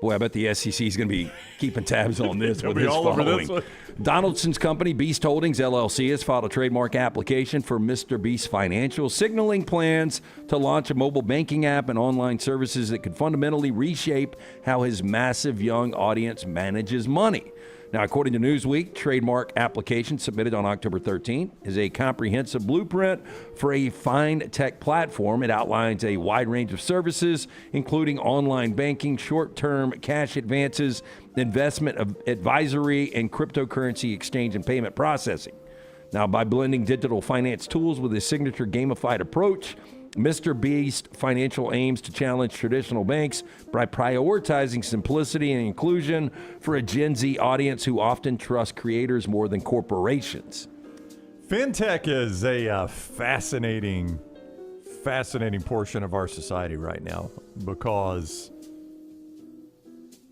Boy, I bet the SEC is going to be keeping tabs on this They'll with be his all over following. this one. Donaldson's company, Beast Holdings, LLC, has filed a trademark application for Mr. Beast Financial, signaling plans to launch a mobile banking app and online services that could fundamentally reshape how his massive young audience manages money. Now, according to Newsweek, trademark application submitted on October 13th is a comprehensive blueprint for a fine tech platform. It outlines a wide range of services, including online banking, short-term cash advances, investment advisory, and cryptocurrency exchange and payment processing. Now, by blending digital finance tools with his signature gamified approach, Mr. Beast Financial aims to challenge traditional banks by prioritizing simplicity and inclusion for a Gen Z audience who often trust creators more than corporations. Fintech is a fascinating portion of our society right now because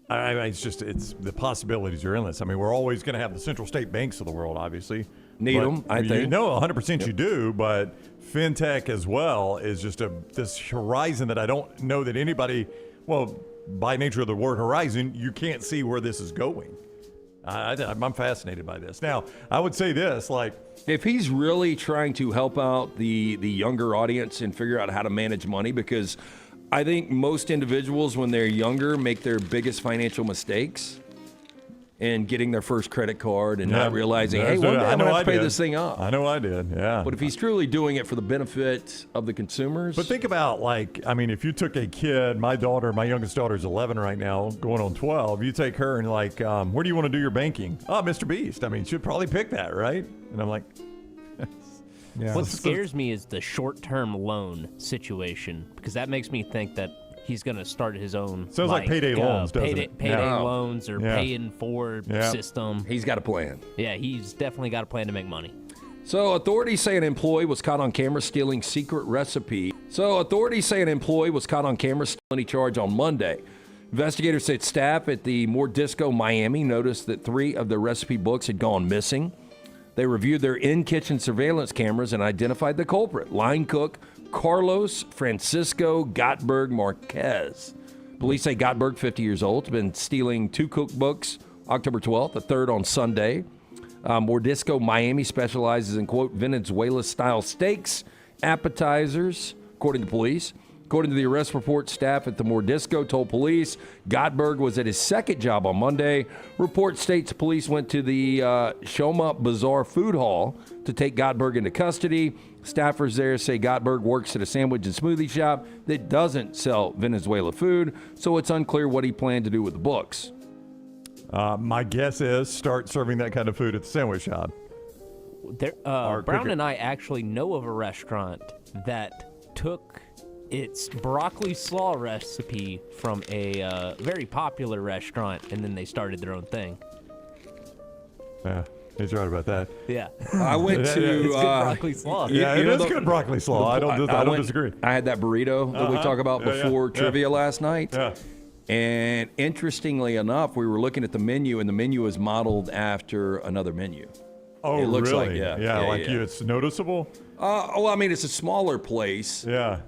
it's the possibilities are endless. I mean, we're always going to have the central state banks of the world, obviously. Need them, I think. No, 100% you do, but fintech as well is just this horizon that I don't know that anybody, well, by nature of the word horizon, you can't see where this is going. I'm fascinated by this. Now, I would say this, like, if he's really trying to help out the younger audience and figure out how to manage money, because I think most individuals when they're younger make their biggest financial mistakes and getting their first credit card and not realizing, hey, one day I'm going to have to pay this thing off. I know I did, yeah. But if he's truly doing it for the benefit of the consumers. But think about, if you took a kid, my youngest daughter's 11 right now, going on 12, you take her and where do you want to do your banking? Oh, Mr. Beast. I mean, she'd probably pick that, right? And I'm like, yeah. What scares me is the short-term loan situation, because that makes me think that he's going to start his own. Sounds like payday loans, doesn't it? Payday loans or paying for system. He's got a plan. Yeah, he's definitely got a plan to make money. So authorities say an employee was caught on camera stealing secret recipe. Felony charge on Monday. Investigators said staff at the Mordisco, Miami noticed that 3 of the recipe books had gone missing. They reviewed their in-kitchen surveillance cameras and identified the culprit, line cook Carlos Francisco Gottberg Marquez. Police say Gottberg, 50 years old, has been stealing 2 cookbooks October 12th, a third on Sunday. Mordisco, Miami specializes in, quote, Venezuela-style steaks, appetizers, according to police. According to the arrest report, staff at the Mordisco told police Gottberg was at his second job on Monday. Report states police went to the Shoma Bazaar Food Hall to take Gottberg into custody. Staffers there say Gottberg works at a sandwich and smoothie shop that doesn't sell Venezuela food, so it's unclear what he planned to do with the books. My guess is start serving that kind of food at the sandwich shop. Brown and I actually know of a restaurant that took its broccoli slaw recipe from a very popular restaurant, and then they started their own thing. Yeah, he's right about that. Yeah. I went to it's good broccoli slaw. Yeah, it is good broccoli slaw. I don't disagree. I had that burrito that we talked about before trivia last night. Yeah. And interestingly enough, we were looking at the menu, and the menu is modeled after another menu. Oh, it looks really? Like, it's noticeable? It's a smaller place. Yeah.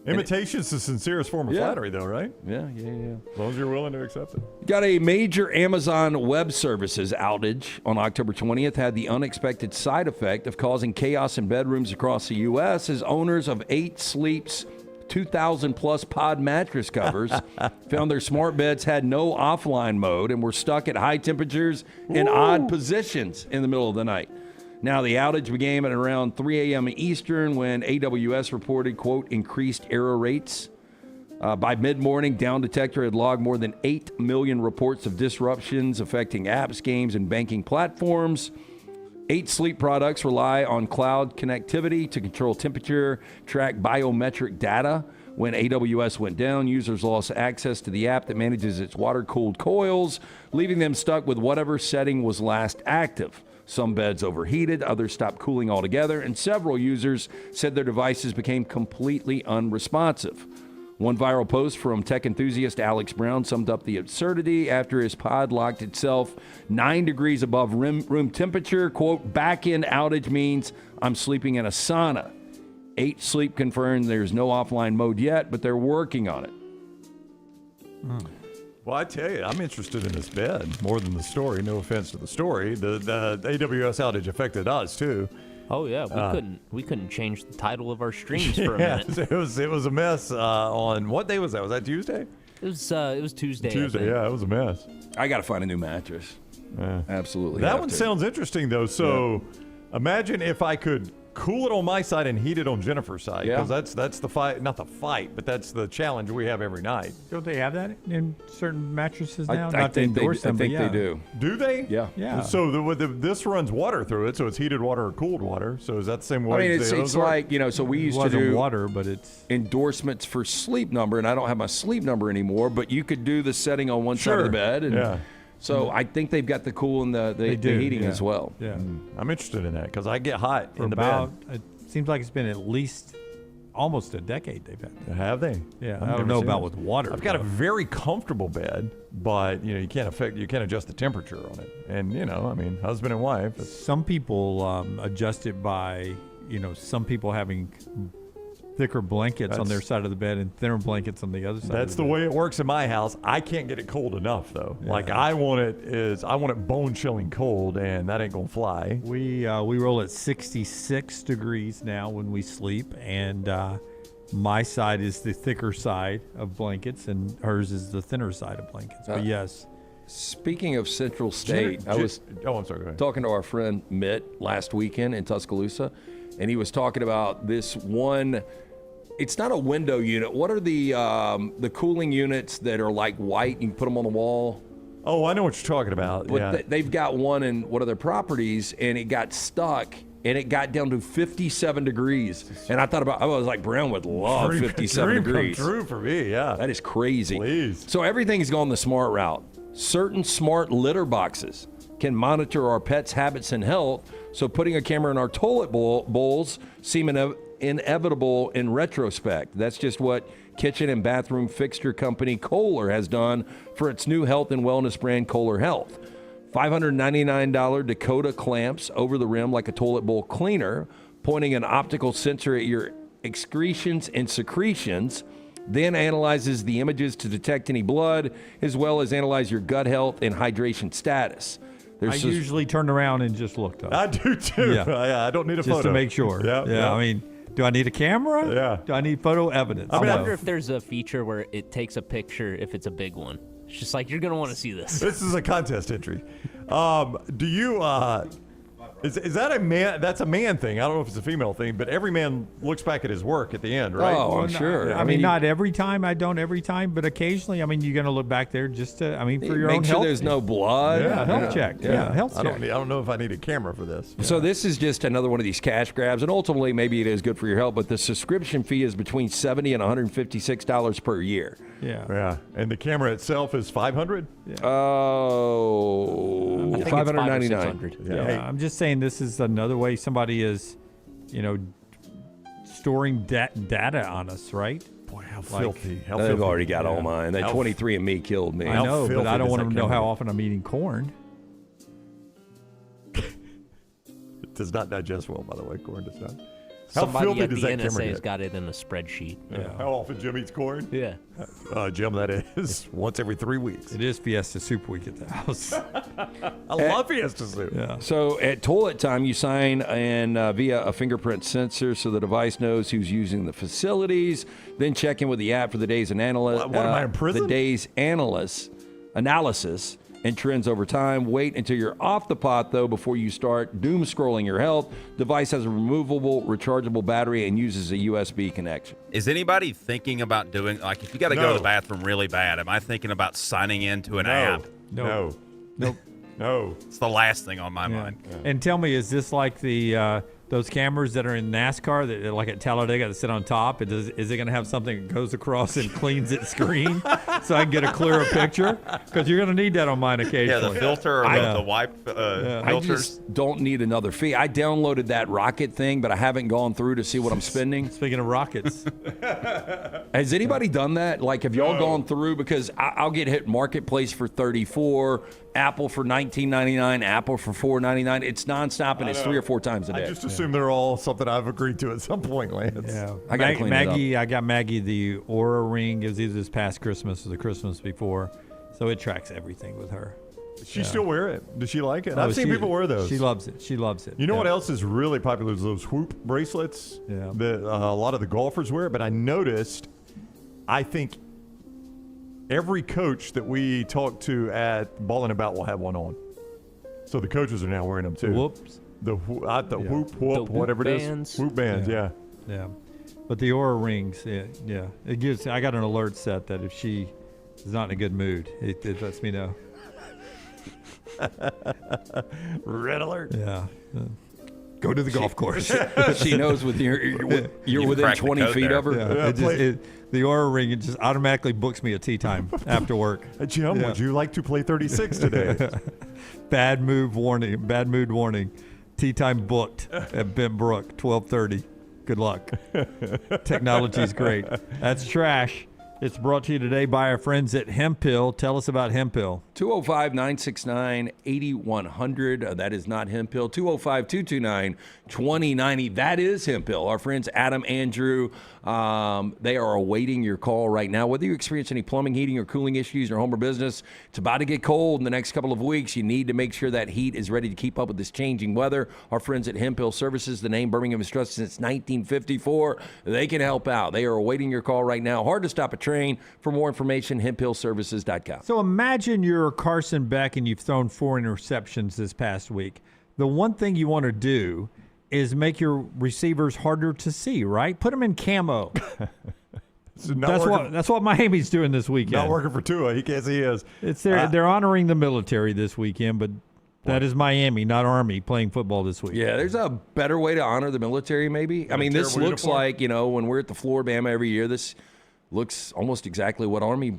Imitation's the sincerest form of flattery, though, right? Yeah. As long as you're willing to accept it. Got a major Amazon Web Services outage on October 20th had the unexpected side effect of causing chaos in bedrooms across the U.S. as owners of 8 Sleep's 2,000-plus pod mattress covers found their smart beds had no offline mode and were stuck at high temperatures in odd positions in the middle of the night. Now, the outage began at around 3 a.m. Eastern when AWS reported, quote, increased error rates. By mid-morning, Down Detector had logged more than 8 million reports of disruptions affecting apps, games, and banking platforms. 8 Sleep products rely on cloud connectivity to control temperature, track biometric data. When AWS went down, users lost access to the app that manages its water-cooled coils, leaving them stuck with whatever setting was last active. Some beds overheated, others stopped cooling altogether, and several users said their devices became completely unresponsive. One viral post from tech enthusiast Alex Brown summed up the absurdity after his pod locked itself 9 degrees above room temperature. Quote, back-end outage means I'm sleeping in a sauna. 8 Sleep confirmed there's no offline mode yet, but they're working on it. Well, I tell you, I'm interested in this bed more than the story. No offense to the story. The AWS outage affected us, too. Oh yeah, we couldn't change the title of our streams for a minute. It was a mess. On what day was that? Was that Tuesday? It was Tuesday. Tuesday, yeah, it was a mess. I got to find a new mattress. Absolutely. That one sounds interesting though. So, imagine if I could cool it on my side and heat it on Jennifer's side, because that's the fight. Not the fight, but that's the challenge we have every night. Don't they have that in certain mattresses now? I think they do. Do they? Yeah. So this runs water through it, so it's heated water or cooled water. So is that the same way? I mean, it's like, so we used to do water, but it's endorsements for Sleep Number, and I don't have my Sleep Number anymore, but you could do the setting on one side of the bed. And so I think they've got the cool and the heating as well. Yeah. I'm interested in that because I get hot in the bed. It seems like it's been at least almost a decade they've had that. Have they? Yeah. I don't know about with water. I've got a very comfortable bed, but you can't adjust the temperature on it. And husband and wife. Some people adjust it by some people having thicker blankets on their side of the bed and thinner blankets on the other side. That's the way it works in my house. I can't get it cold enough though. Yeah. Like I want it bone chilling cold, and that ain't gonna fly. We roll at 66 degrees now when we sleep, and my side is the thicker side of blankets, and hers is the thinner side of blankets. But yes. Speaking of Central State, I was I'm sorry, go ahead. talking to our friend Mitt last weekend in Tuscaloosa, and he was talking about this one. It's not a window unit. What are the cooling units that are like white? You can put them on the wall. Oh, I know what you're talking about. But yeah. they've got one in one of their properties, and it got stuck, and it got down to 57 degrees. And I was like, Brown would love 57 degrees. Come true for me, yeah. That is crazy. Please. So everything's gone the smart route. Certain smart litter boxes can monitor our pets' habits and health, so putting a camera in our toilet bowls seem inevitable in retrospect. That's just what kitchen and bathroom fixture company Kohler has done for its new health and wellness brand, Kohler Health. $599 Dakota clamps over the rim like a toilet bowl cleaner, pointing an optical sensor at your excretions and secretions, then analyzes the images to detect any blood, as well as analyze your gut health and hydration status. I usually turn around and just look up. I do too. Yeah. I don't need a photo. Just to make sure. Yeah. I mean, do I need a camera? Yeah. Do I need photo evidence? I wonder if there's a feature where it takes a picture if it's a big one. It's just like, you're going to want to see this. This is a contest entry. Do you, is that a man? That's a man thing. I don't know if it's a female thing, but every man looks back at his work at the end, right? Oh, I'm sure. I mean, not every time. I don't every time, but occasionally, I mean, you're going to look back there just to, for your own Make sure health. there's no blood. Yeah, health check. Yeah, health check. I don't know if I need a camera for this. So this is just another one of these cash grabs, and ultimately maybe it is good for your health, but the subscription fee is between $70 and $156 per year. Yeah. And the camera itself is $500? Oh, $599. Yeah. Hey, I'm just saying this is another way somebody is, storing data on us, right? Boy, how filthy. How They've filthy. already got all mine. That 23andMe killed me. I know, but I don't want to know how camera? often I'm eating corn. It does not digest well, by the way. Corn does not. How Somebody filthy at does the that camera NSA's get? got it in a spreadsheet. Yeah. How often Jim eats corn? Yeah. Jim, that is once every 3 weeks. It is Fiesta Soup Week at the house. I love Fiesta Soup. Yeah. So at toilet time, you sign in via a fingerprint sensor so the device knows who's using the facilities. Then check in with the app for the day's analysis. What am I in prison? The day's analysis and trends over time. Wait until you're off the pot, though, before you start doom scrolling your health. Device has a removable, rechargeable battery and uses a USB connection. Is anybody thinking about doing, like, if you got to go to the bathroom really bad, am I thinking about signing into an app? No. Nope. No. It's the last thing on my mind. And tell me, is this like the those cameras that are in NASCAR that like at Talladega that sit on top? Is it going to have something that goes across and cleans its screen so I can get a clearer picture? Because you're going to need that on mine occasionally. Yeah, the filter or the wipe I filters. just don't need another fee. I downloaded that rocket thing, but I haven't gone through to see what I'm spending. Speaking of rockets. Has anybody done that? Like, have y'all gone through? Because I'll get hit Marketplace for $34, Apple for $19.99, Apple for $4.99. It's nonstop, and it's 3 or 4 times a day. I just assume they're all something I've agreed to at some point, Lance. Yeah, I got to clean Maggie. it up. I got Maggie the Aura ring. It was either this past Christmas or the Christmas before, so it tracks everything with her. Does she still wear it? Does she like it? Oh, I've seen people wear those. She loves it. She loves it. You know what else is really popular is those Whoop bracelets. Yeah. That a lot of the golfers wear. But I noticed, I think every coach that we talk to at Ballin' About will have one on. So the coaches are now wearing them too. Whoops. The whoop, whatever bands. it is. Whoop bands, yeah. Yeah. But the Aura rings, yeah. It gives. I got an alert set that if she is not in a good mood, it lets me know. Red alert. Yeah. Go to the golf course. She knows you're within cracked the 20 code feet there. of her. Yeah, the Aura ring, it just automatically books me a tee time after work. Jim, would you like to play 36 today? Bad mood warning. Tee time booked at Benbrook, 12:30. Good luck. Technology's great. That's trash. It's brought to you today by our friends at Hemphill. Tell us about Hemphill. 205-969-8100. That is not Hemphill. 205-229-2090. That is Hemphill. Our friends Adam, Andrew, they are awaiting your call right now. Whether you experience any plumbing, heating, or cooling issues in your home or business, it's about to get cold in the next couple of weeks. You need to make sure that heat is ready to keep up with this changing weather. Our friends at Hemphill Services, the name Birmingham has trusted since 1954, they can help out. They are awaiting your call right now. Hard to stop a trend train. For more information, hemphillservices.com. So imagine you're Carson Beck and you've thrown 4 interceptions this past week. The one thing you want to do is make your receivers harder to see, right? Put them in camo. That's what Miami's doing this weekend. Not working for Tua. He can't see his. They're honoring the military this weekend, but that is Miami, not Army, playing football this week. Yeah, there's a better way to honor the military, maybe. I mean, this looks like, when we're at the floor Bama every year, this looks almost exactly what Army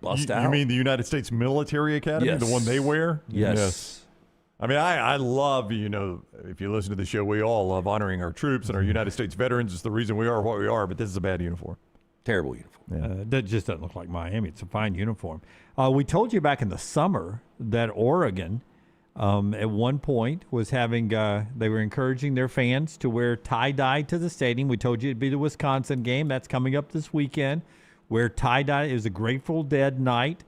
bust out. You mean the United States Military Academy, Yes. the one they wear? Yes. I mean, I love, if you listen to the show, we all love honoring our troops and our United States veterans. It's the reason we are what we are, but this is a bad uniform. Terrible uniform. That just doesn't look like Miami. It's a fine uniform. We told you back in the summer that Oregon, at one point, was having they were encouraging their fans to wear tie-dye to the stadium. We told you it'd be the Wisconsin game. That's coming up this weekend. Wear tie-dye. It was a Grateful Dead night,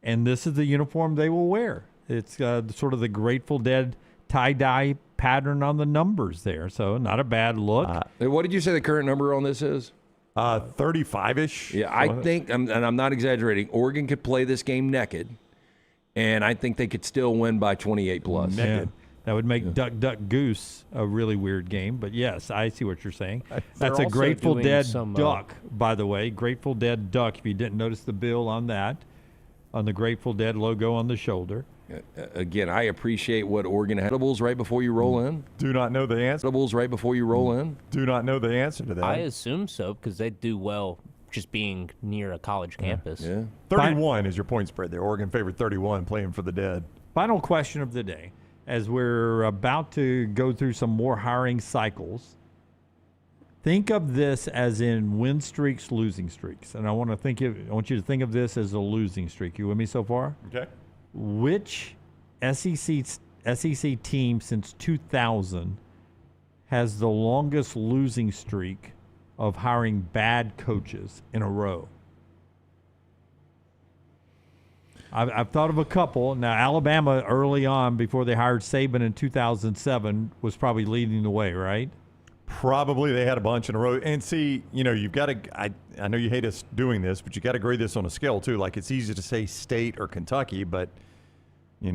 and this is the uniform they will wear. It's sort of the Grateful Dead tie-dye pattern on the numbers there, so not a bad look. What did you say the current number on this is? 35-ish. Yeah, I think, and I'm not exaggerating, Oregon could play this game naked, and I think they could still win by 28 plus. Yeah. That would make Duck, Duck, Goose a really weird game, but yes, I see what you're saying. That's a Grateful Dead duck, by the way. Grateful Dead duck, if you didn't notice the bill on that, on the Grateful Dead logo on the shoulder. Again, I appreciate what Oregon had. Edibles right before you roll in. Do not know the answer. Edibles right before you roll in. Do not know the answer to that. I assume so because they do well just being near a college campus. Yeah. 31 is your point spread there. Oregon favored 31 playing for the Dead. Final question of the day. As we're about to go through some more hiring cycles, think of this as in win streaks, losing streaks. And I want you to think of this as a losing streak. You with me so far? Okay. Which SEC team since 2000 has the longest losing streak of hiring bad coaches in a row? I've thought of a couple. Now, Alabama early on, before they hired Saban in 2007, was probably leading the way, right? Probably they had a bunch in a row. And see, you've got to, I know you hate us doing this, but you got to grade this on a scale too. Like it's easy to say State or Kentucky, but, Dan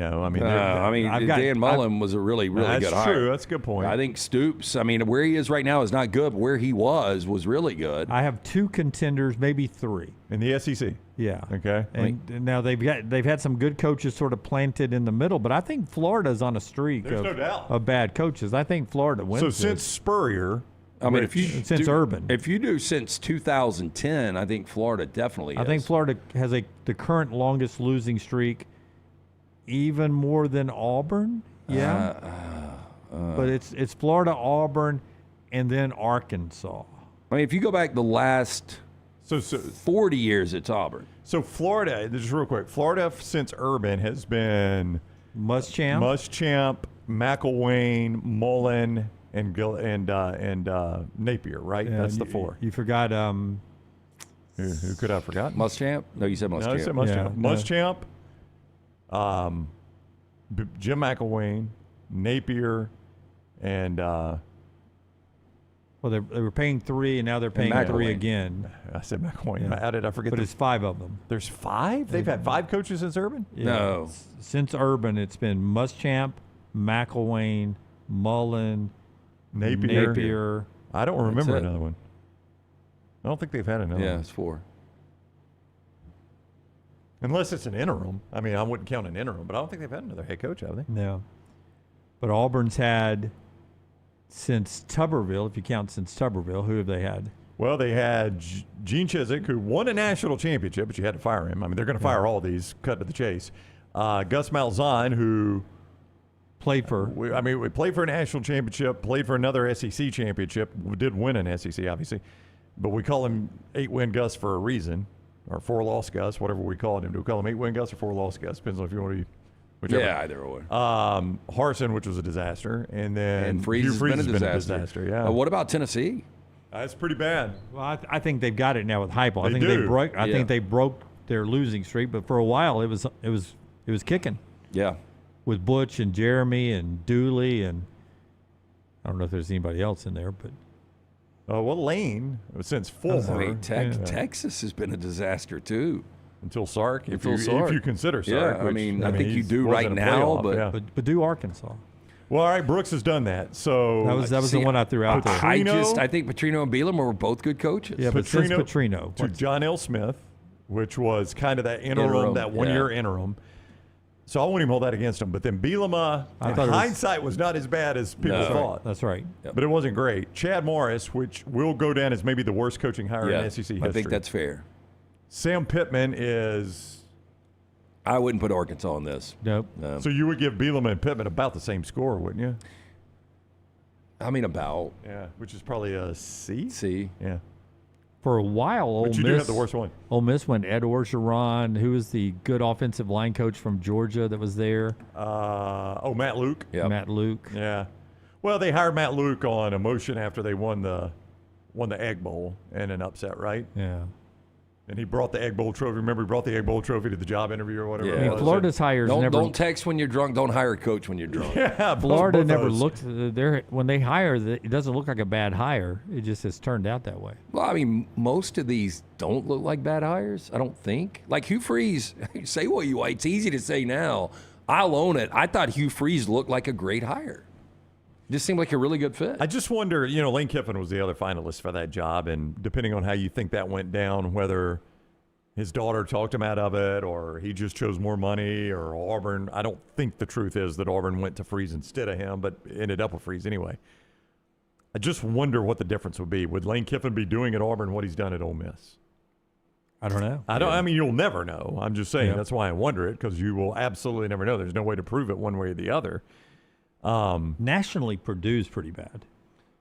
Mullen was a really, really good hire. That's true. That's a good point. I think Stoops, where he is right now is not good, but where he was really good. I have 2 contenders, maybe 3. In the SEC? Yeah. Okay. And now they've had some good coaches sort of planted in the middle, but I think Florida's on a streak no doubt. of bad coaches. I think Florida wins. So since Spurrier, since Urban, if you do since 2010, I think Florida definitely. I think Florida has the current longest losing streak, even more than Auburn. Yeah. But it's Florida, Auburn, and then Arkansas. If you go back the last 40 years, it's Auburn. So Florida, just real quick, Florida since Urban has been Muschamp, McElwain, Mullen, and Napier, right? Yeah, that's the 4. You forgot. Who could I have forgotten? Muschamp? No, you said Muschamp. No, I said Muschamp. Muschamp, Jim McElwain, Napier, and well, they were paying 3, and now they're paying 3 again. I said McElwain. Yeah. How did I forget? But it's 5 of them. There's 5? They've had 5 coaches since Urban? Yeah. No. Since Urban, it's been Muschamp, McElwain, Mullen, Napier. I don't remember another one. I don't think they've had another one. Yeah, it's 4. Unless it's an interim. I wouldn't count an interim, but I don't think they've had another head coach, have they? No. But Auburn's had, since Tuberville, if you count since Tuberville, who have they had? Well, they had Gene Chizik, who won a national championship, but you had to fire him. They're going to fire all these, cut to the chase. Gus Malzahn, who played for. We played for a national championship, played for another SEC championship. We did win an SEC, obviously. But we call him 8-win Gus for a reason. Or 4-loss Gus, whatever we called him. Do we call him 8-win Gus or 4-loss Gus? Depends on if you want to be whichever. Yeah, either way. Harsin, which was a disaster. And then Freeze has been a disaster. Yeah. What about Tennessee? That's pretty bad. Well, I think they've got it now with Heupel. I think they broke their losing streak, but for a while it was kicking. Yeah. With Butch and Jeremy and Dooley, and I don't know if there's anybody else in there, but Well, Lane, since former. I mean, Texas has been a disaster, too. Until Sark, if Sark. you consider Sark. Yeah, which, I think you do right now, but do Arkansas. Well, all right, Brooks has done that. So that was the one I threw out there. Petrino, I think Petrino and Bielema were both good coaches. Yeah, but since Petrino to John L. Smith, which was kind of that interim, that 1 year interim. So I wouldn't even hold that against him. But then Bielema, in hindsight, was not as bad as people thought. That's right. Yep. But it wasn't great. Chad Morris, which will go down as maybe the worst coaching hire in SEC history. I think that's fair. Sam Pittman is. I wouldn't put Arkansas on this. Nope. So you would give Bielema and Pittman about the same score, wouldn't you? I mean, about. Yeah, which is probably a C. C. Yeah. For a while, Ole Miss. You do have the worst one. Ole Miss went Ed Orgeron, who was the good offensive line coach from Georgia that was there. Matt Luke. Yep. Matt Luke. Yeah. Well, they hired Matt Luke on emotion after they won the Egg Bowl in an upset, right? Yeah. And he brought the Egg Bowl trophy. Remember, he brought the Egg Bowl trophy to the job interview or whatever. Yeah. It was. Florida's hires don't text when you're drunk. Don't hire a coach when you're drunk. Yeah, Florida never looked there when they hire. It doesn't look like a bad hire. It just has turned out that way. Well, I mean, most of these don't look like bad hires. I don't think. Like Hugh Freeze, say what you want. It's easy to say now. I'll own it. I thought Hugh Freeze looked like a great hire. Just seemed like a really good fit. I just wonder, Lane Kiffin was the other finalist for that job, and depending on how you think that went down, whether his daughter talked him out of it or he just chose more money or Auburn. I don't think the truth is that Auburn went to Freeze instead of him, but ended up with Freeze anyway. I just wonder what the difference would be. Would Lane Kiffin be doing at Auburn what he's done at Ole Miss? I don't know. I mean, you'll never know. I'm just saying that's why I wonder it, because you will absolutely never know. There's no way to prove it one way or the other. Nationally, Purdue's pretty bad.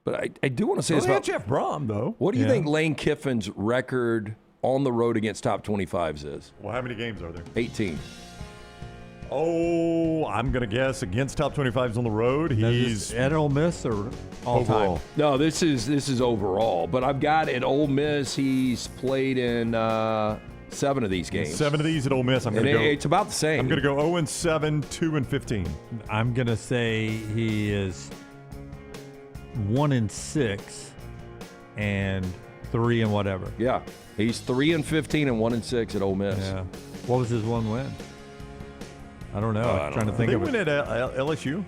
But I do want to say this about about Jeff Brom, though. What do you think Lane Kiffin's record on the road against top 25s is? Well, how many games are there? 18. Oh, I'm going to guess against top 25s on the road. He's at Ole Miss or all overall. time? No, this is overall. But I've got at Ole Miss, he's played in 7 of these games. 7 of these at Ole Miss. I'm going to go. It's about the same. I'm going to go 0-7, 2-15. I'm going to say he is 1-6 and 3 and whatever. Yeah, he's 3-15 and 1-6 at Ole Miss. Yeah. What was his one win? I don't know. I'm trying to think of it. Did they win at LSU?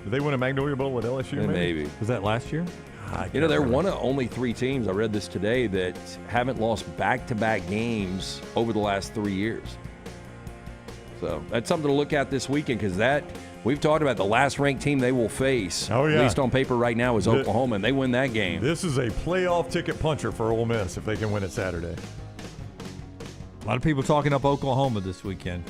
Did they win a Magnolia Bowl at LSU? Maybe. Was that last year? They're one of only 3 teams, I read this today, that haven't lost back-to-back games over the last 3 years. So that's something to look at this weekend, because we've talked about the last ranked team they will face, at least on paper right now, is Oklahoma, and they win that game. This is a playoff ticket puncher for Ole Miss if they can win it Saturday. A lot of people talking up Oklahoma this weekend.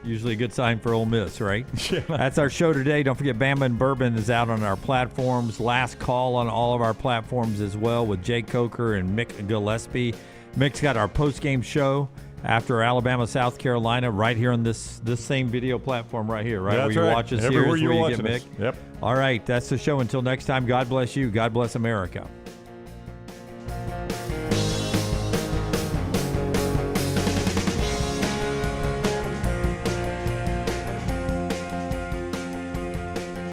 Usually a good sign for Ole Miss, right? Yeah. That's our show today. Don't forget, Bama and Bourbon is out on our platforms. Last call on all of our platforms as well, with Jay Coker and Mick Gillespie. Mick's got our post-game show after Alabama, South Carolina, right here on this same video platform right here, right? That's where you right. watch us Everywhere here is where you're you get watching Mick. us. Yep. All right, that's the show. Until next time, God bless you. God bless America.